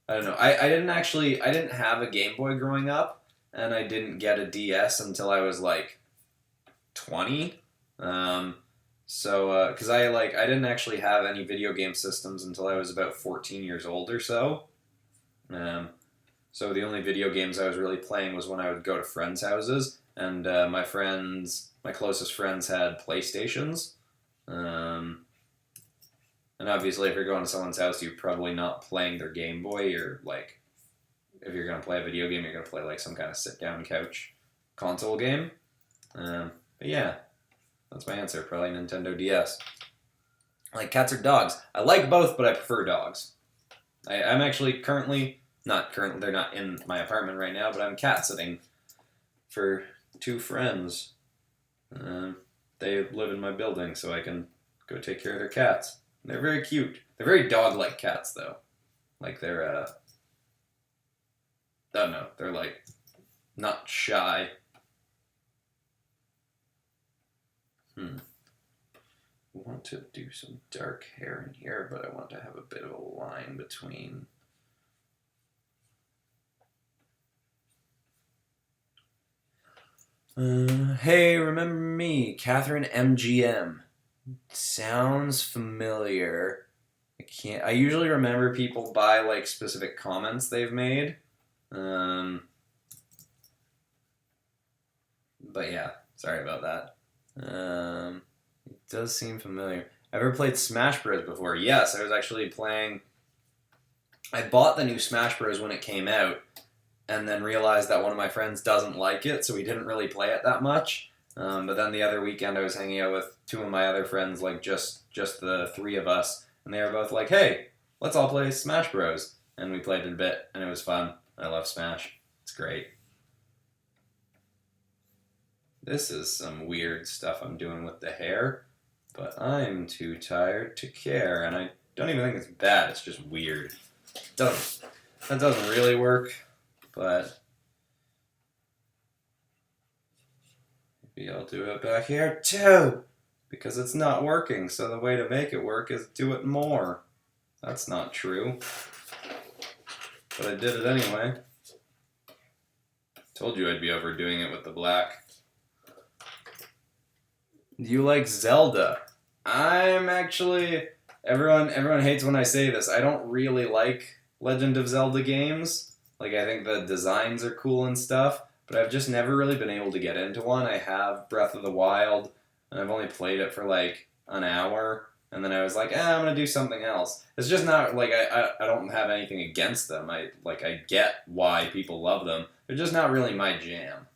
I don't know. I didn't have a Game Boy growing up, and I didn't get a DS until I was like 20. Because I didn't actually have any video game systems until I was about 14 years old or so. So the only video games I was really playing was when I would go to friends' houses. And my closest friends had PlayStations. And obviously if you're going to someone's house, you're probably not playing their Game Boy. You're like, if you're going to play a video game, you're going to play like some kind of sit-down couch console game. But yeah, that's my answer. Probably Nintendo DS. Like cats or dogs? I like both, but I prefer dogs. I'm actually not currently, they're not in my apartment right now, but I'm cat sitting for 2 friends. They live in my building, so I can go take care of their cats. And they're very cute. They're very dog-like cats, though. Like, they're, I don't know, they're, like, not shy. I want to do some dark hair in here, but I want to have a bit of a line between... Hey, remember me, Catherine MGM. Sounds familiar. I usually remember people by, like, specific comments they've made. But yeah, sorry about that. It does seem familiar. Ever played Smash Bros. Before? Yes, I was actually playing I bought the new Smash Bros. When it came out, and then realized that one of my friends doesn't like it, so we didn't really play it that much. But then the other weekend I was hanging out with two of my other friends, like just the three of us, and they were both like, hey, let's all play Smash Bros. And we played it a bit, and it was fun. I love Smash. It's great. This is some weird stuff I'm doing with the hair, but I'm too tired to care, and I don't even think it's bad, it's just weird. That doesn't really work, but maybe I'll do it back here too, because it's not working, so the way to make it work is do it more. That's not true, but I did it anyway. Told you I'd be overdoing it with the black. Do you like Zelda? I'm actually... Everyone hates when I say this. I don't really like Legend of Zelda games. Like, I think the designs are cool and stuff, but I've just never really been able to get into one. I have Breath of the Wild, and I've only played it for like an hour, and then I was like, I'm gonna do something else. It's just not, like, I don't have anything against them. I get why people love them. They're just not really my jam.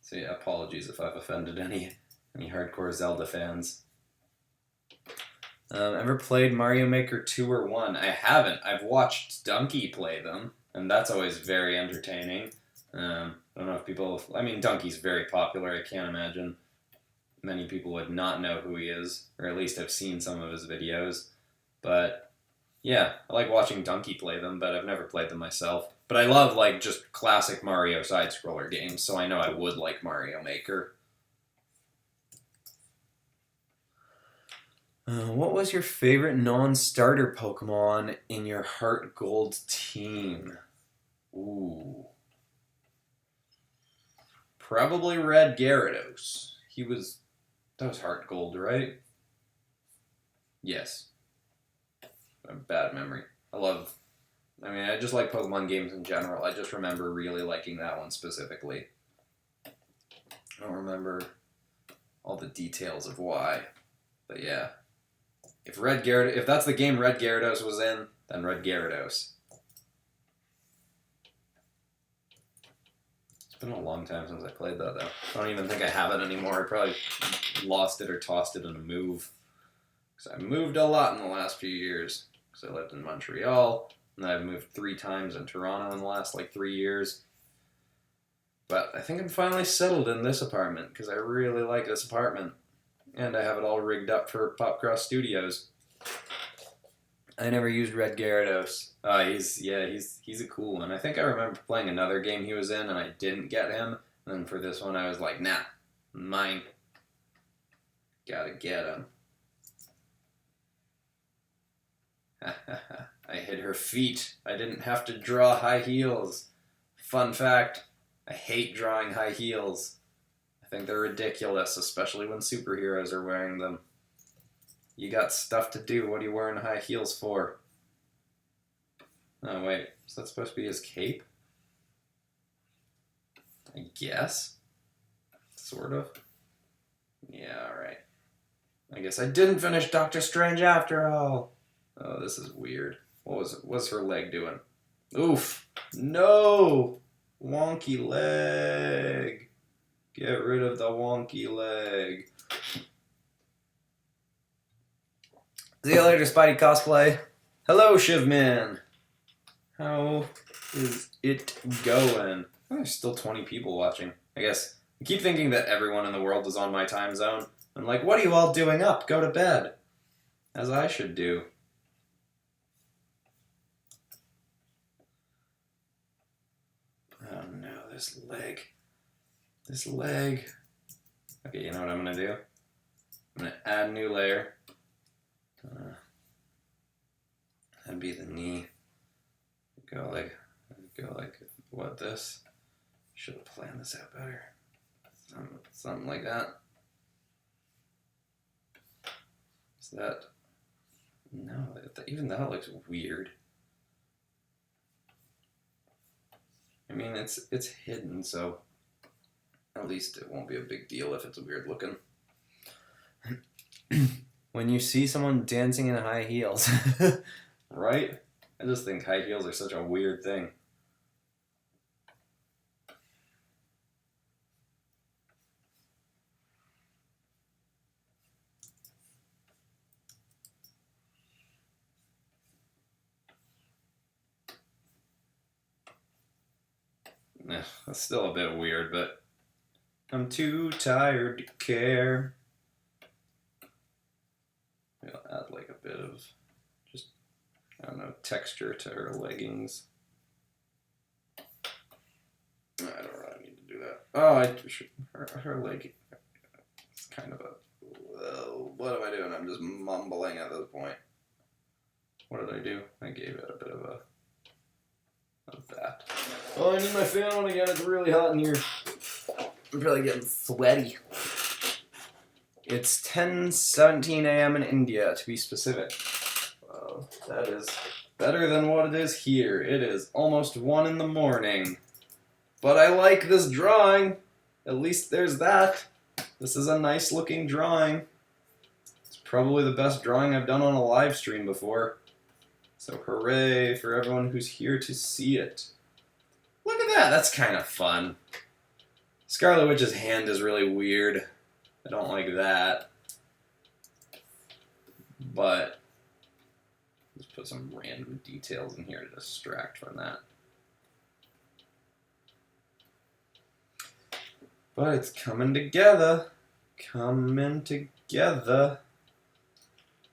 So yeah, apologies if I've offended any hardcore Zelda fans. Ever played Mario Maker 2 or 1? I haven't. I've watched Donkey play them, and that's always very entertaining. I don't know if people... I mean, Donkey's very popular. I can't imagine many people would not know who he is, or at least have seen some of his videos. But yeah, I like watching Donkey play them, but I've never played them myself. But I love, like, just classic Mario side-scroller games, so I know I would like Mario Maker. What was your favorite non-starter Pokemon in your Heart Gold team? Ooh. Probably Red Gyarados. That was Heart Gold, right? Yes. A bad memory. I just like Pokemon games in general. I just remember really liking that one specifically. I don't remember all the details of why, but yeah. If that's the game Red Gyarados was in, then Red Gyarados. It's been a long time since I played that, though. I don't even think I have it anymore. I probably lost it or tossed it in a move. Because I moved a lot in the last few years. Because I lived in Montreal, and then I've moved 3 times in Toronto in the last, 3 years. But I think I'm finally settled in this apartment, because I really like this apartment. And I have it all rigged up for Popcross Studios. I never used Red Gyarados. He's a cool one. I think I remember playing another game he was in, and I didn't get him. And then for this one, I was like, nah, mine. Gotta get him. I hit her feet. I didn't have to draw high heels. Fun fact, I hate drawing high heels. I think they're ridiculous, especially when superheroes are wearing them. You got stuff to do. What are you wearing high heels for? Oh, wait. Is that supposed to be his cape? I guess. Sort of. Yeah, alright. I guess I didn't finish Doctor Strange after all. Oh, this is weird. What's her leg doing? Oof! No! Wonky leg! Get rid of the wonky leg. See you later, Spidey Cosplay. Hello, Shivman. How is it going? Oh, there's still 20 people watching. I guess I keep thinking that everyone in the world is on my time zone. I'm like, what are you all doing up? Go to bed. As I should do. Oh no, this leg. This leg. Okay, you know what I'm going to do? I'm going to add a new layer. That'd be the knee. Go like what this? Should have planned this out better. Something like that. Is that? No, even that looks weird. I mean, it's hidden, so At least it won't be a big deal if it's weird looking. When you see someone dancing in high heels. Right? I just think high heels are such a weird thing. That's still a bit weird, but I'm too tired to care. I'll add like a bit of just, I don't know, texture to her leggings. I don't really need to do that. Oh, I should, her leg, it's kind of a, what am I doing? I'm just mumbling at this point. What did I do? I gave it a bit of that. Oh, I need my fan on again. It's really hot in here. I'm probably getting sweaty. It's 10:17 a.m. in India, to be specific. That is better than what it is here. It is almost 1 in the morning. But I like this drawing. At least there's that. This is a nice looking drawing. It's probably the best drawing I've done on a live stream before. So hooray for everyone who's here to see it. Look at that, that's kind of fun. Scarlet Witch's hand is really weird. I don't like that. But let's put some random details in here to distract from that. But it's coming together. Coming together.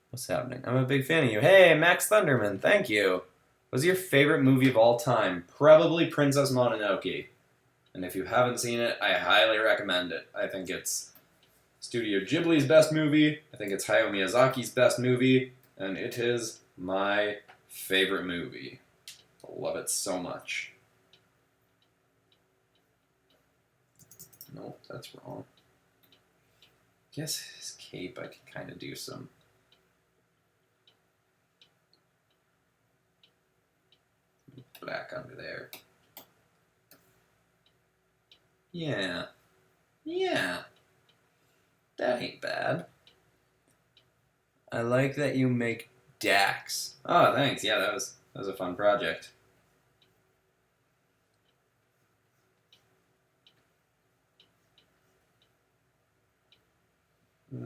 What's happening? I'm a big fan of you. Hey, Max Thunderman, thank you. What's your favorite movie of all time? Probably Princess Mononoke. And if you haven't seen it, I highly recommend it. I think it's Studio Ghibli's best movie. I think it's Hayao Miyazaki's best movie. And it is my favorite movie. I love it so much. No, that's wrong. I guess his cape, I could kind of do some... black under there. Yeah. Yeah. That ain't bad. I like that you make Dax. Oh, thanks. Yeah, that was a fun project. Why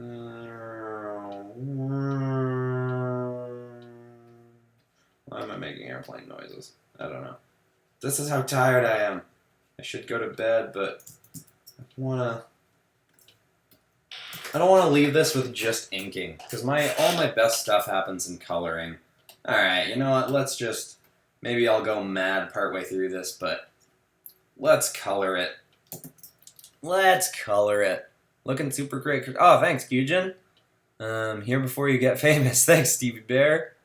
am I making airplane noises? I don't know. This is how tired I am. I should go to bed, but I don't want to leave this with just inking, because all my best stuff happens in coloring. Alright, you know what, let's just, maybe I'll go mad partway through this, but let's color it. Let's color it. Looking super great. Oh, thanks, Gyujin. Here before you get famous. Thanks, Stevie Bear.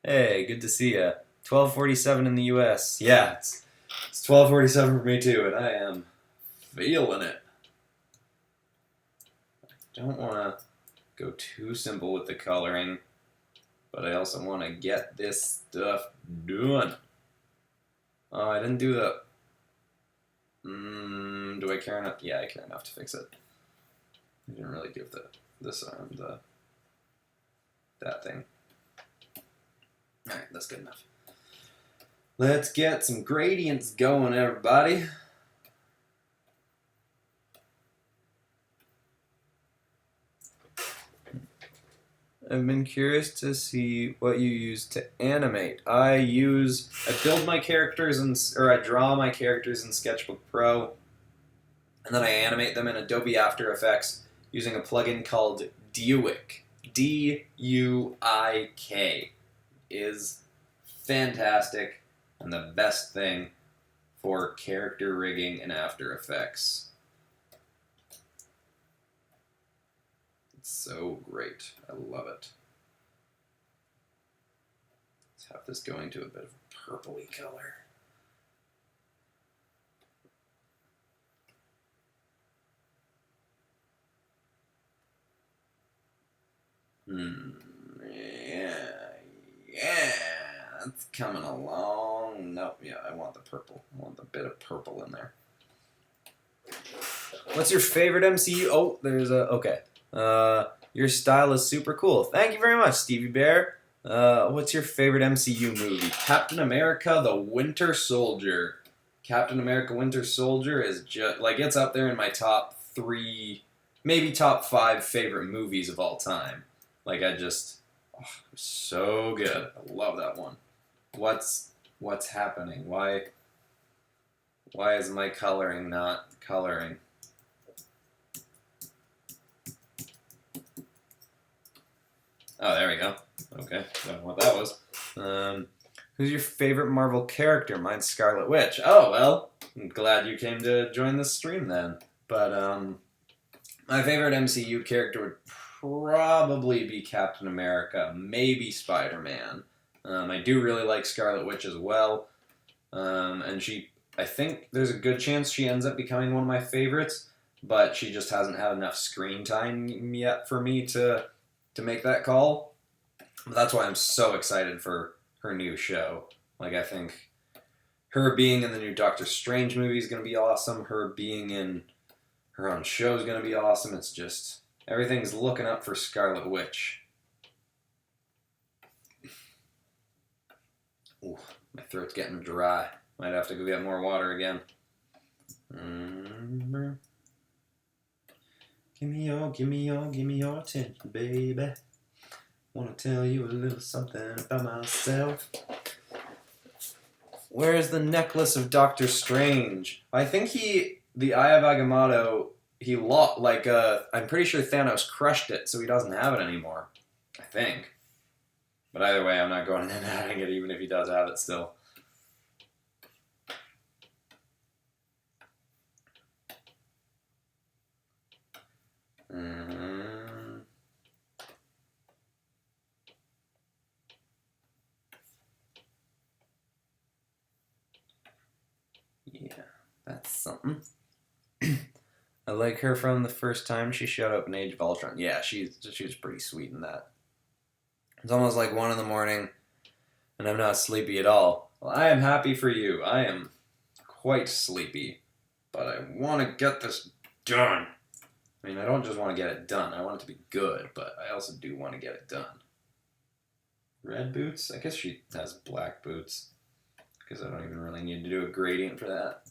Hey, good to see ya. 12:47 in the U.S. Yeah, it's 12:47 for me too, and I am feeling it. I don't want to go too simple with the coloring, but I also want to get this stuff done. Oh, I didn't do the... do I care enough? Yeah, I care enough to fix it. I didn't really give this arm that thing. Alright, that's good enough. Let's get some gradients going, everybody. I've been curious to see what you use to animate. I build my characters I draw my characters in Sketchbook Pro, and then I animate them in Adobe After Effects using a plugin called Duik. D-U-I-K. Is fantastic and the best thing for character rigging in After Effects. It's so great. I love it. Let's have this going to a bit of a purpley color. Yeah, it's coming along. Nope, yeah, I want the purple. I want a bit of purple in there. What's your favorite MCU? Oh, there's a... Okay. Your style is super cool. Thank you very much, Stevie Bear. What's your favorite MCU movie? Captain America, The Winter Soldier. Captain America, Winter Soldier is just... Like, it's up there in my top 3, maybe top 5 favorite movies of all time. Like, I just... Oh, so good. I love that one. What's happening? Why is my coloring not coloring? Oh, there we go. Okay, don't know what that was. Who's your favorite Marvel character? Mine's Scarlet Witch. Oh, well, I'm glad you came to join this stream then. But, my favorite MCU character would probably be Captain America, maybe Spider-Man. I do really like Scarlet Witch as well. And I think there's a good chance she ends up becoming one of my favorites, but she just hasn't had enough screen time yet for me to make that call. But that's why I'm so excited for her new show. Like, I think her being in the new Doctor Strange movie is going to be awesome. Her being in her own show is going to be awesome. It's just, everything's looking up for Scarlet Witch. Ooh, my throat's getting dry. Might have to go get more water again. Give me your attention, baby. Wanna tell you a little something about myself. Where's the necklace of Doctor Strange? I think the Eye of Agamotto, he lost, like, I'm pretty sure Thanos crushed it, so he doesn't have it anymore. I think. But either way, I'm not going in and adding it, even if he does have it still. Yeah, that's something. I like her from the first time she showed up in Age of Ultron. Yeah, she was pretty sweet in that. It's almost like 1 in the morning, and I'm not sleepy at all. Well, I am happy for you. I am quite sleepy, but I want to get this done. I mean, I don't just want to get it done. I want it to be good, but I also do want to get it done. Red boots? I guess she has black boots, because I don't even really need to do a gradient for that.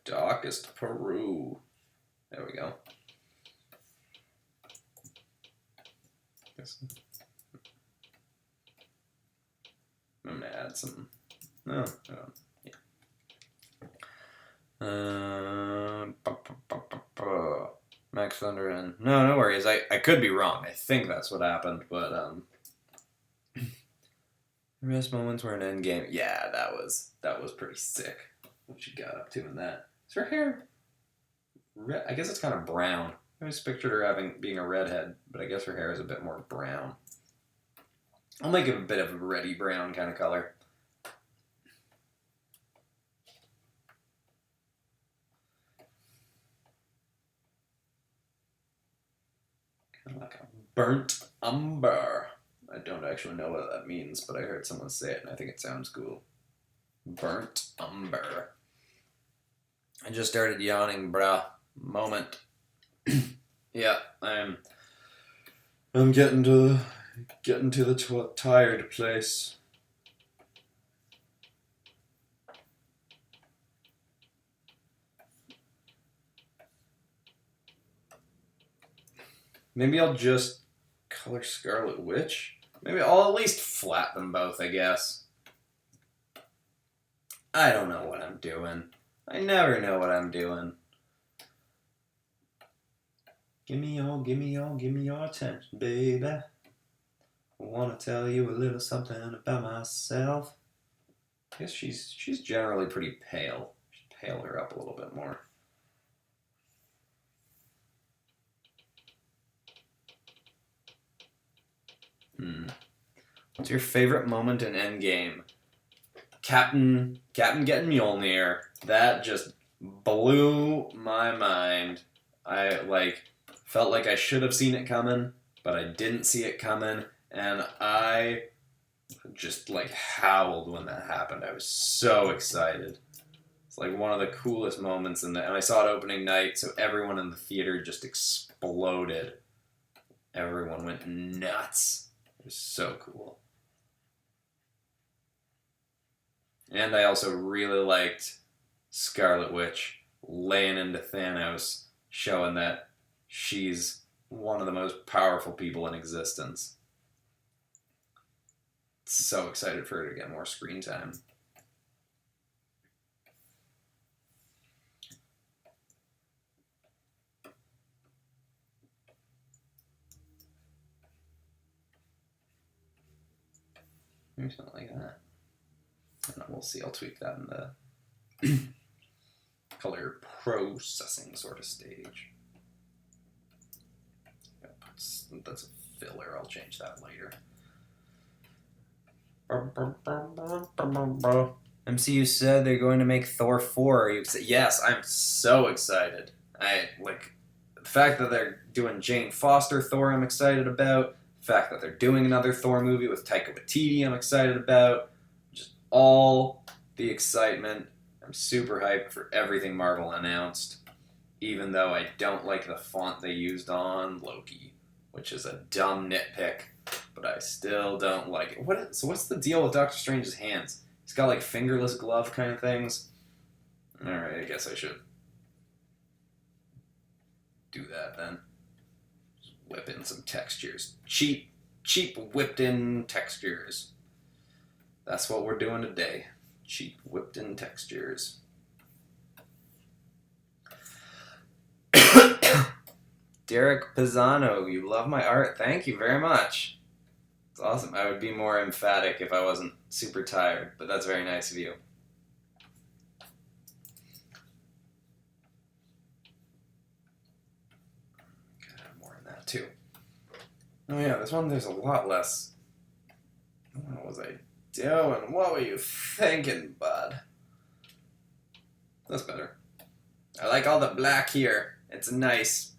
Darkest Peru. There we go. I'm gonna add some. No. Max Thunder and no worries. I could be wrong. I think that's what happened, but the best moments were in Endgame. Yeah, that was pretty sick. What she got up to in that? Is her hair red? I guess it's kind of brown. I always pictured her being a redhead, but I guess her hair is a bit more brown. I'll make it a bit of a reddy brown kind of color. Kind of like a burnt umber. I don't actually know what that means, but I heard someone say it, and I think it sounds cool. Burnt umber. I just started yawning, bruh. Moment. Yeah, I'm getting to the tired place. Maybe I'll just color Scarlet Witch. Maybe I'll at least flat them both, I guess. I don't know what I'm doing. I never know what I'm doing. Give me your attention, baby. I want to tell you a little something about myself. I guess she's generally pretty pale. Should pale her up a little bit more. What's your favorite moment in Endgame? Captain getting Mjolnir. That just blew my mind. I felt like I should have seen it coming, but I didn't see it coming, and I just like howled when that happened. I was so excited. It's like one of the coolest moments in the, and I saw it opening night, so everyone in the theater just exploded. Everyone went nuts. It was so cool. And I also really liked Scarlet Witch laying into Thanos, showing that she's one of the most powerful people in existence. So excited for her to get more screen time. Maybe something like that. I don't know, we'll see. I'll tweak that in the color processing sort of stage. That's a filler. I'll change that later. MCU said they're going to make Thor 4. Yes, I'm so excited. The fact that they're doing Jane Foster Thor, I'm excited about. The fact that they're doing another Thor movie with Taika Waititi, I'm excited about. Just all the excitement. I'm super hyped for everything Marvel announced, even though I don't like the font they used on Loki, which is a dumb nitpick, but I still don't like it. So what's the deal with Doctor Strange's hands? He's got like fingerless glove kind of things. Alright, I guess I should do that then. Just whip in some textures. Cheap whipped in textures. That's what we're doing today. Cheap whipped in textures. Derek Pisano, you love my art. Thank you very much. It's awesome. I would be more emphatic if I wasn't super tired, but that's very nice of you. Gotta have more in that too. Oh yeah, this one there's a lot less. What was I doing? What were you thinking, bud? That's better. I like all the black here. It's nice.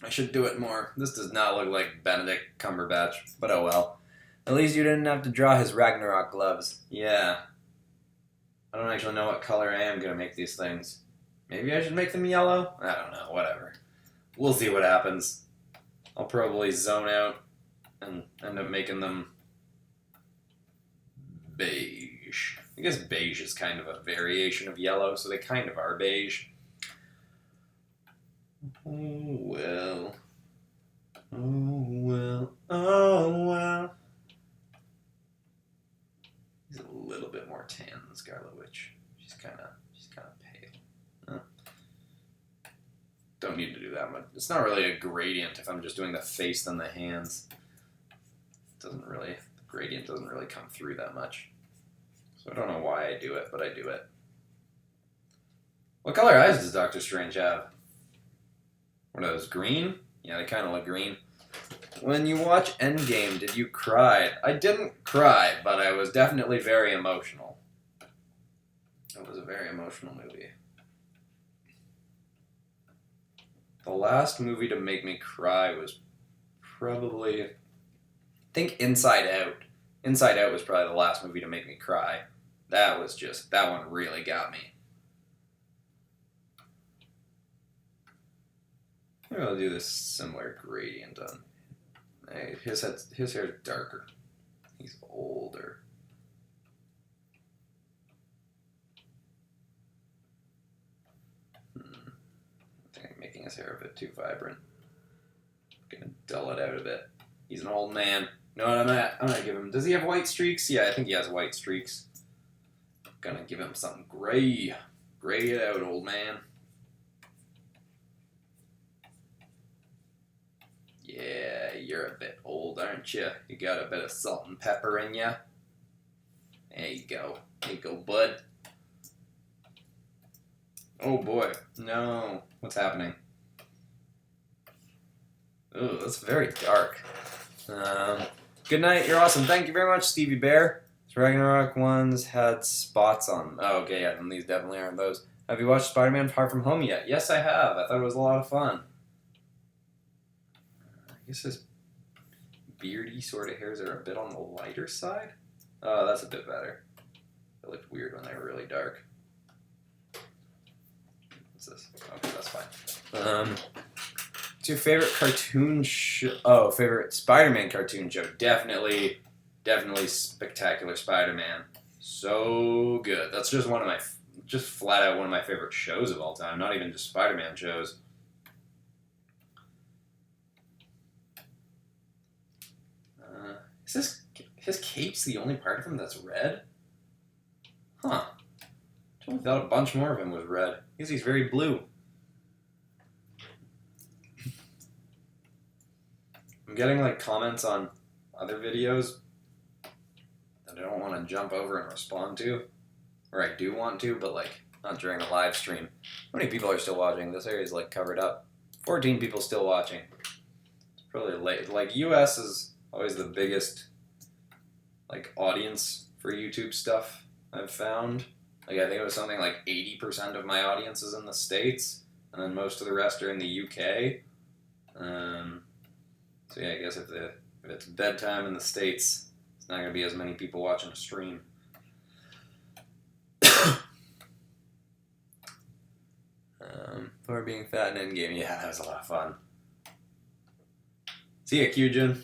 I should do it more. This does not look like Benedict Cumberbatch, but oh well. At least you didn't have to draw his Ragnarok gloves. Yeah. I don't actually know what color I am going to make these things. Maybe I should make them yellow? I don't know, whatever. We'll see what happens. I'll probably zone out and end up making them beige. I guess beige is kind of a variation of yellow, so they kind of are beige. Oh well. Oh well. Oh well. He's a little bit more tan than Scarlet Witch. She's kind of pale. Huh. Don't need to do that much. It's not really a gradient if I'm just doing the face than the hands. The gradient doesn't really come through that much. So I don't know why I do it, but I do it. What color eyes does Doctor Strange have? What are those, green? Yeah, they kind of look green. When you watch Endgame, did you cry? I didn't cry, but I was definitely very emotional. It was a very emotional movie. The last movie to make me cry was probably, I think, Inside Out. Inside Out was probably the last movie to make me cry. That one really got me. Maybe I'll do this similar gradient on. His hair's darker. He's older. I think I'm making his hair a bit too vibrant. I'm gonna dull it out a bit. He's an old man. You know what I'm gonna give him. Does he have white streaks? Yeah, I think he has white streaks. I'm gonna give him something gray. Gray it out, old man. Yeah, you're a bit old, aren't you? You got a bit of salt and pepper in you. There you go. There you go, bud. Oh boy. No. What's happening? Ooh, that's very dark. Good night. You're awesome. Thank you very much, Stevie Bear. These Ragnarok ones had spots on. Oh, okay, yeah, and these definitely aren't those. Have you watched Spider-Man Far From Home yet? Yes, I have. I thought it was a lot of fun. I guess his beardy sort of hairs are a bit on the lighter side. Oh, that's a bit better. It looked weird when they were really dark. What's this? Okay, that's fine. What's your favorite cartoon show? Oh, favorite Spider-Man cartoon show? Definitely Spectacular Spider-Man. So good. That's just one of my, just flat out one of my favorite shows of all time. Not even just Spider-Man shows. Is his cape's the only part of him that's red? Huh. I totally thought a bunch more of him was red. Because he's very blue. I'm getting like comments on other videos that I don't want to jump over and respond to. Or I do want to, but like not during a live stream. How many people are still watching? This area is like covered up. 14 people still watching. It's probably late. Like US is always the biggest like audience for YouTube stuff I've found. Like I think it was something like 80% of my audience is in the States, and then most of the rest are in the UK. So yeah, I guess if it's bedtime in the States, it's not gonna be as many people watching a stream. For being fat in Endgame, yeah, that was a lot of fun. See ya, Kyujin.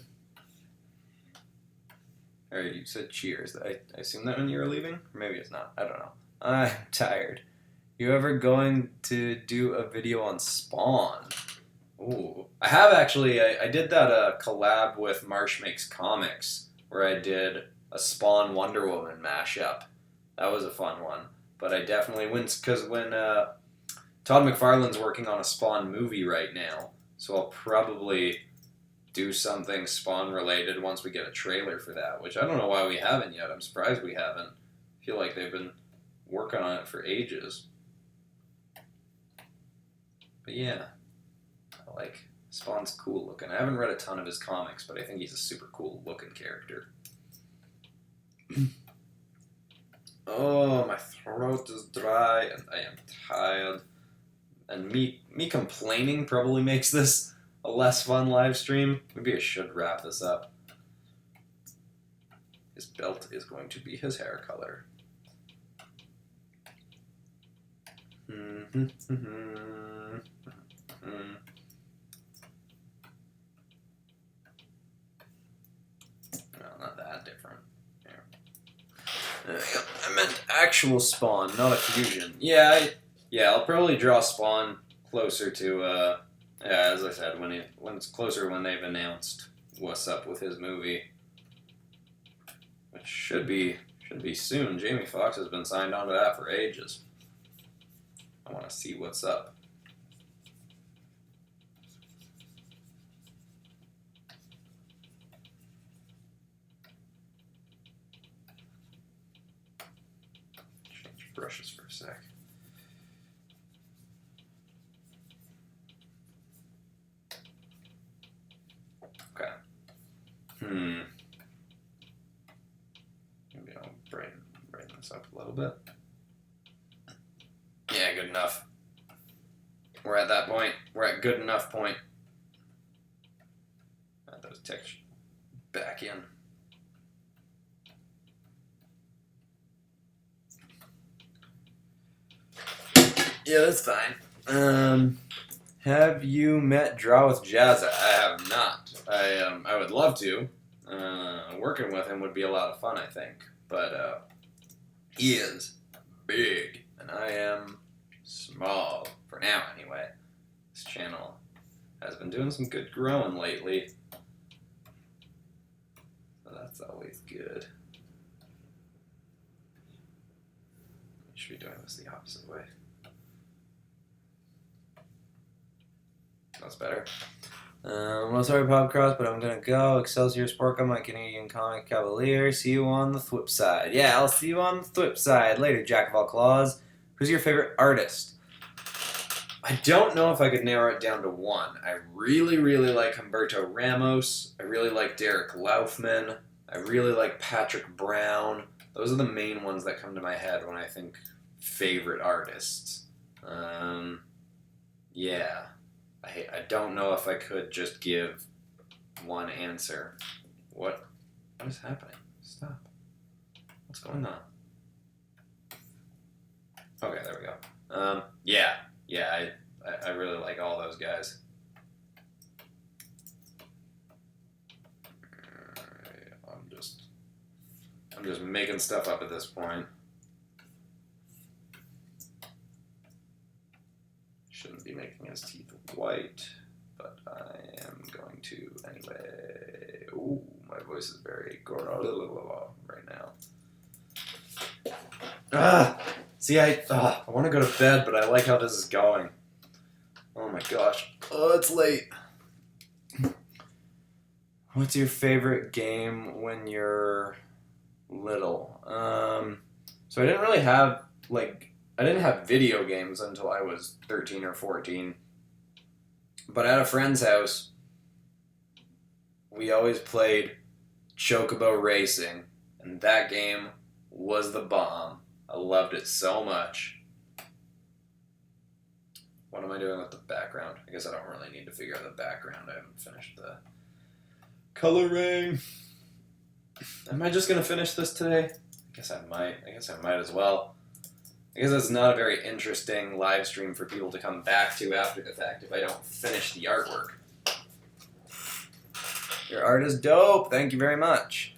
Or you said cheers. I assume that when you were leaving? Or maybe it's not. I don't know. I'm tired. You ever going to do a video on Spawn? Ooh. I have actually. I did that collab with Marsh Makes Comics, where I did a Spawn Wonder Woman mashup. That was a fun one. But I definitely went, because when Todd McFarlane's working on a Spawn movie right now, so I'll probably do something Spawn related once we get a trailer for that, which I don't know why we haven't yet. I'm surprised we haven't. I feel like they've been working on it for ages. But yeah, I like Spawn's cool looking. I haven't read a ton of his comics, but I think he's a super cool looking character. Oh, my throat is dry and I am tired. And me complaining probably makes this a less fun live stream. Maybe I should wrap this up. His belt is going to be his hair color. No, not that different. I meant actual Spawn, not a fusion. Yeah, I'll probably draw Spawn closer to, yeah, as I said, when it's closer when they've announced what's up with his movie. Which should be soon. Jamie Foxx has been signed on to that for ages. I want to see what's up. Change brushes for a sec. Okay. Maybe I'll brighten this up a little bit. Yeah, good enough. We're at that point. We're at good enough point. Add those textures back in. Yeah, that's fine. Have you met Draw with Jazza? I have not. I would love to. Working with him would be a lot of fun, I think. But he is big, and I am small, for now anyway. This channel has been doing some good growing lately, so that's always good. I should be doing this the opposite way. That's better. Well, sorry, Popcross, but I'm gonna go. Excelsior Sporka, my Canadian comic cavalier. See you on the thwip side. Yeah, I'll see you on the thwip side later, Jack of all claws. Who's your favorite artist? I don't know if I could narrow it down to one. I really, really like Humberto Ramos. I really like Derek Laufman. I really like Patrick Brown. Those are the main ones that come to my head when I think favorite artists. Yeah. I don't know if I could just give one answer. What is happening? Stop. What's going on? Okay, there we go. Yeah, I really like all those guys. I'm just making stuff up at this point. Shouldn't be making his teeth white, but I am going to anyway. Ooh, my voice is very right now. See, I want to go to bed, but I like how this is going. Oh my gosh. Oh, it's late. What's your favorite game when you're little? So I didn't really have, I didn't have video games until I was 13 or 14. But at a friend's house, we always played Chocobo Racing, and that game was the bomb. I loved it so much. What am I doing with the background? I guess I don't really need to figure out the background. I haven't finished the coloring. Am I just going to finish this today? I guess I might as well. I guess it's not a very interesting live stream for people to come back to after the fact if I don't finish the artwork. Your art is dope. Thank you very much.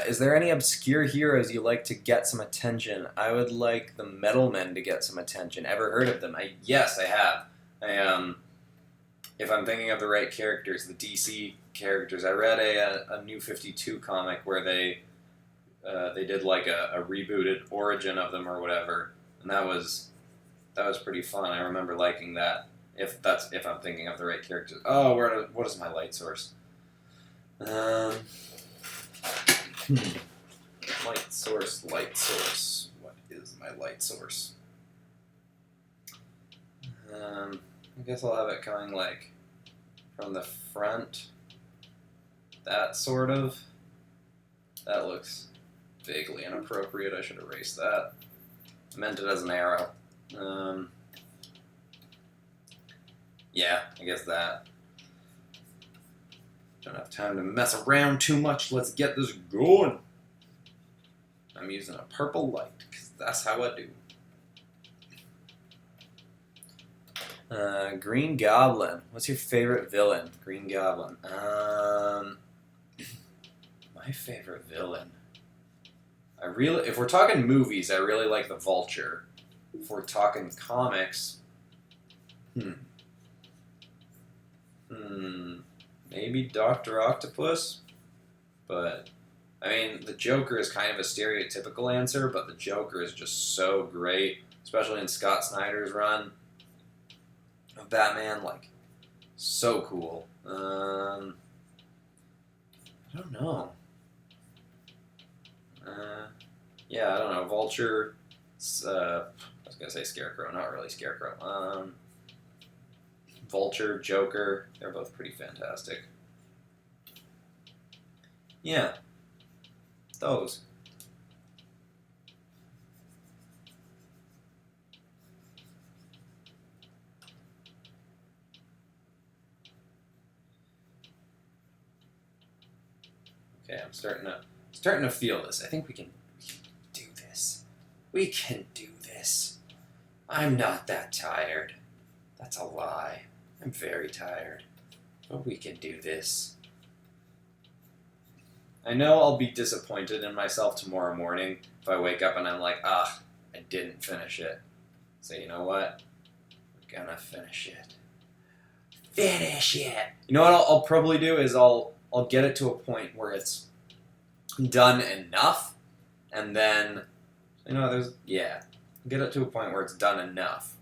Is there any obscure heroes you like to get some attention? I would like the Metal Men to get some attention. Ever heard of them? Yes, I have. If I'm thinking of the right characters, the DC characters. I read a New 52 comic where they did like a rebooted origin of them or whatever, and that was pretty fun. I remember liking that. If I'm thinking of the right characters. Oh, what is my light source? Light source. What is my light source? I guess I'll have it coming like from the front. That sort of. That looks vaguely inappropriate. I should erase that. I meant it as an arrow. Yeah, I guess that. Don't have time to mess around too much. Let's get this going. I'm using a purple light, because that's how I do. Green Goblin. What's your favorite villain? Green Goblin. My favorite villain. If we're talking movies, I really like the Vulture. If we're talking comics, maybe Dr. Octopus, but I mean, the Joker is kind of a stereotypical answer, but the Joker is just so great, especially in Scott Snyder's run of Batman, like, so cool. I don't know. Yeah, I don't know. Vulture, I was going to say Scarecrow, not really Scarecrow. Vulture, Joker, they're both pretty fantastic. Yeah, those. Okay, I'm starting to feel this. I think we can do this. We can do this. I'm not that tired. That's a lie. I'm very tired. But we can do this. I know I'll be disappointed in myself tomorrow morning if I wake up and I'm like, I didn't finish it. So you know what? We're gonna finish it. Finish it! You know what I'll probably do is I'll get it to a point where it's done enough, and then, get it to a point where it's done enough.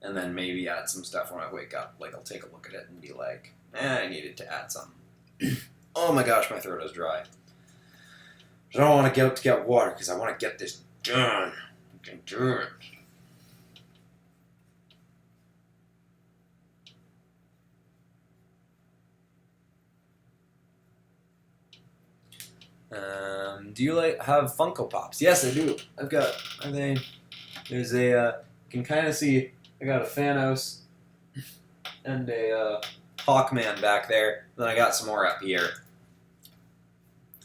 And then maybe add some stuff when I wake up. Like, I'll take a look at it and be like, I needed to add something. Oh my gosh, my throat is dry. I don't want to get out to get water because I want to get this done. I can do it. Do you have Funko Pops? Yes, I do. There's you can kind of see, I got a Thanos and a Hawkman back there. Then I got some more up here.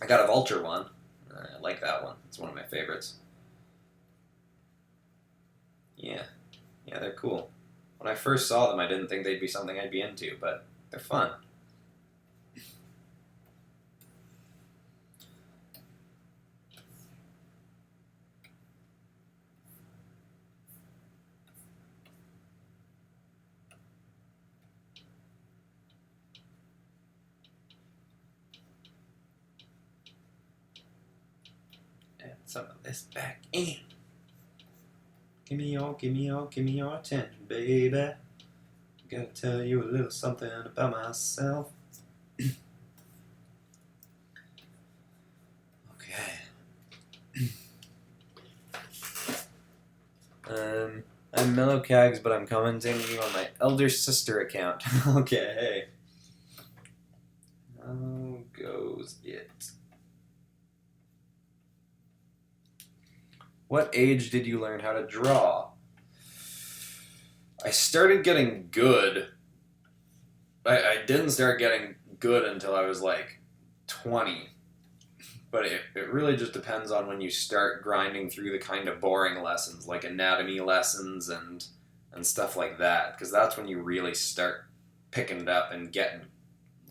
I got a Vulture one. I like that one. It's one of my favorites. Yeah, they're cool. When I first saw them, I didn't think they'd be something I'd be into, but they're fun. And some of this back in. Give me your attention, baby. Gotta tell you a little something about myself. Okay. I'm Mellow Cags, but I'm commenting on my elder sister account. Okay. How goes it? What age did you learn how to draw? I started getting good. I didn't start getting good until I was like 20. But it really just depends on when you start grinding through the kind of boring lessons, like anatomy lessons and stuff like that. Because that's when you really start picking it up and getting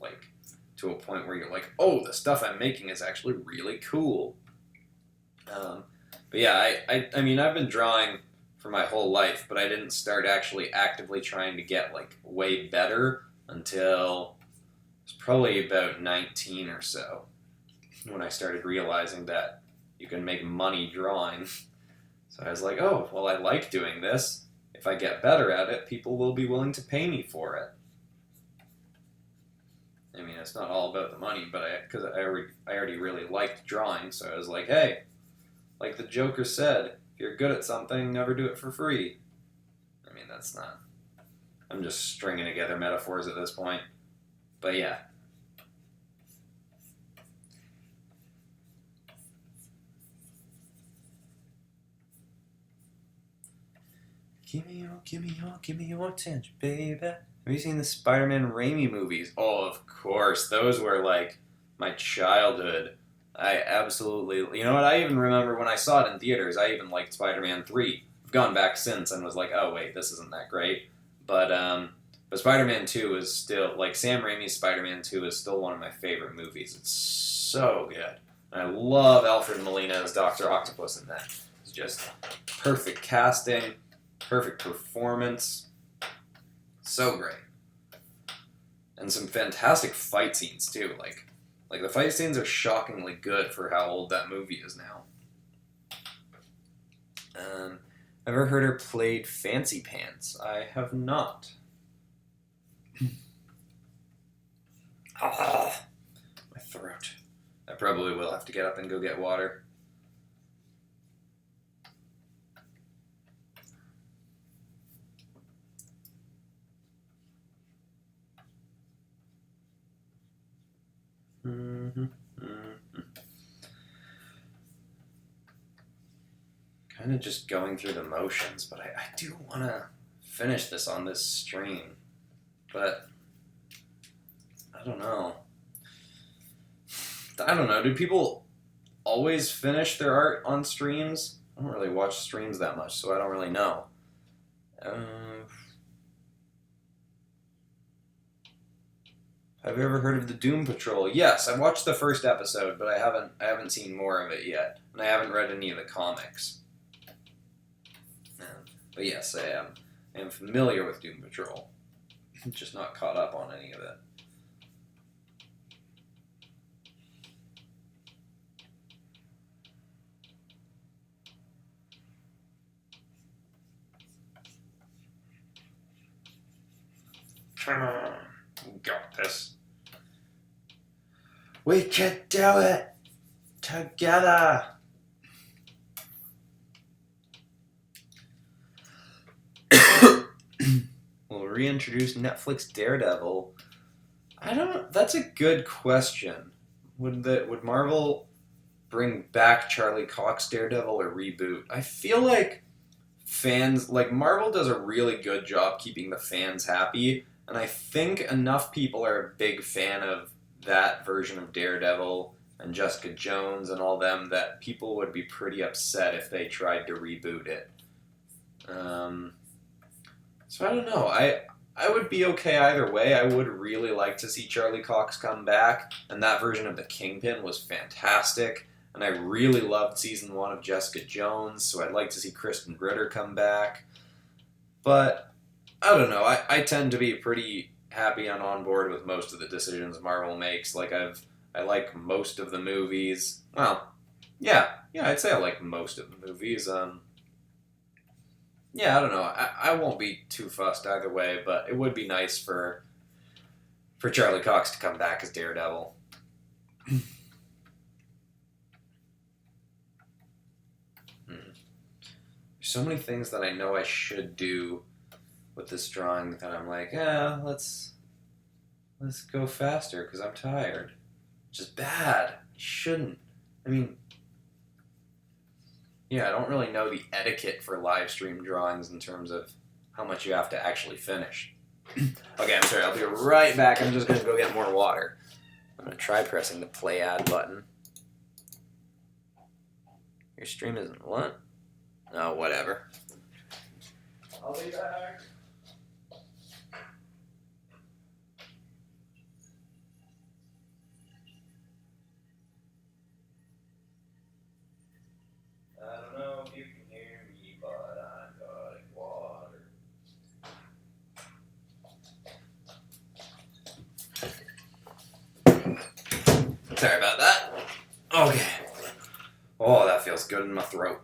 like to a point where you're like, oh, the stuff I'm making is actually really cool. But yeah, I mean, I've been drawing for my whole life, but I didn't start actually actively trying to get, like, way better until it was probably about 19 or so, when I started realizing that you can make money drawing. So I was like, oh, well, I like doing this. If I get better at it, people will be willing to pay me for it. I mean, it's not all about the money, but because I already really liked drawing, so I was like, hey, like the Joker said, if you're good at something, never do it for free. I mean, that's not... I'm just stringing together metaphors at this point. But yeah. Give me your attention, baby. Have you seen the Spider-Man Raimi movies? Oh, of course. Those were, like, my childhood. I absolutely... You know what? I even remember when I saw it in theaters, I even liked Spider-Man 3. I've gone back since and was like, oh, wait, this isn't that great. But Spider-Man 2 is still... Like, Sam Raimi's Spider-Man 2 is still one of my favorite movies. It's so good. And I love Alfred Molina as Dr. Octopus in that. It's just perfect casting, perfect performance. So great. And some fantastic fight scenes, too. Like the fight scenes are shockingly good for how old that movie is now. Ever heard her played Fancy Pants? I have not. Ah, my throat. I probably will have to get up and go get water. Kind of just going through the motions, but I do want to finish this on this stream. But I don't know. Do people always finish their art on streams? I don't really watch streams that much, so I don't really know. Have you ever heard of the Doom Patrol? Yes, I watched the first episode, but I haven't seen more of it yet, and I haven't read any of the comics. But yes, I am familiar with Doom Patrol. Just not caught up on any of it. Come on, we got this. We can do it together. We'll reintroduce Netflix Daredevil. That's a good question. Would Marvel bring back Charlie Cox Daredevil or reboot? I feel like fans, like Marvel does a really good job keeping the fans happy, And I think enough people are a big fan of that version of Daredevil and Jessica Jones and all them that people would be pretty upset if they tried to reboot it. So I don't know. I would be okay either way. I would really like to see Charlie Cox come back, and that version of the Kingpin was fantastic. And I really loved season 1 of Jessica Jones, so I'd like to see Kristen Ritter come back. But I don't know. I tend to be pretty happy and on board with most of the decisions Marvel makes. Like I like most of the movies. Well, yeah, I'd say I like most of the movies. Yeah, I don't know. I won't be too fussed either way, but it would be nice for Charlie Cox to come back as Daredevil. There's so many things that I know I should do with this drawing that I'm like, let's go faster because I'm tired. Which is bad. I shouldn't. I mean, yeah, I don't really know the etiquette for live stream drawings in terms of how much you have to actually finish. Okay, I'm sorry. I'll be right back. I'm just going to go get more water. I'm going to try pressing the play ad button. Your stream isn't what? Oh, whatever. I'll be back. I don't know if you can hear me, but I'm getting water. Sorry about that. Okay. Oh, that feels good in my throat.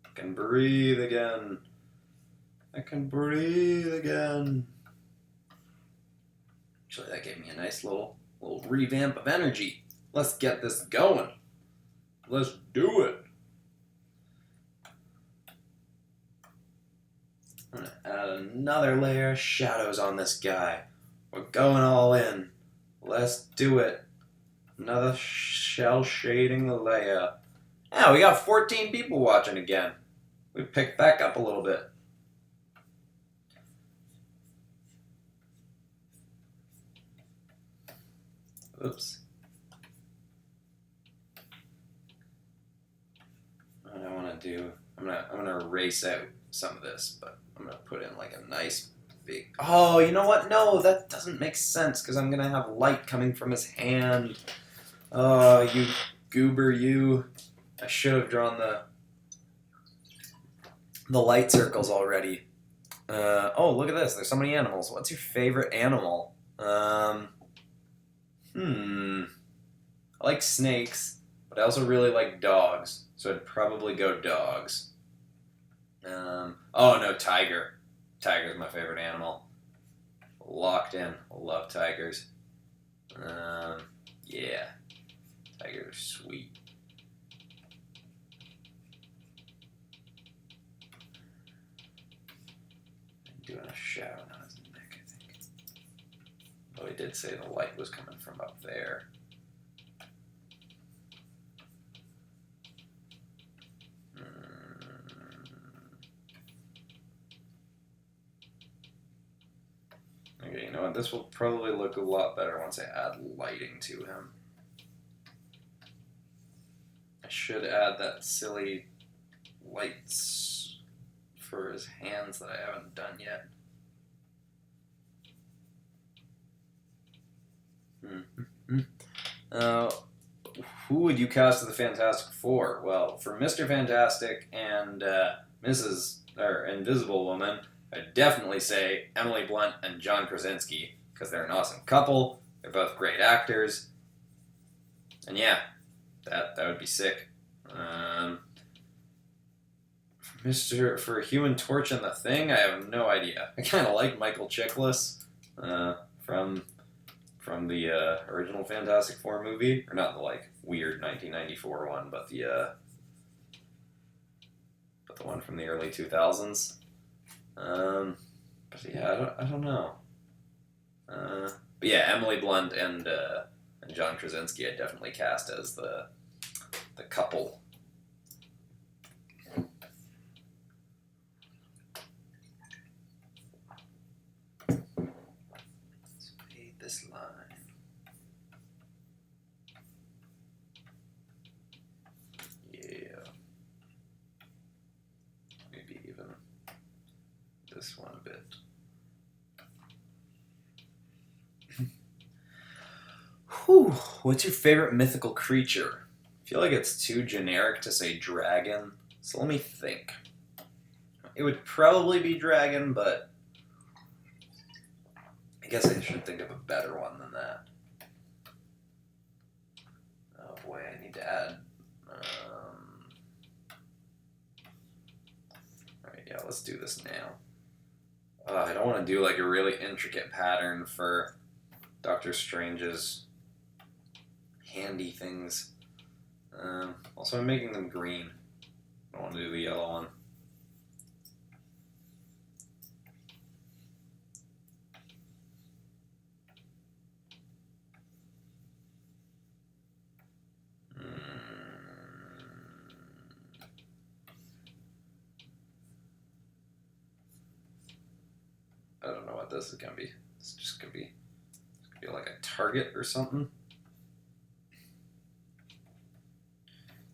I can breathe again. I can breathe again. Actually, that gave me a nice little revamp of energy. Let's get this going. Let's do it. I'm going to add another layer of shadows on this guy. We're going all in. Let's do it. Another shell shading layer. Yeah, we got 14 people watching again. We picked back up a little bit. Oops. What I want to do, I'm gonna erase out some of this, but I'm gonna put in like a nice big. Oh, you know what? No, that doesn't make sense because I'm gonna have light coming from his hand. Oh, you goober, you! I should have drawn the light circles already. Oh, look at this. There's so many animals. What's your favorite animal? I like snakes, but I also really like dogs, so I'd probably go dogs. Oh no, tiger. Tiger's my favorite animal. Locked in. Love tigers. Yeah. Tigers are sweet. Doing a shadow on his neck, I think. Though he did say the light was coming from up there. Okay, you know what? This will probably look a lot better once I add lighting to him. I should add that silly lights for his hands that I haven't done yet. Who would you cast as the Fantastic Four? Well, for Mr. Fantastic and Mrs. or Invisible Woman, I'd definitely say Emily Blunt and John Krasinski, because they're an awesome couple. They're both great actors. And yeah, that would be sick. For Human Torch and the Thing, I have no idea. I kind of like Michael Chiklis from the original Fantastic Four movie, or not the weird 1994 one, but the one from the early 2000s. But yeah, I don't know. But yeah, Emily Blunt and John Krasinski I definitely cast as the couple. this line. Yeah. Maybe even this one a bit. Whew. What's your favorite mythical creature? I feel like it's too generic to say dragon, so let me think. It would probably be dragon, but I guess I should think of a better one than that. Oh boy, I need to add. Alright, yeah, let's do this now. I don't want to do like a really intricate pattern for Doctor Strange's handy things. Also, I'm making them green. I don't want to do the yellow one. I don't know what this is gonna be. It's just gonna be like a target or something.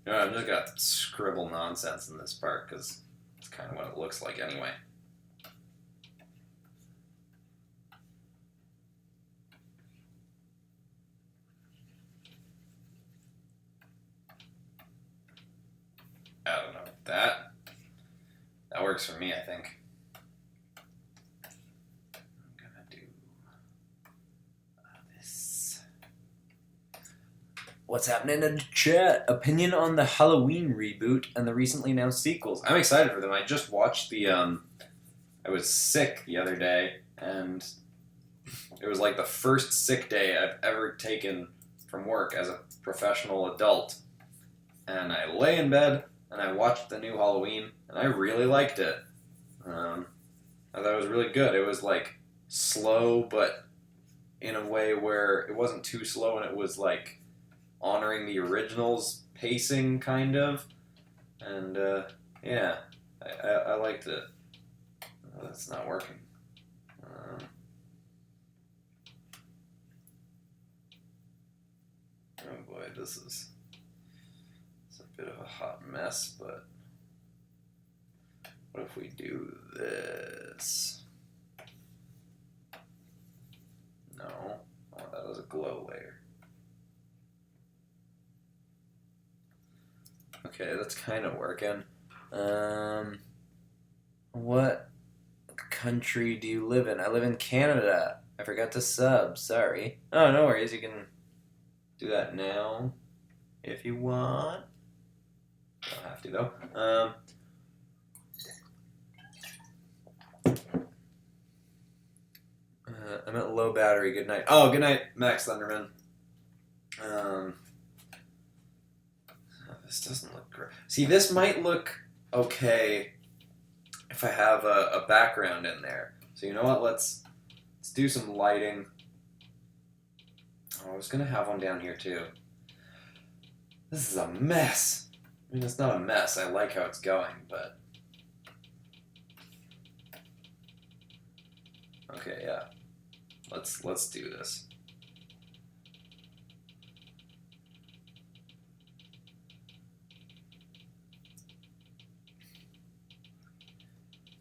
You know, I'm just gonna scribble nonsense in this part because it's kind of what it looks like anyway. I don't know. That works for me, I think. I'm gonna do this. What's happening in the chat? Opinion on the Halloween reboot and the recently announced sequels. I'm excited for them. I just watched the, I was sick the other day, and it was like the first sick day I've ever taken from work as a professional adult. And I lay in bed, and I watched the new Halloween, and I really liked it. I thought it was really good. It was like slow, but in a way where it wasn't too slow, and it was like honoring the original's pacing, kind of. And yeah, I liked it. Oh, that's not working. Oh boy, this is a bit of a hot mess, but what if we do this? No. Oh, that was a glow layer. Okay, that's kind of working. What country do you live in? I live in Canada. I forgot to sub. Sorry. Oh, no worries. You can do that now if you want. Don't have to, though. I'm at low battery. Good night. Oh, good night, Max Thunderman. This doesn't look great. See, this might look okay if I have a background in there. So you know what? Let's do some lighting. Oh, I was gonna have one down here too. This is a mess. I mean, it's not a mess. I like how it's going, but okay, yeah. Let's do this.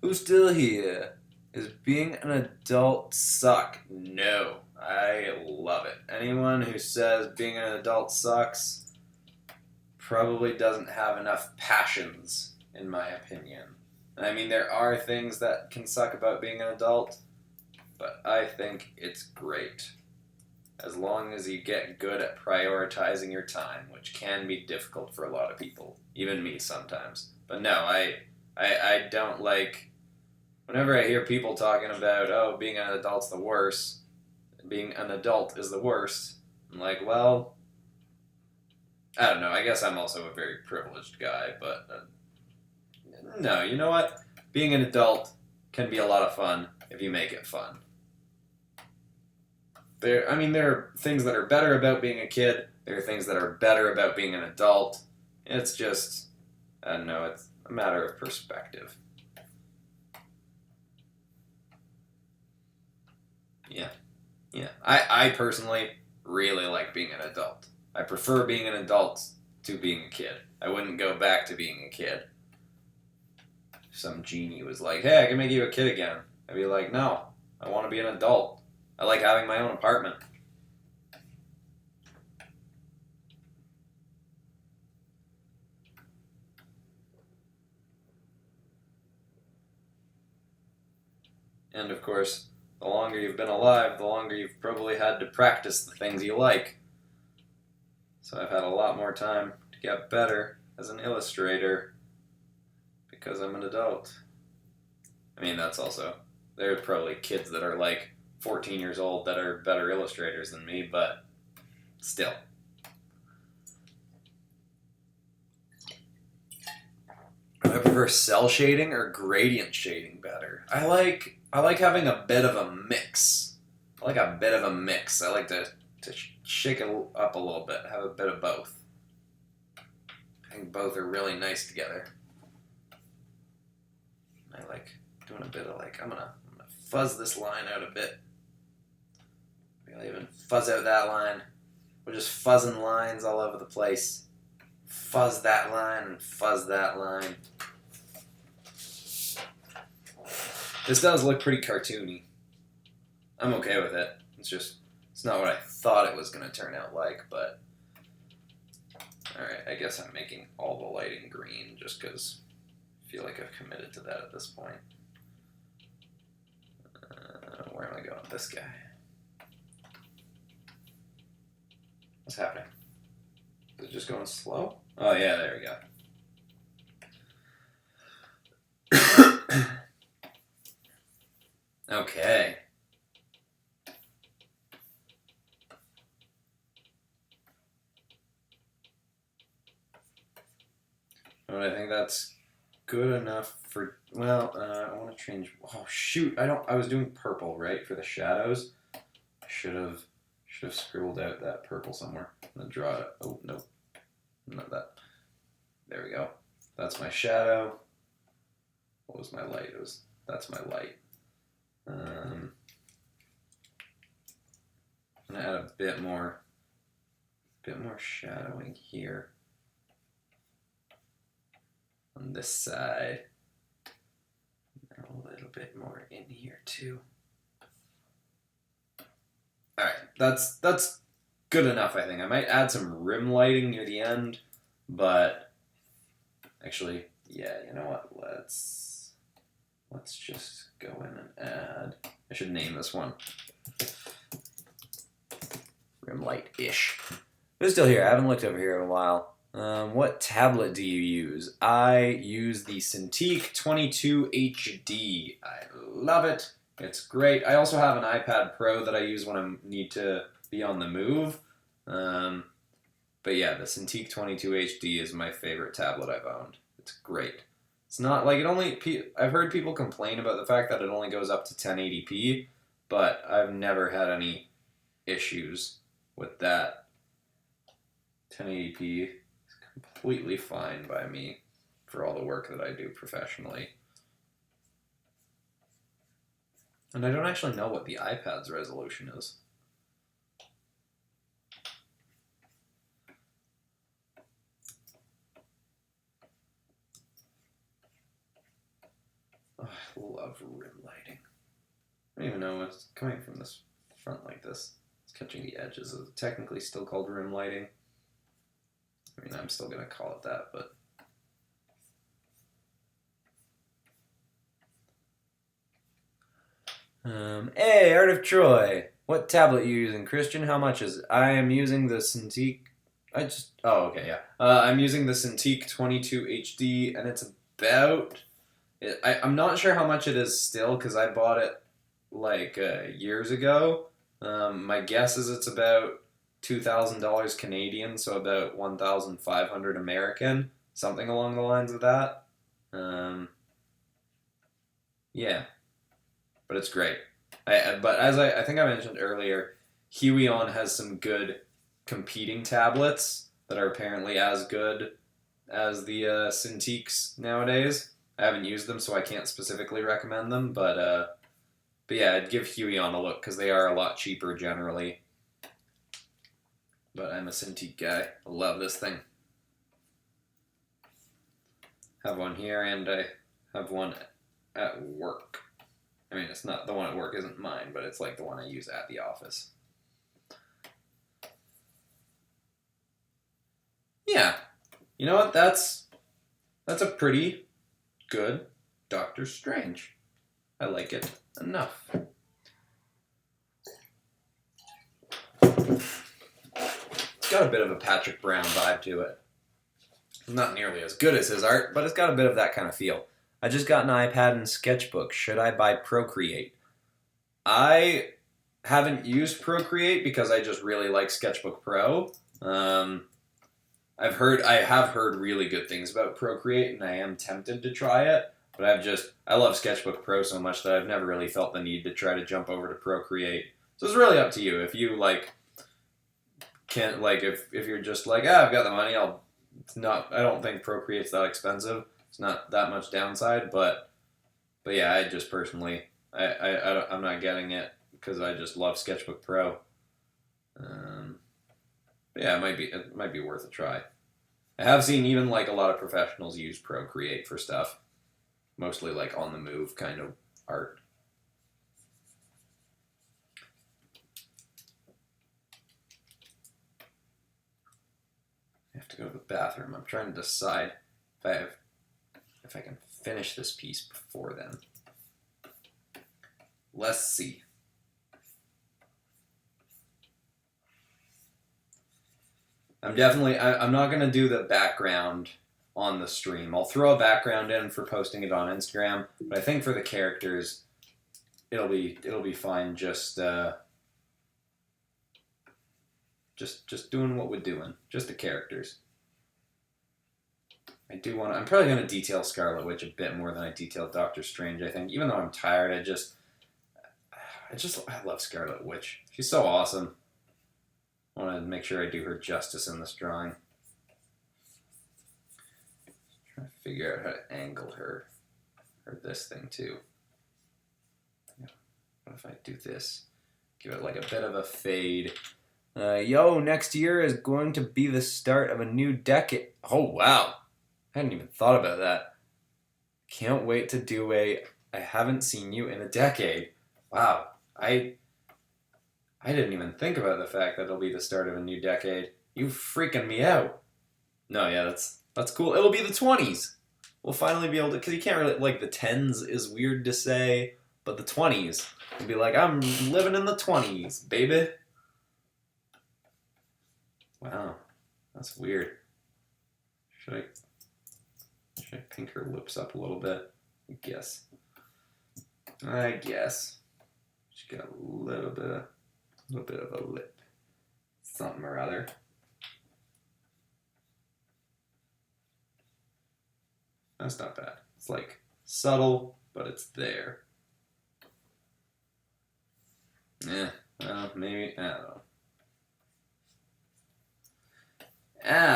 Who's still here? Is being an adult suck? No, I love it. Anyone who says being an adult sucks probably doesn't have enough passions, in my opinion. I mean, there are things that can suck about being an adult, but I think it's great. As long as you get good at prioritizing your time, which can be difficult for a lot of people, even me sometimes. But no, I don't like... Whenever I hear people talking about, oh, being an adult's the worst, being an adult is the worst, I'm like, well, I don't know. I guess I'm also a very privileged guy, but no, you know what? Being an adult can be a lot of fun if you make it fun. There are things that are better about being a kid. There are things that are better about being an adult. It's just, I don't know, it's a matter of perspective. Yeah. Yeah, I personally really like being an adult. I prefer being an adult to being a kid. I wouldn't go back to being a kid. If some genie was like, hey, I can make you a kid again, I'd be like, no, I want to be an adult. I like having my own apartment. And of course, the longer you've been alive, the longer you've probably had to practice the things you like. So I've had a lot more time to get better as an illustrator because I'm an adult. I mean, that's also, there's probably kids that are like 14 years old that are better illustrators than me, but still. Do I prefer cell shading or gradient shading better? I like having a bit of a mix. I like to shake it up a little bit, have a bit of both. I think both are really nice together. I like doing a bit of I'm gonna fuzz this line out a bit. Maybe I'll even fuzz out that line. We're just fuzzing lines all over the place. Fuzz that line and fuzz that line. This does look pretty cartoony. I'm okay with it. It's not what I thought it was going to turn out like, but alright, I guess I'm making all the lighting green just because I feel like I've committed to that at this point. Where am I going with this guy? What's happening? Is it just going slow? Oh yeah, there we go. Okay. But I think that's good enough for, well, I want to change, oh shoot, I was doing purple, right, for the shadows. I should have scribbled out that purple somewhere and then draw it. Oh, no, not that. There we go. That's my shadow. What was my light? That's my light. I'm gonna add a bit more shadowing here on this side. And a little bit more in here too. All right, that's good enough. I think I might add some rim lighting near the end, but actually, yeah, you know what? Let's just go in and add. I should name this one rim light-ish. But it's still here. I haven't looked over here in a while. What tablet do you use? I use the Cintiq 22 HD. I love it. It's great. I also have an iPad Pro that I use when I need to be on the move. But yeah, the Cintiq 22 HD is my favorite tablet I've owned. It's great. It's not like I've heard people complain about the fact that it only goes up to 1080p, but I've never had any issues with that. 1080p is completely fine by me for all the work that I do professionally. And I don't actually know what the iPad's resolution is. Oh, I love rim lighting. I don't even know what's coming from this front like this. It's catching the edges. It's technically still called rim lighting. I mean, I'm still going to call it that, but... Hey, Art of Troy! What tablet are you using, Christian? How much is it? I am using the Cintiq... Oh, okay, yeah. I'm using the Cintiq 22 HD, and it's about... I'm not sure how much it is still, because I bought it, years ago. My guess is it's about $2,000 Canadian, so about 1,500 American, something along the lines of that. Yeah, but it's great. But as I think I mentioned earlier, Huion has some good competing tablets that are apparently as good as the Cintiqs nowadays. I haven't used them, so I can't specifically recommend them, but But yeah, I'd give Huey on a look because they are a lot cheaper generally. But I'm a Cintiq guy. I love this thing. Have one here, and I have one at work. I mean, it's not the one at work isn't mine, but it's like the one I use at the office. Yeah, you know what? That's a pretty good Doctor Strange. I like it enough. It's got a bit of a Patrick Brown vibe to it. Not nearly as good as his art, but it's got a bit of that kind of feel. I just got an iPad and sketchbook. Should I buy Procreate? I haven't used Procreate because I just really like Sketchbook Pro. I have heard really good things about Procreate, and I am tempted to try it. But I love Sketchbook Pro so much that I've never really felt the need to try to jump over to Procreate. So it's really up to you. If you if you're just like, I've got the money, I don't think Procreate's that expensive. It's not that much downside, but yeah, I just personally, I'm not getting it because I just love Sketchbook Pro. Yeah, it might be worth a try. I have seen even like a lot of professionals use Procreate for stuff, mostly like on the move kind of art. I have to go to the bathroom. I'm trying to decide if I can finish this piece before then. Let's see. I'm not going to do the background on the stream. I'll throw a background in for posting it on Instagram, but I think for the characters, it'll be fine just doing what we're doing. Just the characters. I'm probably going to detail Scarlet Witch a bit more than I detailed Doctor Strange, I think. Even though I'm tired, I love Scarlet Witch. She's so awesome. I want to make sure I do her justice in this drawing. Trying to figure out how to angle her. Or this thing too. What if I do this? Give it like a bit of a fade. Next year is going to be the start of a new decade. Oh, wow. I hadn't even thought about that. Can't wait to do I haven't seen you in a decade. Wow. I didn't even think about the fact that it'll be the start of a new decade. You freaking me out. No, yeah, that's cool. It'll be the 20s. We'll finally be able to, because you can't really, like, the 10s is weird to say, but the 20s. You'll be like, I'm living in the 20s, baby. Wow, that's weird. Should I pink her lips up a little bit? I guess. She got a little bit of a lip. Something or other. That's not bad. It's like subtle, but it's there. Yeah, maybe, I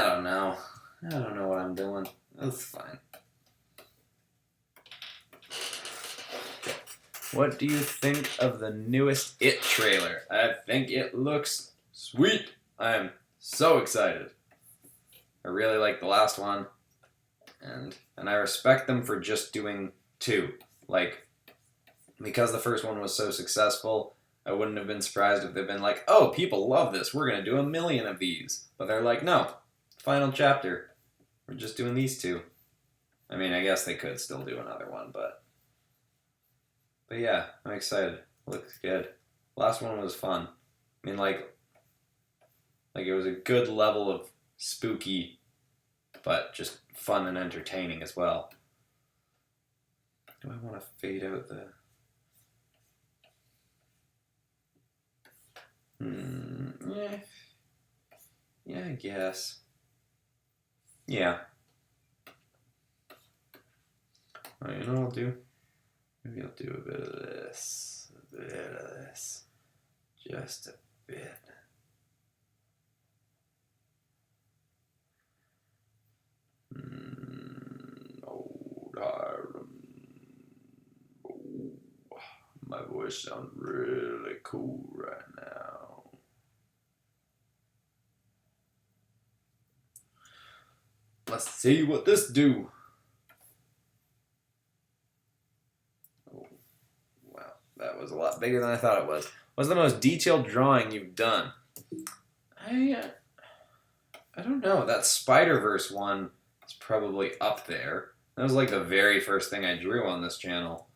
don't know. I don't know what I'm doing. That's fine. What do you think of the newest It trailer? I think it looks sweet. I am so excited. I really like the last one. And I respect them for just doing 2. Like, because the first one was so successful, I wouldn't have been surprised if they'd been like, oh, people love this, we're going to do 1 million of these. But they're like, no, final chapter. We're just doing these 2. I mean, I guess they could still do another one, but yeah, I'm excited. Looks good. Last one was fun. I mean, like it was a good level of spooky, but just fun and entertaining as well. Do I want to fade out the... Yeah, I guess. Yeah. Well, you know what I'll do? Maybe I'll do a bit of this. Just a bit. Oh, darling. Oh, my voice it sounds really cool right now. Let's see what this do. Oh, wow, that was a lot bigger than I thought it was. What's the most detailed drawing you've done? I don't know. That Spider-Verse one is probably up there. That was like the very first thing I drew on this channel.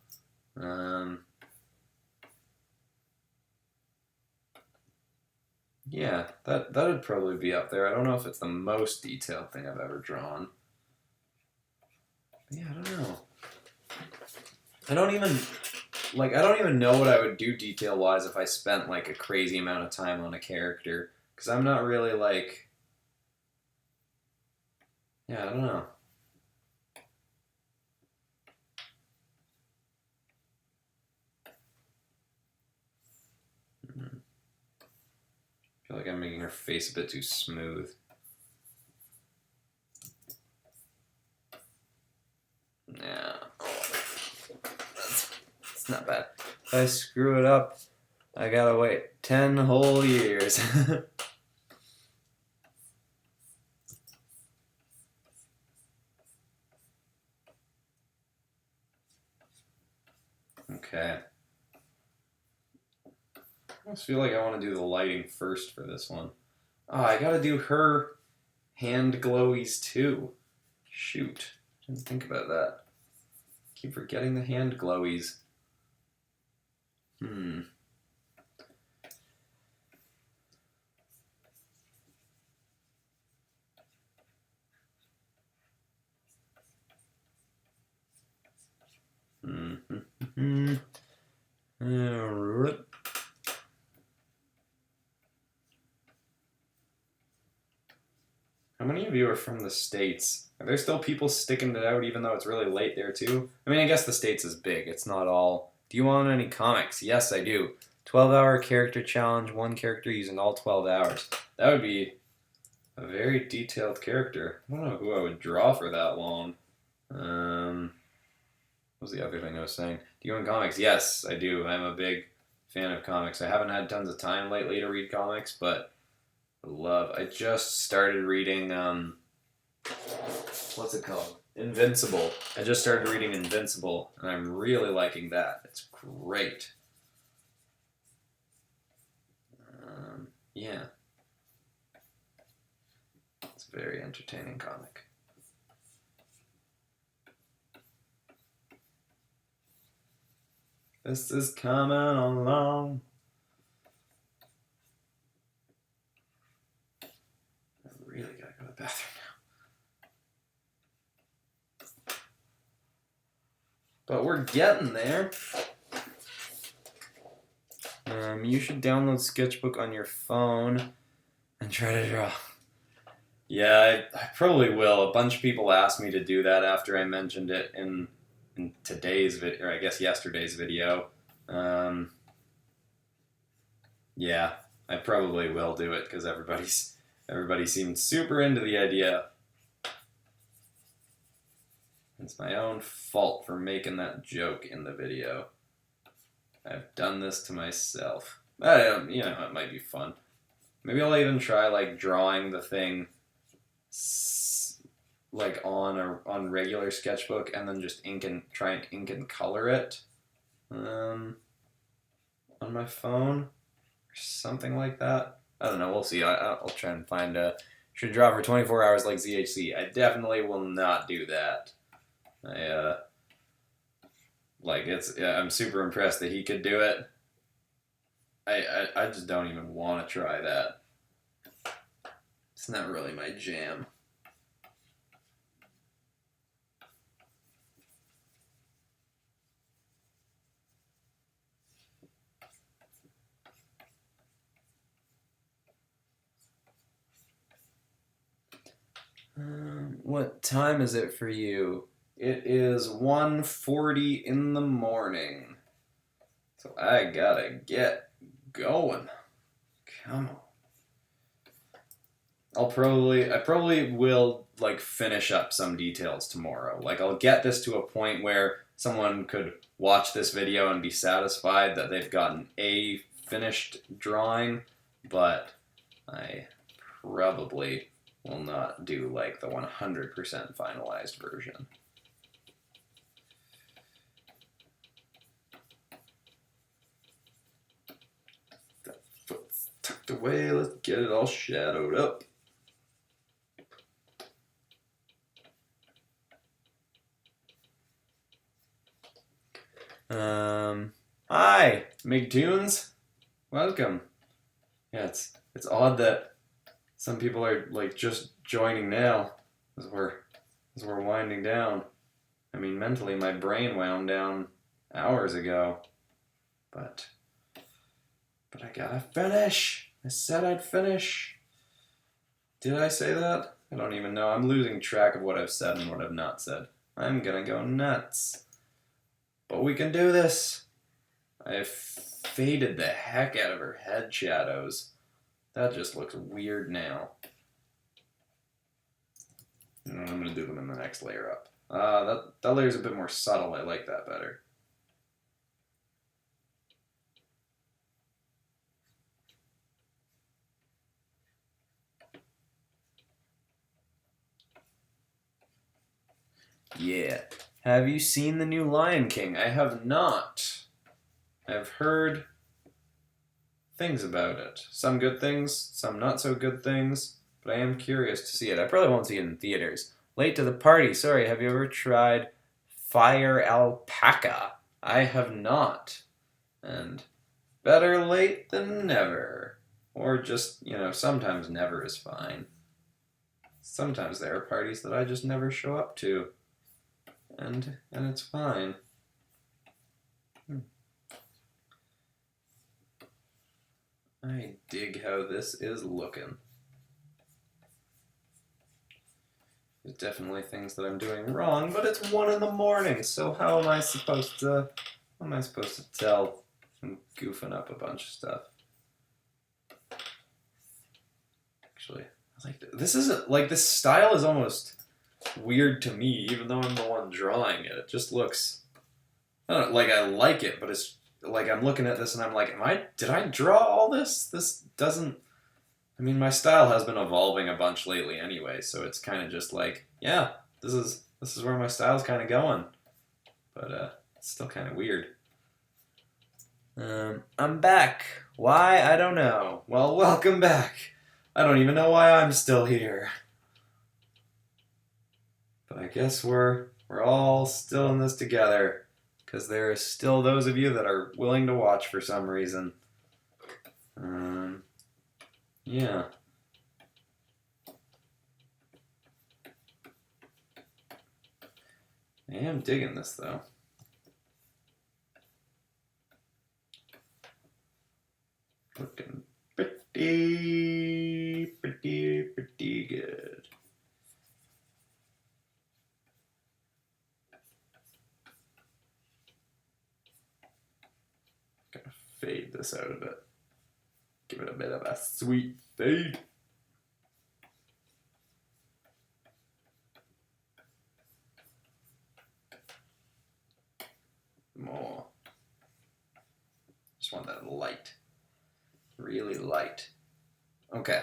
Yeah, that'd probably be up there. I don't know if it's the most detailed thing I've ever drawn. But yeah, I don't know. I don't even know what I would do detail-wise if I spent like a crazy amount of time on a character. Because I'm not really like... Yeah, I don't know. I feel like I'm making her face a bit too smooth. Yeah. That's not bad. If I screw it up, I gotta wait 10 whole years. Okay. I almost feel like I want to do the lighting first for this one. Oh, I gotta do her hand glowies too. Shoot. Didn't think about that. Keep forgetting the hand glowies. How many of you are from the States? Are there still people sticking it out even though it's really late there too? I mean, I guess the States is big. It's not all... Do you want any comics? Yes, I do. 12-hour character challenge, one character using all 12 hours. That would be a very detailed character. I don't know who I would draw for that long. What was the other thing I was saying? Do you want comics? Yes, I do. I'm a big fan of comics. I haven't had tons of time lately to read comics, but I just started reading, what's it called? Invincible. I just started reading Invincible, and I'm really liking that. It's great. Yeah. It's a very entertaining comic. This is coming along. I really gotta go to the bathroom now. But we're getting there. You should download Sketchbook on your phone and try to draw. Yeah, I probably will. A bunch of people asked me to do that after I mentioned it in today's video, or I guess yesterday's video. Yeah, I probably will do it because everybody seemed super into the idea. It's my own fault for making that joke in the video. I've done this to myself. It might be fun. Maybe I'll even try like drawing the thing like on regular Sketchbook and then just try and ink and color it on my phone or something like that. I don't know. We'll see. I'll try and find should draw for 24 hours like ZHC. I definitely will not do that. I'm super impressed that he could do it. I just don't even want to try that. It's not really my jam. What time is it for you? It is 1:40 in the morning. So I gotta get going. Come on. I probably will like finish up some details tomorrow. Like I'll get this to a point where someone could watch this video and be satisfied that they've gotten a finished drawing, but I probably will not do like the 100% finalized version. That foot's tucked away, let's get it all shadowed up. Hi, McTunes. Welcome. Yeah, it's odd that some people are like just joining now as we're winding down. I mean, mentally my brain wound down hours ago. But I gotta finish. I said I'd finish. Did I say that? I don't even know. I'm losing track of what I've said and what I've not said. I'm gonna go nuts. But we can do this. I faded the heck out of her head shadows. That just looks weird now. And I'm going to do them in the next layer up. That layer's a bit more subtle. I like that better. Yeah. Have you seen the new Lion King? I have not. I've heard things about it. Some good things, some not so good things, but I am curious to see it. I probably won't see it in theaters. Late to the party. Sorry, have you ever tried Fire Alpaca? I have not. And better late than never. Or just, you know, sometimes never is fine. Sometimes there are parties that I just never show up to. And it's fine. I dig how this is looking. There's definitely things that I'm doing wrong, but it's 1 in the morning, so how am I supposed to tell? I'm goofing up a bunch of stuff. Actually, I like this isn't like this style is almost weird to me, even though I'm the one drawing it. It just looks, I don't know, like I like it, but it's like I'm looking at this and I'm like, did I draw all this? This doesn't, I mean, my style has been evolving a bunch lately anyway, so it's kind of just like, yeah, this is where my style's kind of going. But it's still kind of weird. I'm back. Why? I don't know. Well, welcome back. I don't even know why I'm still here. But I guess we're all still in this together, because there are still those of you that are willing to watch for some reason. Yeah. I am digging this, though. Looking pretty good. Gonna fade this out a bit. Give it a bit of a sweet fade. More. Just want that light. Really light. Okay.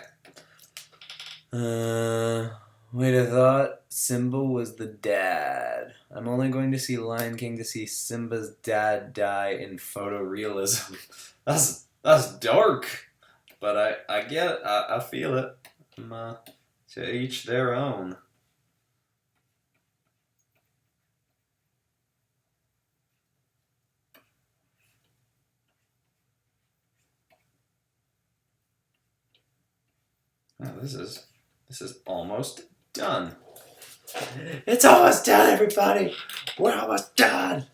Wait, I thought Simba was the dad. I'm only going to see Lion King to see Simba's dad die in photorealism. That's dark. But I get it. I feel it. To each their own. Oh, this is almost done. It's almost done, everybody. We're almost done.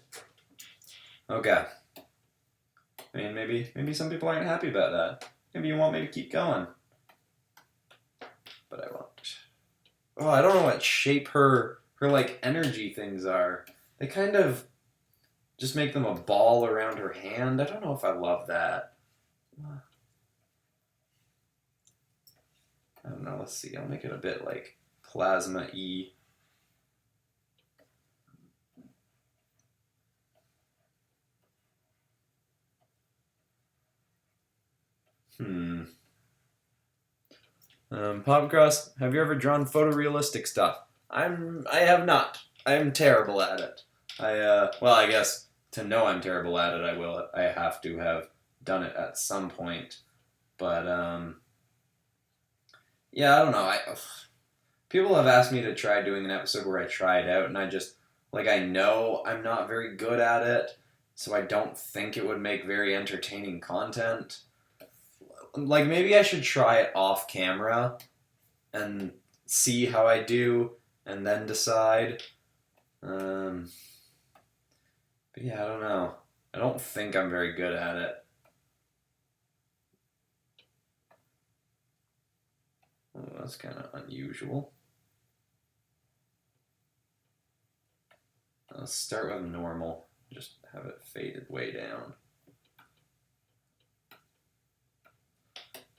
Okay. I mean, maybe some people aren't happy about that. Maybe you want me to keep going. But I won't. Oh, I don't know what shape her like energy things are. They kind of just make them a ball around her hand. I don't know if I love that. I don't know, let's see. I'll make it a bit like plasma-y. Popcross, have you ever drawn photorealistic stuff? I have not. I'm terrible at it. Well, I guess to know I'm terrible at it, I have to have done it at some point. But, yeah, I don't know. People have asked me to try doing an episode where I try it out, and I know I'm not very good at it, so I don't think it would make very entertaining content. Like, maybe I should try it off camera and see how I do, and then decide. But yeah, I don't know. I don't think I'm very good at it. Oh, that's kind of unusual. Let's start with normal. Just have it faded way down.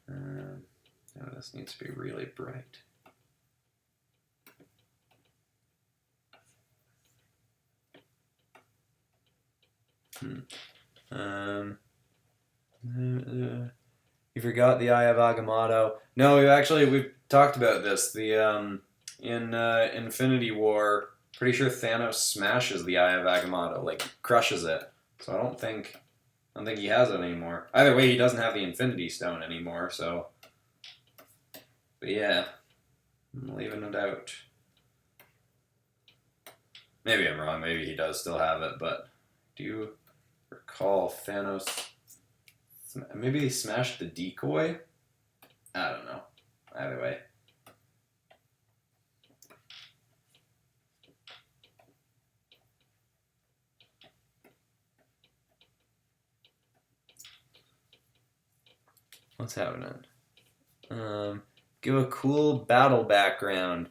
Now this needs to be really bright. You forgot the Eye of Agamotto. No, we've talked about this. In Infinity War, pretty sure Thanos smashes the Eye of Agamotto, like crushes it. So I don't think he has it anymore. Either way, he doesn't have the Infinity Stone anymore. So, but yeah, I'm leaving it out. Maybe I'm wrong. Maybe he does still have it. But do you recall Thanos? Maybe he smashed the decoy? I don't know. Either way. What's happening? Give a cool battle background.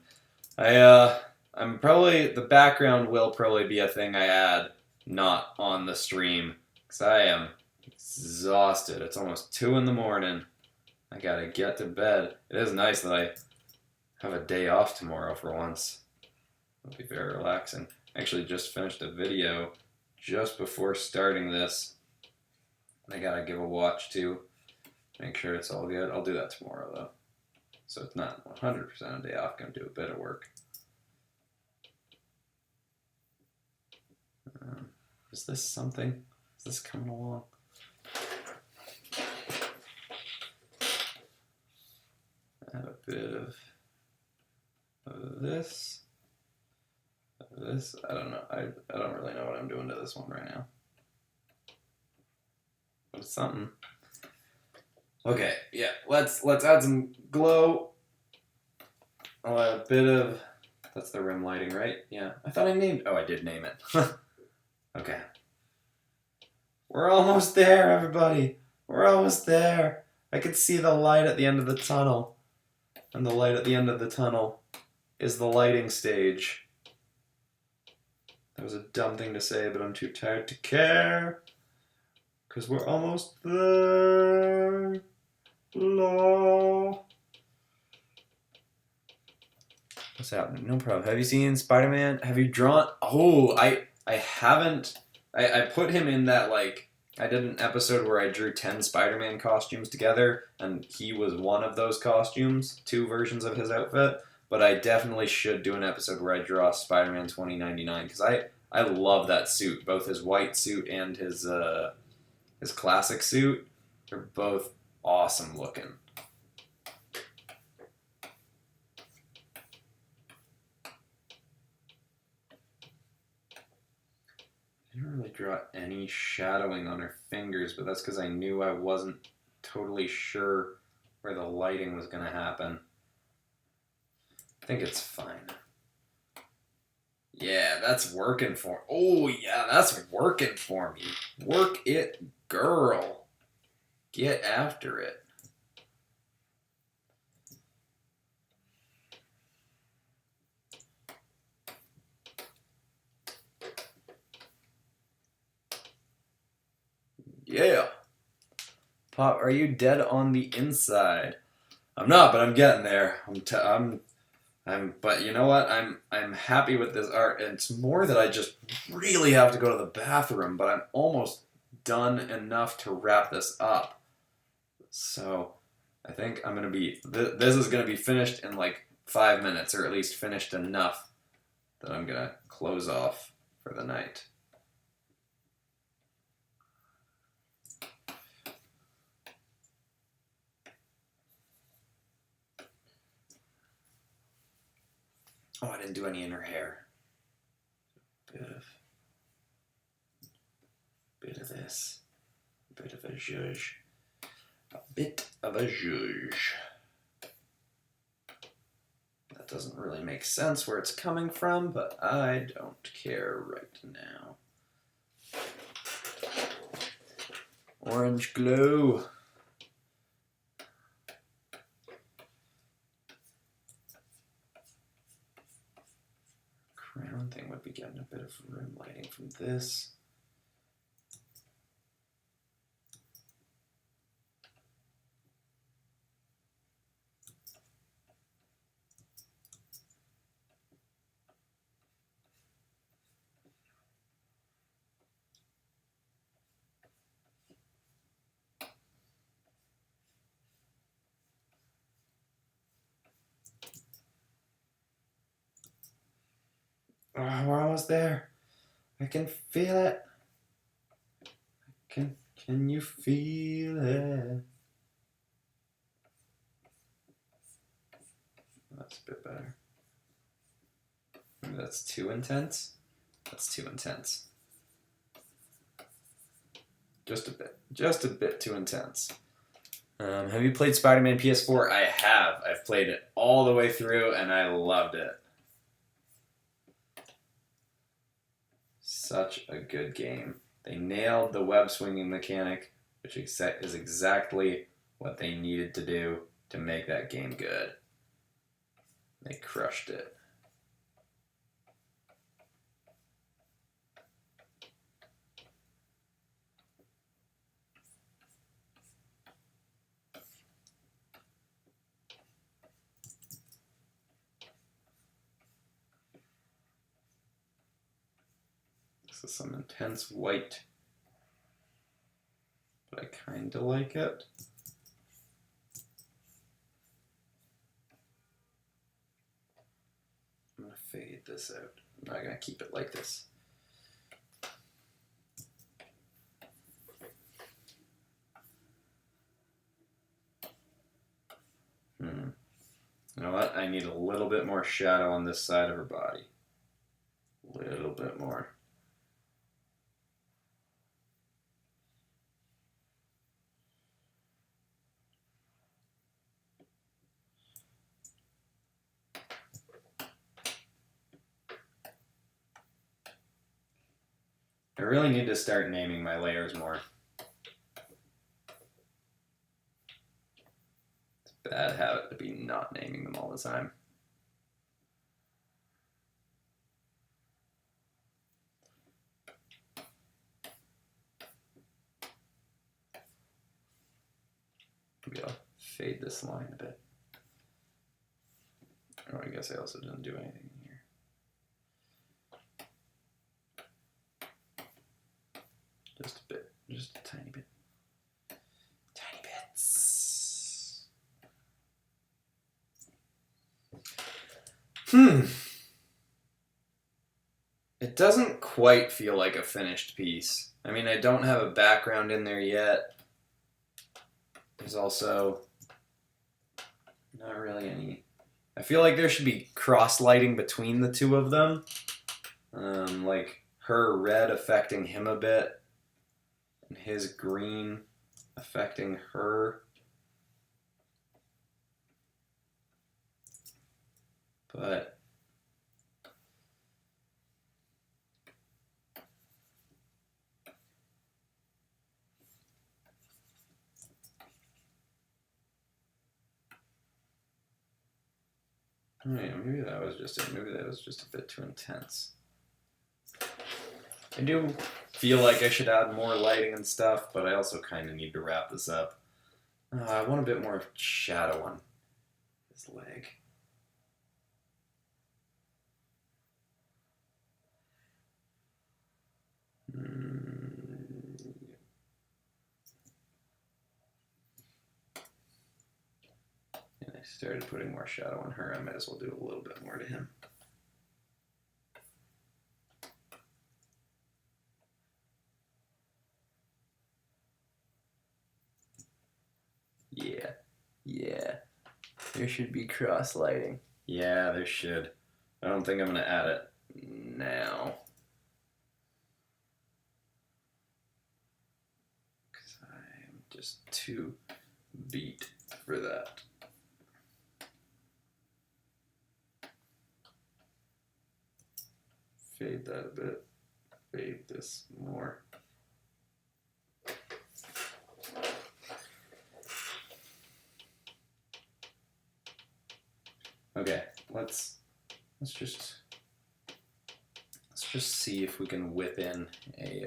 I'm probably, the background will probably be a thing I add, not on the stream, because I am exhausted. It's almost 2 in the morning. I gotta get to bed. It is nice that I have a day off tomorrow for once. It'll be very relaxing. I actually just finished a video just before starting this. I gotta give a watch to. Make sure it's all good. I'll do that tomorrow, though. So it's not 100% a day off. I'm going to do a bit of work. Is this something? Is this coming along? I have a bit of this. This. I don't know. I don't really know what I'm doing to this one right now. But it's something. Okay, yeah, let's add some glow. I'll add a bit of, that's the rim lighting, right? Yeah, I thought I did name it. Okay. We're almost there, everybody. We're almost there. I could see the light at the end of the tunnel. And the light at the end of the tunnel is the lighting stage. That was a dumb thing to say, but I'm too tired to care. Because we're almost there. Hello. What's happening? No problem. Have you seen Spider-Man? Have you drawn? Oh, I haven't. I put him in that, like, I did an episode where I drew 10 Spider-Man costumes together, and he was one of those costumes, 2 versions of his outfit. But I definitely should do an episode where I draw Spider-Man 2099, because I love that suit. Both his white suit and his classic suit are both awesome looking. I didn't really draw any shadowing on her fingers, but that's because I knew I wasn't totally sure where the lighting was going to happen. I think it's fine. Yeah, that's working for me. Oh, yeah, that's working for me. Work it, girl. Get after it. Yeah. Pop, are you dead on the inside? I'm not, but I'm getting there. But you know what? I'm happy with this art. It's more that I just really have to go to the bathroom, but I'm almost done enough to wrap this up. So I think I'm going to be, this is going to be finished in like 5 minutes, or at least finished enough that I'm going to close off for the night. Oh, I didn't do any in her hair. Bit of this. Bit of a zhuzh. A bit of a zhuzh. That doesn't really make sense where it's coming from, but I don't care right now. Orange glow. Crown thing would be getting a bit of room lighting from this. Oh, we're almost there. I can feel it. Can you feel it? That's a bit better. Maybe that's too intense. That's too intense. Just a bit too intense. Have you played Spider-Man PS4? I have. I've played it all the way through, and I loved it. Such a good game. They nailed the web swinging mechanic, which is exactly what they needed to do to make that game good. They crushed it. This is some intense white, but I kind of like it. I'm going to fade this out. I'm not going to keep it like this. You know what? I need a little bit more shadow on this side of her body. A little bit more. I really need to start naming my layers more. It's a bad habit to be not naming them all the time. Maybe I'll fade this line a bit. Oh, I guess I also didn't do anything here. Just a bit, just a tiny bit. Tiny bits. It doesn't quite feel like a finished piece. I mean, I don't have a background in there yet. There's also not really any... I feel like there should be cross-lighting between the two of them. Like her red affecting him a bit, and his green affecting her. But yeah, maybe that was just it. Maybe that was just a bit too intense. I do feel like I should add more lighting and stuff, but I also kind of need to wrap this up. I want a bit more shadow on his leg. started putting more shadow on her. I might as well do a little bit more to him. Yeah, yeah. There should be cross lighting. Yeah, there should. I don't think I'm going to add it now. Because I'm just too beat for that. Fade that a bit. Fade this more. Okay, let's just see if we can whip in a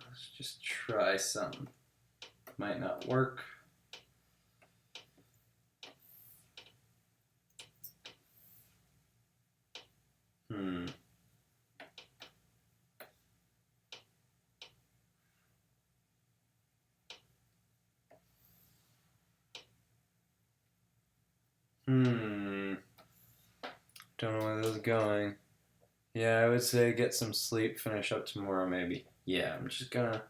let's just try something. Might not work. Don't know where this is going. Yeah, I would say get some sleep, finish up tomorrow maybe. Yeah, I'm just gonna...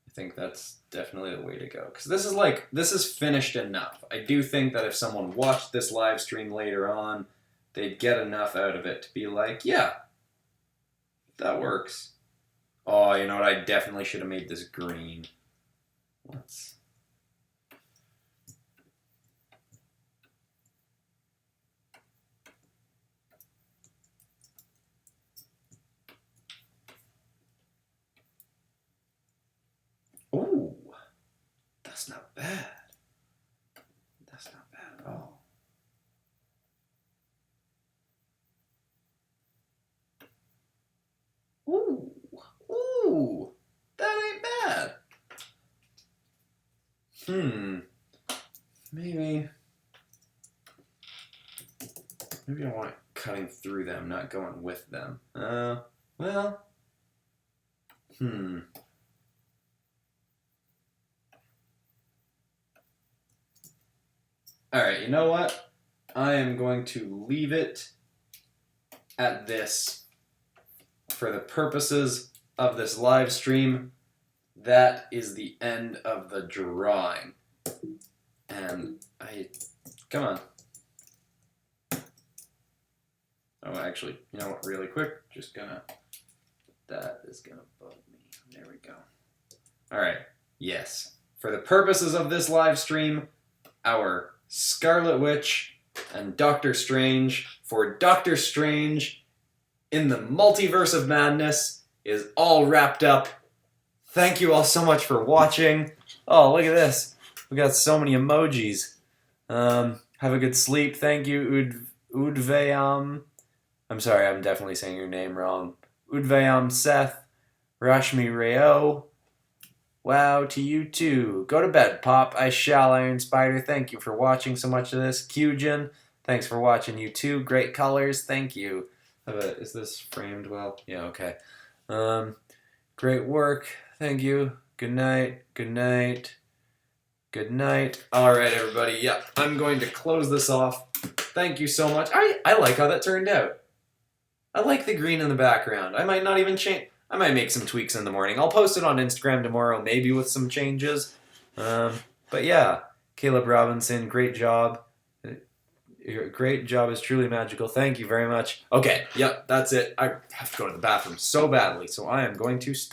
I think that's definitely the way to go. Because this is finished enough. I do think that if someone watched this live stream later on, they'd get enough out of it to be like, yeah, that works. Oh, you know what? I definitely should have made this green. Let's... Ooh, that's not bad. That's not bad at all. Ooh, ooh, that ain't bad. Maybe I want it cutting through them, not going with them. Well, Alright, you know what? I am going to leave it at this for the purposes of this live stream. That is the end of the drawing. And come on. Oh, actually, you know what, really quick, that is gonna bug me. There we go. Alright, yes. For the purposes of this live stream, our Scarlet Witch and Doctor Strange for Doctor Strange in the Multiverse of Madness is all wrapped up. Thank you all so much for watching. Oh, look at this. We got so many emojis. Have a good sleep. Thank you, Udvayam. I'm sorry, I'm definitely saying your name wrong. Udvayam Seth, Rashmi Rayo. Wow, to you too. Go to bed, Pop. I shall, Iron Spider. Thank you for watching so much of this. Kyujin, thanks for watching you too. Great colors. Thank you. Is this framed well? Yeah, okay. Great work. Thank you. Good night. Good night. Good night. All right, everybody. Yeah, I'm going to close this off. Thank you so much. I like how that turned out. I like the green in the background. I might not even change... I might make some tweaks in the morning. I'll post it on Instagram tomorrow, maybe with some changes. But yeah, Caleb Robinson, great job. Your great job is truly magical. Thank you very much. Okay, yep, that's it. I have to go to the bathroom so badly, so I am going to stop.